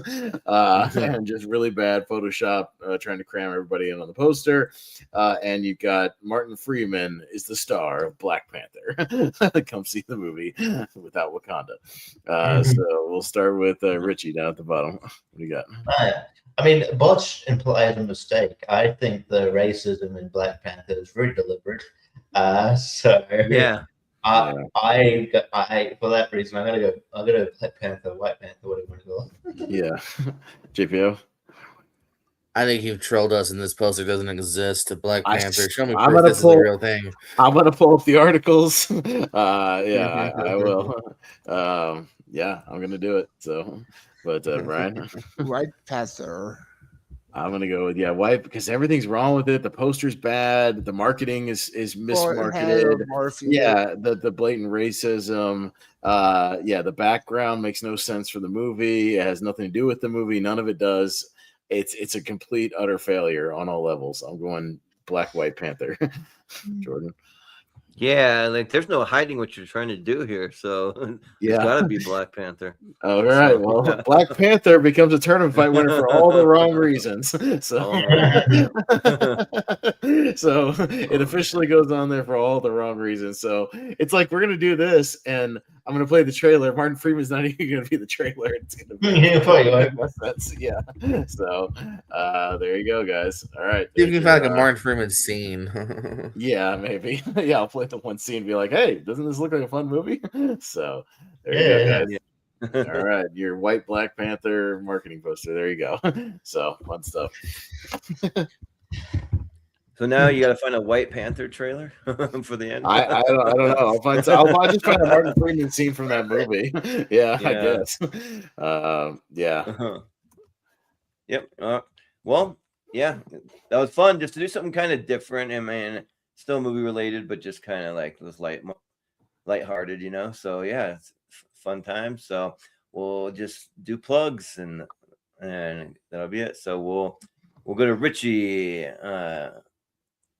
and just really bad Photoshop trying to cram everybody in on the poster. And you've got Martin Freeman is the star of Black Panther. Come see the movie without Wakanda. So we'll start with Richie down at the bottom. What do you got? I mean, Botch implies a mistake. I think the racism in Black Panther is very deliberate. So yeah, I for that reason I'm gonna go Black Panther, White Panther, whatever you want to go. Yeah, JPO. I think you've trolled us, and this poster doesn't exist. Black Panther. Show me I'm proof this is a real thing. I'm gonna pull up the articles. Yeah, I will. Yeah, I'm gonna do it. So, but Brian, White Panther. I'm gonna go with white because everything's wrong with it. The poster's bad. The marketing is mismarketed. Yeah, the blatant racism. The background makes no sense for the movie. It has nothing to do with the movie. None of it does. It's a complete utter failure on all levels. I'm going Black White Panther. Jordan. Yeah, like there's no hiding what you're trying to do here. So it's got to be Black Panther. All right. Well, Black Panther becomes a tournament fight winner for all the wrong reasons. So, so it officially goes on there for all the wrong reasons. So it's like we're gonna do this, and I'm gonna play the trailer. Martin Freeman's not even gonna be the trailer. It's gonna be yeah. So there you go, guys. All right. You can find like a Martin Freeman scene. Yeah, maybe. Yeah, I'll play the one scene and be like, hey, doesn't this look like a fun movie? So there you go, guys. Yeah. All right, your white Black Panther marketing poster. There you go. So fun stuff. So now you got to find a White Panther trailer for the end. I don't know. I'll just find a Martin Freeman scene from that movie. Yeah. I guess. Yeah. Yep. Well, yeah, that was fun just to do something kind of different. I mean, still movie related, but just kind of like this lighthearted, you know. So yeah, it's fun time. So we'll just do plugs and that'll be it. So we'll go to Richie.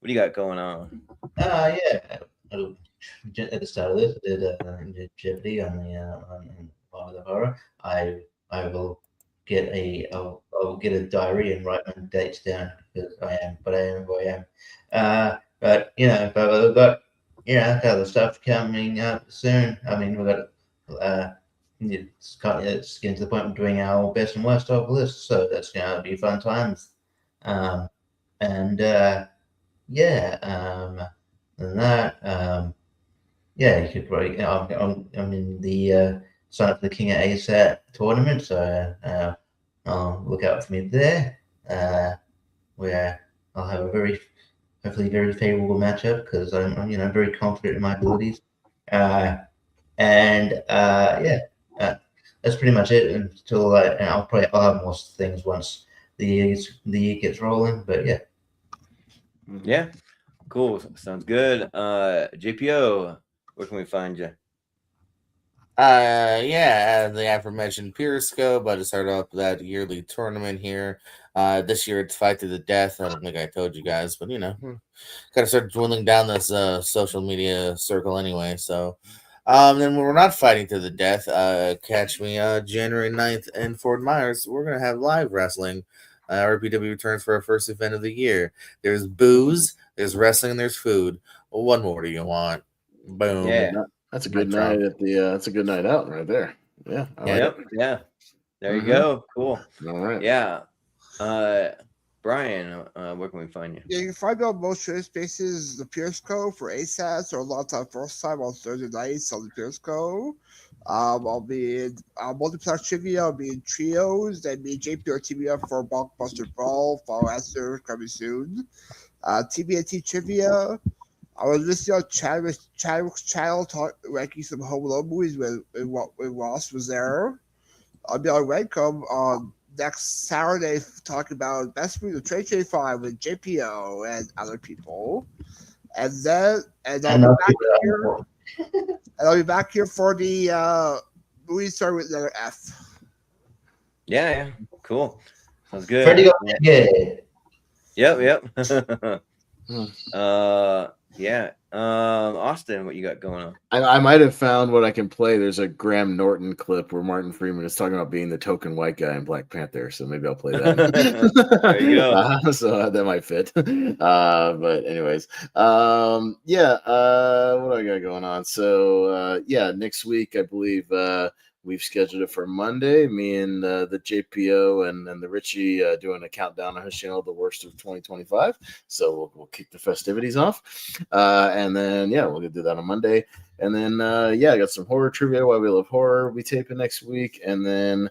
What do you got going on? At the start of this, I did Jeopardy on the horror. I will get I'll get a diary and write my dates down because I am who I am. But we've got other stuff coming up soon. I mean, we've got it's getting to the point of doing our best and worst of list, so that's gonna be fun times. And that, you could probably. I'm in the sign up for the King of ASAT tournament, so look out for me there. Where I'll have a hopefully very favorable matchup because I'm very confident in my abilities. That's pretty much it until I'll have more things once the year gets rolling. But yeah. Yeah, cool. Sounds good. JPO, where can we find you? The aforementioned Periscope. I just started up that yearly tournament here. This year it's Fight to the Death. I don't think I told you guys, but gotta start dwindling down this social media circle anyway. So then when we're not fighting to the death, catch me January 9th in Fort Myers. We're gonna have live wrestling. RPW returns for our first event of the year. There's booze, there's wrestling, and there's food. Well, what more do you want? Boom. Yeah. That's a good night at the. That's a good night out right there. Yeah. Yeah. There you go. Cool. All right. Yeah. Brian, where can we find you? Yeah, you can find me on most trading spaces, the Periscope for ASATs or a lot of time first time on Thursday nights on the Periscope. I'll be in multiplex trivia. I'll be in trios. Then be JPR TV for Blockbuster Brawl. Fall answer coming soon. TBNT trivia. I was listening on Chadwick's channel ranking some Home Alone movies when Ross was there. I'll be on Rancom on next Saturday talking about best movie of 2025 with JPO and other people. And then I'll be back here for the movie start with letter F. Yeah, cool. Sounds good. Pretty good. Yep. Yeah. Austin, what you got going on? I might have found what I can play. There's a Graham Norton clip where Martin Freeman is talking about being the token white guy in Black Panther. So maybe I'll play that. There you go. So that might fit. But anyways, yeah. What do I got going on? So yeah, next week I believe we've scheduled it for Monday. Me and the JPO and the Richie doing a countdown on his channel, the worst of 2025. So we'll kick the festivities off, and then yeah, we'll do that on Monday. And then yeah, I got some horror trivia. Why We Love Horror. We taping next week, and then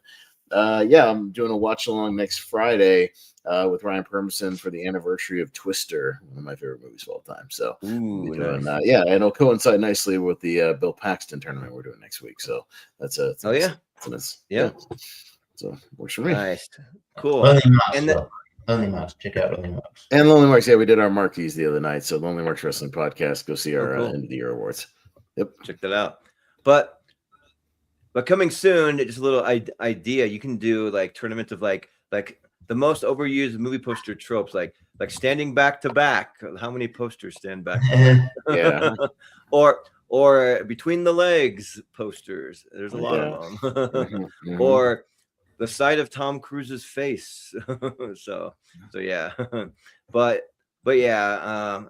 yeah, I'm doing a watch along next Friday with Ryan Permison for the anniversary of Twister, one of my favorite movies of all time. So doing, nice. yeah, and it'll coincide nicely with the Bill Paxton tournament we're doing next week. So that's a yeah. So works for me. Nice, cool. Lonely Marks, check out Lonely Marks. And Lonely Marks, yeah, we did our marquees the other night. So Lonely Marks Wrestling Podcast. Go see our end of the year awards. Yep, check that out. But coming soon, just a little idea. You can do like tournaments of like the most overused movie poster tropes, like standing back to back. How many posters stand back? Yeah. or between the legs posters. There's a lot of them. Or the side of Tom Cruise's face. so yeah. but yeah.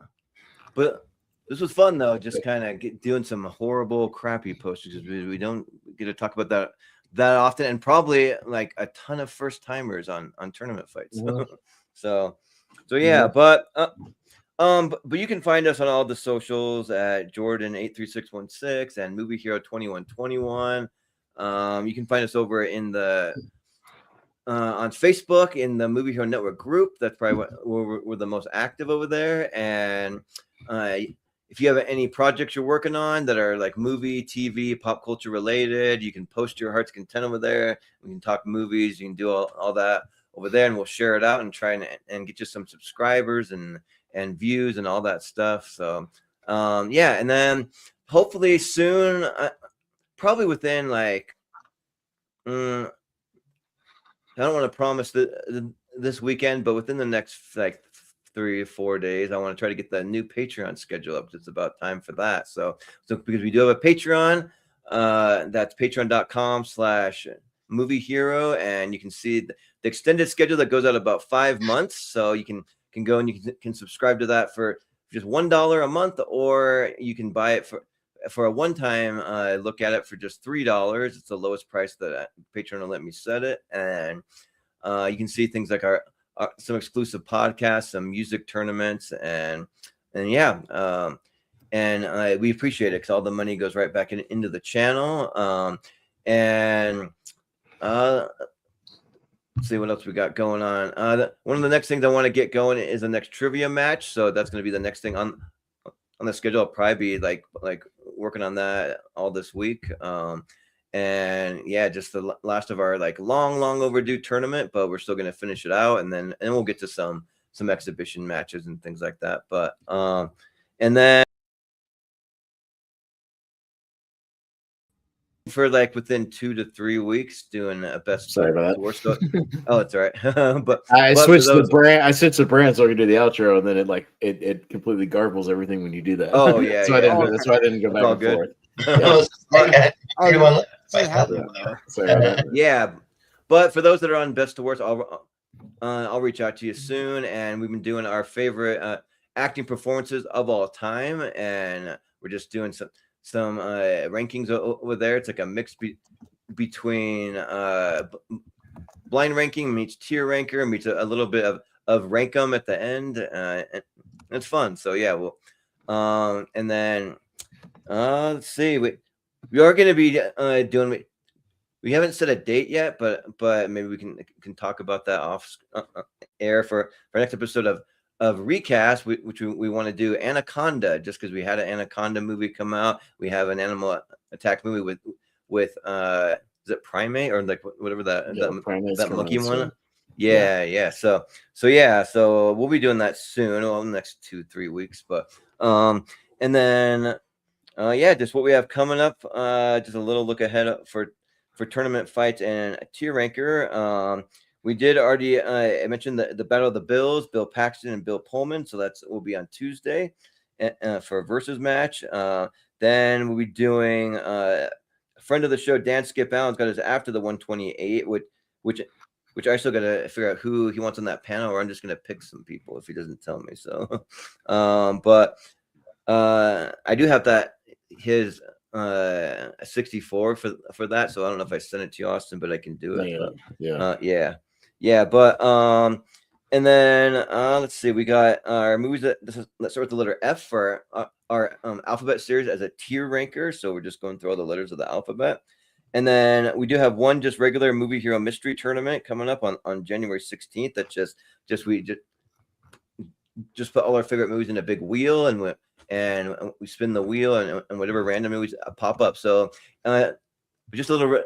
But this was fun though, just kind of doing some horrible, crappy posters because we don't get to talk about that often, and probably like a ton of first timers on tournament fights. so yeah, but you can find us on all the socials at Jordan83616 and Movie Hero 2121. You can find us over in the on Facebook in the Movie Hero Network group. That's probably what we're the most active over there. And if you have any projects you're working on that are like movie, TV, pop culture related, you can post your heart's content over there. We can talk movies. You can do all that over there, and we'll share it out and try and get you some subscribers and views and all that stuff. So yeah, and then hopefully soon, probably within like I don't want to promise this weekend, but within the next like 3 or 4 days, I want to try to get the new Patreon schedule up. It's about time for that. So because we do have a Patreon, that's patreon.com/movie hero, and you can see the extended schedule that goes out about 5 months. So you can go and you can subscribe to that for just $1 a month, or you can buy it for a one-time look at it for just $3. It's the lowest price that Patreon will let me set it, and you can see things like our some exclusive podcasts, some music tournaments, and yeah, and we appreciate it because all the money goes right back into the channel. And let's see what else we got going on. One of the next things I want to get going is the next trivia match, so that's going to be the next thing on the schedule. I'll probably be like working on that all this week. And yeah, just the last of our like long overdue tournament, but we're still going to finish it out, and we'll get to some exhibition matches and things like that. But and then for like within 2 to 3 weeks doing a best. Sorry about that. Oh, it's all right. but I switched the brand. I switched the brand so I could do the outro, and then it completely garbles everything when you do that. Oh yeah. so yeah. That's why I didn't go back and forth. Yeah, but for those that are on best to worst, I'll reach out to you soon. And we've been doing our favorite acting performances of all time, and we're just doing some rankings over there. It's like a mix between blind ranking meets tier ranker meets a little bit of rank 'em at the end, and it's fun. So yeah, well, and then let's see, we are going to be doing. We haven't set a date yet, but maybe we can talk about that off air for next episode of Recast, which we want to do Anaconda, just because we had an Anaconda movie come out. We have an animal attack movie with is it Primate or like whatever that monkey one? Yeah. So we'll be doing that soon, in the next 2-3 weeks. But and then yeah, just what we have coming up. Just a little look ahead for tournament fights and a tier ranker. We did already I mentioned the Battle of the Bills, Bill Paxton and Bill Pullman, so will be on Tuesday. for a versus match. Then we'll be doing a friend of the show, Dan Skip Allen's got us after the 128, which I still got to figure out who he wants on that panel, or I'm just going to pick some people if he doesn't tell me. So, but I do have that his 64 for that. So I don't know if I sent it to you, Austin, but I can do it. Yeah. But and then let's see, we got our movies let's start with the letter F for our alphabet series as a tier ranker. So we're just going through all the letters of the alphabet. And then we do have one just regular movie hero mystery tournament coming up on January 16th. That's we just put all our favorite movies in a big wheel, and we spin the wheel, and whatever random movies pop up. So just a little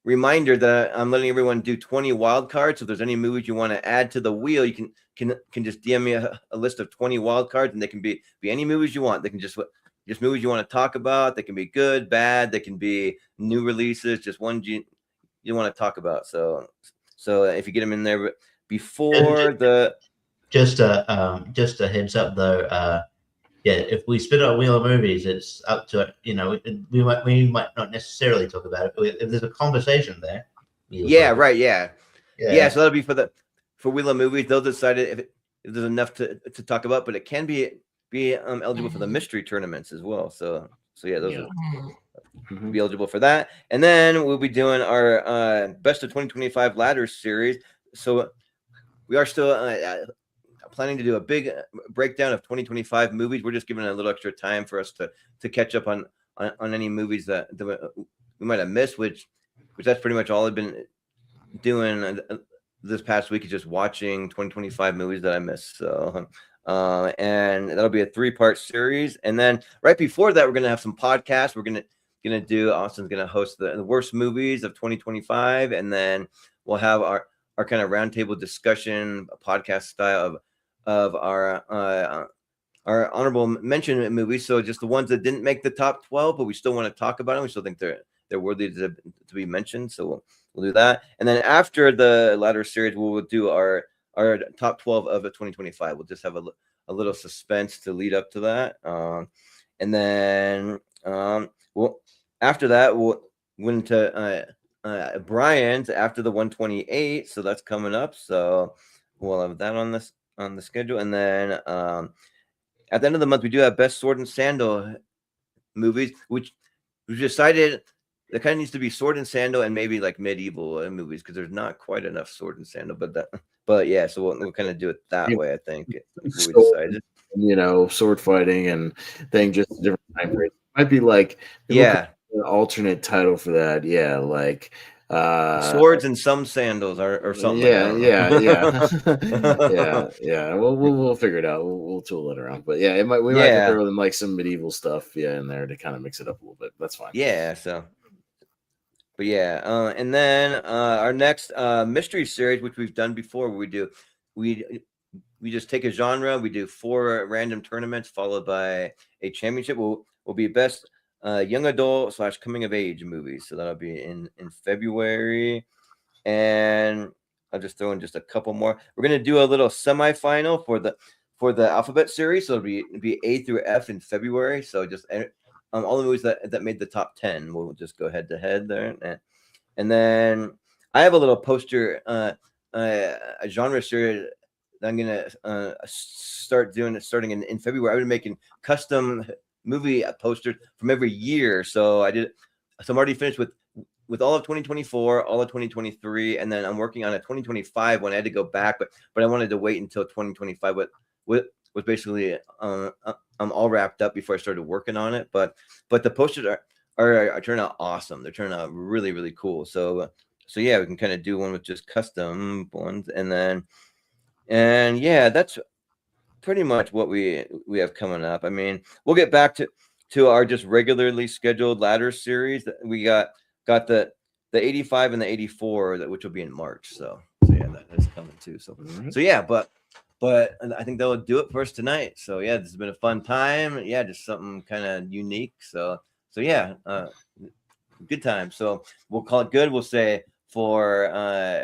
reminder that I'm letting everyone do 20 wild cards. So if there's any movies you want to add to the wheel, you can just DM me a list of 20 wild cards, and they can be any movies you want. They can just movies you want to talk about. They can be good, bad. They can be new releases. Just one you want to talk about. So if you get them in there before just a heads up though. Yeah, if we spit out wheel of movies, it's up to we might not necessarily talk about it, but if there's a conversation there. Right. Yeah. So that'll be for wheel of movies. They'll decide if there's enough to talk about, but it can be eligible for the mystery tournaments as well. So yeah, those will be eligible for that. And then we'll be doing our best of 2025 ladders series. So we are still planning to do a big breakdown of 2025 movies. We're just giving a little extra time for us to catch up on any movies that we might have missed, which that's pretty much all I've been doing this past week, is just watching 2025 movies that I missed. So and that'll be a 3-part series. And then right before that, we're gonna have some podcasts. We're gonna do Austin's gonna host the worst movies of 2025, and then we'll have our kind of roundtable discussion, podcast style of our honorable mention movies. So just the ones that didn't make the top 12, but we still want to talk about them. We still think they're worthy to be mentioned. So we'll do that. And then after the latter series, we'll do our top 12 of 2025. We'll just have a little suspense to lead up to that. And then after that, we'll went to Brian's after the 128. So that's coming up. So we'll have that on the schedule. And then at the end of the month, we do have best sword and sandal movies, which we decided there kind of needs to be sword and sandal and maybe like medieval movies, because there's not quite enough sword and sandal. But yeah, so we'll kind of do it that way, I think. We decided, sword fighting and thing, just different time periods. Might be like an alternate title for that. Yeah, like swords and some sandals or something. Yeah. We'll figure it out. We'll tool it around. But yeah, we might have to throw in like some medieval stuff in there to kind of mix it up a little bit. That's fine. Yeah. So, but yeah, and then our next mystery series, which we've done before, we just take a genre, we do 4 random tournaments followed by a championship. Will be best young adult / coming of age movies. So that'll be in February. And I'll just throw in just a couple more. We're gonna do a little semifinal for the alphabet series. So it'll be A through F in February. So just all the movies that made the top 10, we'll just go head to head there. And then I have a little poster, a genre series that I'm gonna start doing starting in February. I've been making custom movie posters from every year. So I'm already finished with all of 2024, all of 2023, and then I'm working on a 2025 one. I had to go back, but I wanted to wait until 2025. Was basically I'm all wrapped up before I started working on it. But the posters are turning out awesome. They're turning out really, really cool. So yeah, we can kind of do one with just custom ones, and yeah, that's pretty much what we have coming up. I mean, we'll get back to our just regularly scheduled ladder series. We got the 85 and the 84, which will be in March. So yeah, that is coming too. So yeah, but I think that'll do it for us tonight. So yeah, this has been a fun time. Yeah, just something kind of unique. So yeah, good time. So we'll call it good. We'll say for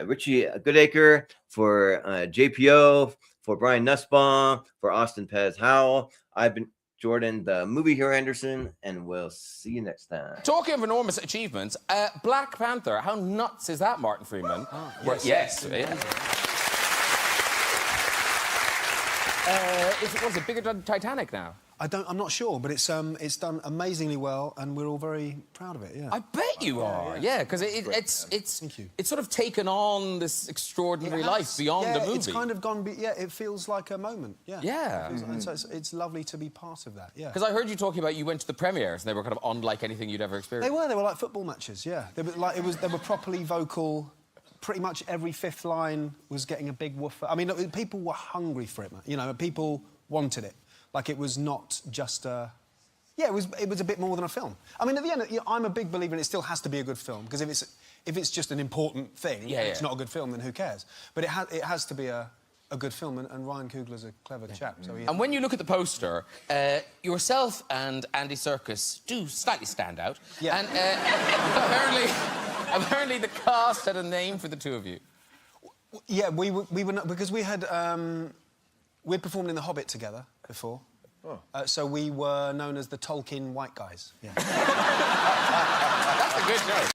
Richie Goodacre, for JPO, For Brian Nussbaum, for Austin Pez Howell, I've been Jordan, the movie hero Anderson, and we'll see you next time. Talking of enormous achievements, Black Panther, how nuts is that, Martin Freeman? Yes. Was it bigger than Titanic now? I'm not sure, but it's done amazingly well, and we're all very proud of it. Yeah. I bet you are. Yeah, because it's sort of taken on this extraordinary life beyond the movie. It's kind of gone. It feels like a moment. Yeah. Yeah. And so it's lovely to be part of that. Yeah. Because I heard you talking about you went to the premieres and they were kind of unlike anything you'd ever experienced. They were like football matches. Yeah. They were properly vocal. Pretty much every fifth line was getting a big woofer. I mean, people were hungry for it, man. You know, people wanted it. Like, it was not just a... Yeah, it was a bit more than a film. I mean, at the end, I'm a big believer in it still has to be a good film, because if it's just an important thing, it's not a good film, then who cares? But it has to be a good film, and Ryan Coogler's a clever chap. So and when you look at the poster, yourself and Andy Serkis do slightly stand out. Yeah. And apparently the cast had a name for the two of you. Yeah, we were not, because we had... we'd performed in The Hobbit together before. Oh. So we were known as the Tolkien White Guys. Yeah. That's a good joke.